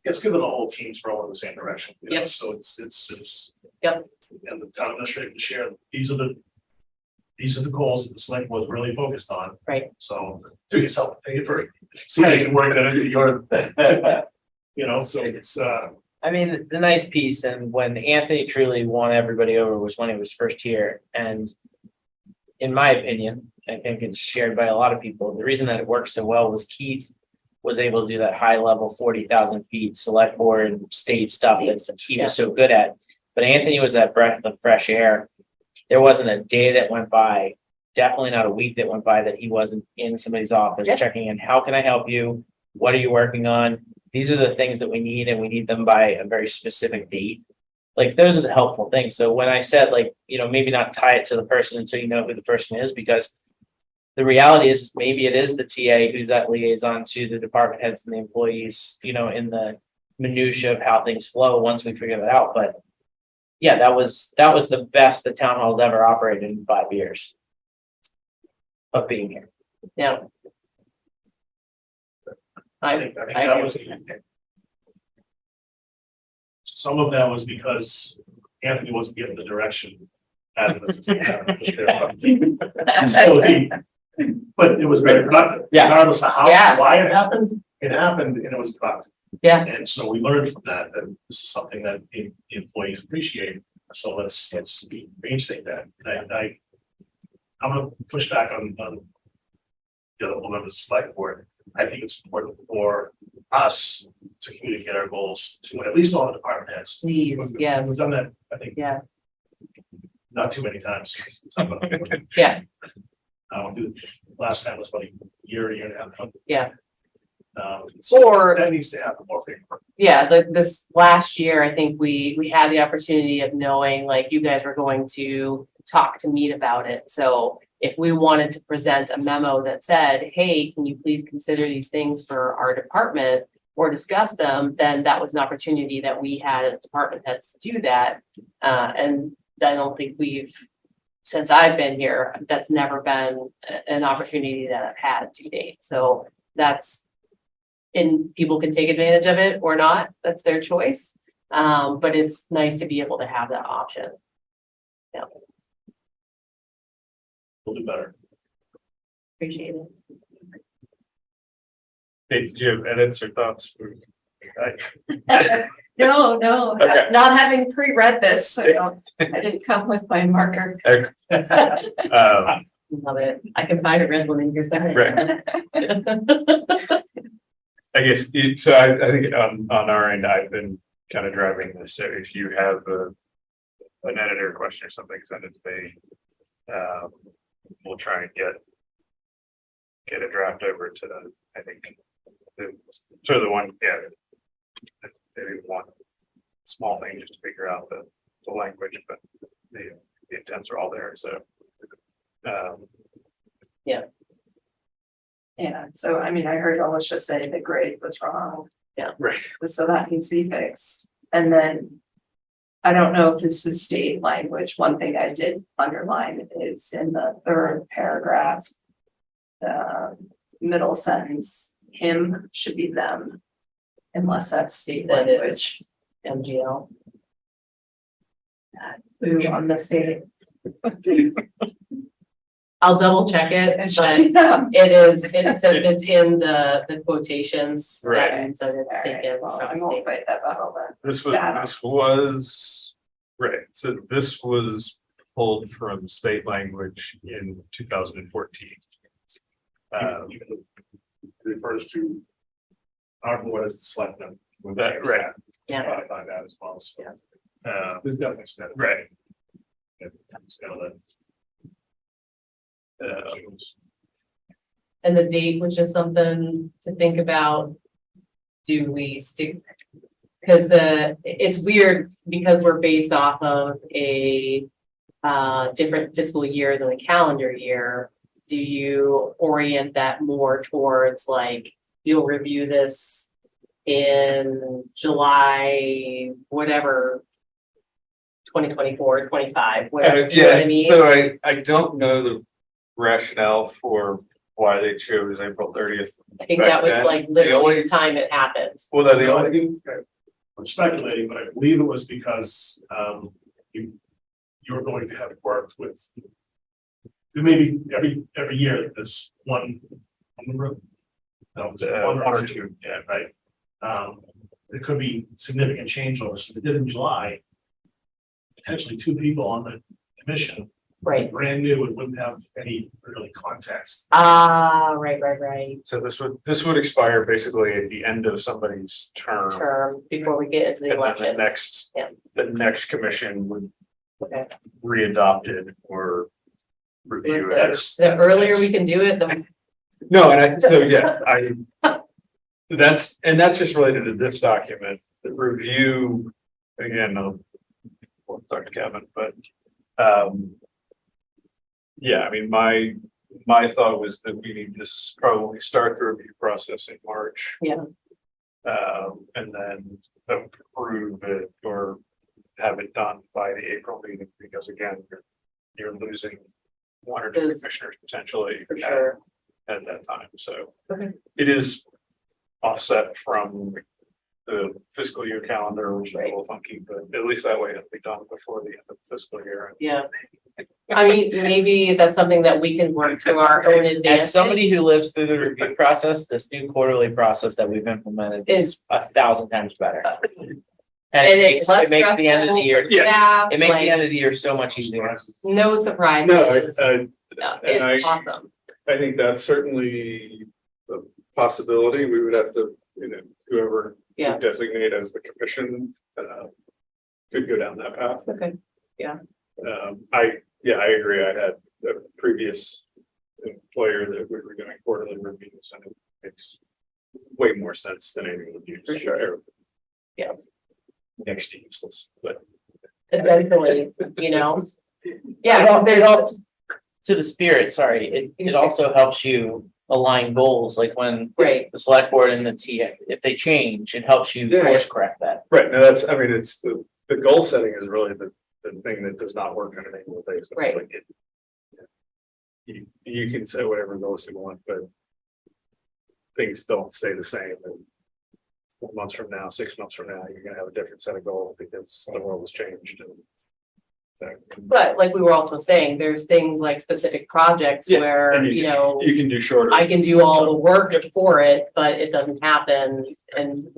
It's given the whole team's role in the same direction. You know, Yep. so it's. Yep. And the town administrator to share, these are the goals that the select was really focused on. Right. So do yourself a favor, see how you can work that into your, you know, so it's, I mean, the nice piece, and when Anthony truly won everybody over was when he was first here. And in my opinion, I think it's shared by a lot of people. The reason that it worked so well was Keith was able to do that high level 40,000 feet select board state stuff that he was so good at. But Anthony was that breath of fresh air. There wasn't a day that went by definitely not a week that went by that he wasn't in somebody's office Yeah. checking in. How can I help you? What are you working on? These are the things that we need, and we need them by a very specific date. Like, those are the helpful things. So when I said, like, maybe not tie it to the person until you know who the person is, because the reality is maybe it is the TA who's that liaison to the department heads and the employees, in the minutia of how things flow once we figure that out. But yeah, that was the best the town hall's ever operated in 5 years of being here. Yeah. I think that was. Some of that was because Anthony wasn't given the direction. As an assistant town. So but it was very productive. Yeah. Regardless of how, Yeah. why it happened and it was productive. Yeah. And so we learned from that, this is something that the employees appreciate. So let's reinstate that. I'm gonna push back on the other members of the select board. I think it's important for us to communicate our goals to at least all the department heads. Please, yes. We've done that, I think, Yeah, not too many times. yeah, Last time was about a year and a half. Yeah. So Or- that needs to happen more frequently. yeah, this last year, I think we had the opportunity of knowing, like, you guys were going to talk to Meet about it, so if we wanted to present a memo that said, hey, can you please consider these things for our department or discuss them, then that was an opportunity that we had as department heads to do that. And I don't think since I've been here, that's never been an opportunity that I've had to date. So and people can take advantage of it or not, that's their choice. But it's nice to be able to have that option. Yeah, We'll do better. appreciate it. Hey, did you have edits or thoughts? No, Okay. not having pre-read this, I didn't come with my marker. Love it. I can find a red one in here somewhere. Right. I guess, so I think on our end, I've been kind of driving this, so if you have an editor question or something, send it to me. We'll try and get a draft over to I think, sort of the one, yeah. Maybe one small thing just to figure out the language, but the intents are all there, so. Yeah, so I mean, I heard Alicia say the grade was wrong, Right. so that needs to be fixed. And then I don't know if this is state language. One thing I did underline is in the third paragraph. The middle sentence, him should be them. Unless that's state That language. is MGL. Ooh, on the state. I'll double check it, but it says it's in the quotations. Right. And so it's taken Well, I from won't state. fight that battle then. This Yeah. was, right, so this was pulled from state language in 2014. Even refers to our board as the selectmen. Right. Yeah. I find that as well, so. Uh, There's definitely some. right. It's kind of And the date was just something to think about. Do we stick? Because it's weird because we're based off of a different fiscal year than the calendar year. Do you orient that more towards, like, you'll review this in July, whatever, 2024, 25, whatever, you know what I mean? So I don't know the rationale for why they chose April 30th. I think that was back then. like The literally only- the time it happened. Well, no, the only, I'm speculating, but I believe it was because you were going to have worked with. Maybe every year there's one group. No, it's one or two, yeah, right. There could be significant changeovers, so they did in July. Potentially two people on the commission, Right. brand new, and wouldn't have any really context. Right. so this would expire basically at the end of somebody's term. Term before we get into the And then elections. Yeah. the next commission would Okay. re-adopt it or review it. That's- The earlier we can do it, the No, and I, so, yeah, that's just related to this document, the review, again, I'll talk to Kevin, but, yeah, I mean, my thought was that we need to probably start the review process in March. Yeah. And then approve it or have it done by the April meeting, because again, you're losing one or two Is- commissioners potentially. for sure. At that time, so. Okay. It is offset from the fiscal year calendar, which is a little funky, but at least that way it'll be done before the end of the fiscal year. Yeah. I mean, maybe that's something that we can work to our own advantage. As somebody who lives through the review process, this new quarterly process that we've implemented is 1,000 times better. And And it it's makes, less it makes the end of the year, Yeah, it makes the like, end of the year so much easier. no surprises. No, Yeah, and I- it's awesome. I think that's certainly a possibility. We would have to, whoever we Yeah. designate as the commission, could go down that path. Okay. I agree. I had a previous employer that we were doing quarterly reviews, and it makes way more sense than annual reviews. For sure. Yeah. Next to useless, but. Essentially, Yeah, because there's also, To the spirit, sorry, it also helps you align goals, like when right, the select board and the TA, if they change, it helps you Yeah. course correct that. Right, no, it's, I mean, it's the goal setting is really the thing that does not work on an annual basis. Right. Like you can say whatever goals you want, but things don't stay the same. And 4 months from now, 6 months from now, you're gonna have a different set of goals because the world has changed. but like we were also saying, there's things like specific projects Yeah, where, and you can do shorter. I can do all the work for it, but it doesn't happen, and,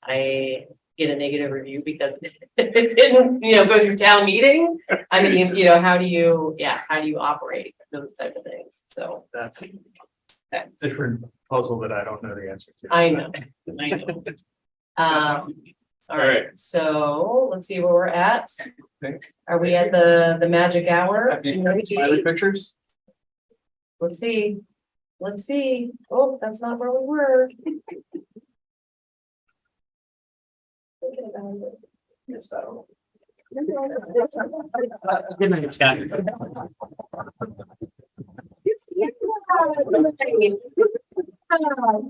I get a negative review because it didn't, go through town meeting. I mean, how do you operate those type of things, so. That's a different puzzle that I don't know the answer to. I know. All right, so let's see where we're at. Are we at the magic hour? Smiley pictures? Let's see. Oh, that's not where we were.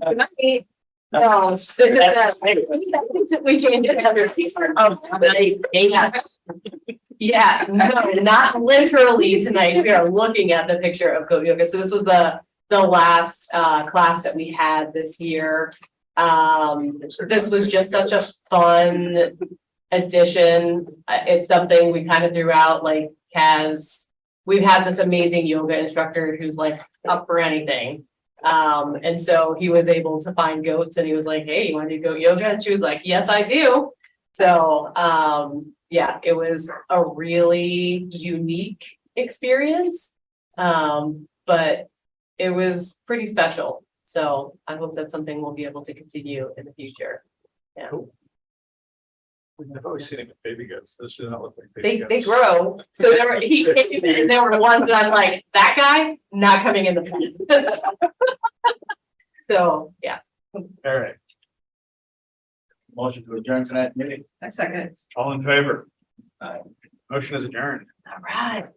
Tonight. No, this is we changed it under picture of nice data. Yeah, no, not literally tonight. We are looking at the picture of goat yoga. So this was the last class that we had this year. This was just such a fun addition. It's something we kind of threw out, like, we've had this amazing yoga instructor who's like up for anything. And so he was able to find goats and he was like, hey, you want to do goat yoga? And she was like, yes, I do. So, yeah, it was a really unique experience. But it was pretty special. So I hope that's something we'll be able to continue in the future. Yeah. Cool. I've always seen it with baby goats. Those do not look like baby They goats. grow. So he came and there were ones that I'm like, that guy not coming in the plan. So, yeah. All right. Motion to adjourn tonight's meeting. A second. All in favor? Motion is adjourned. All right.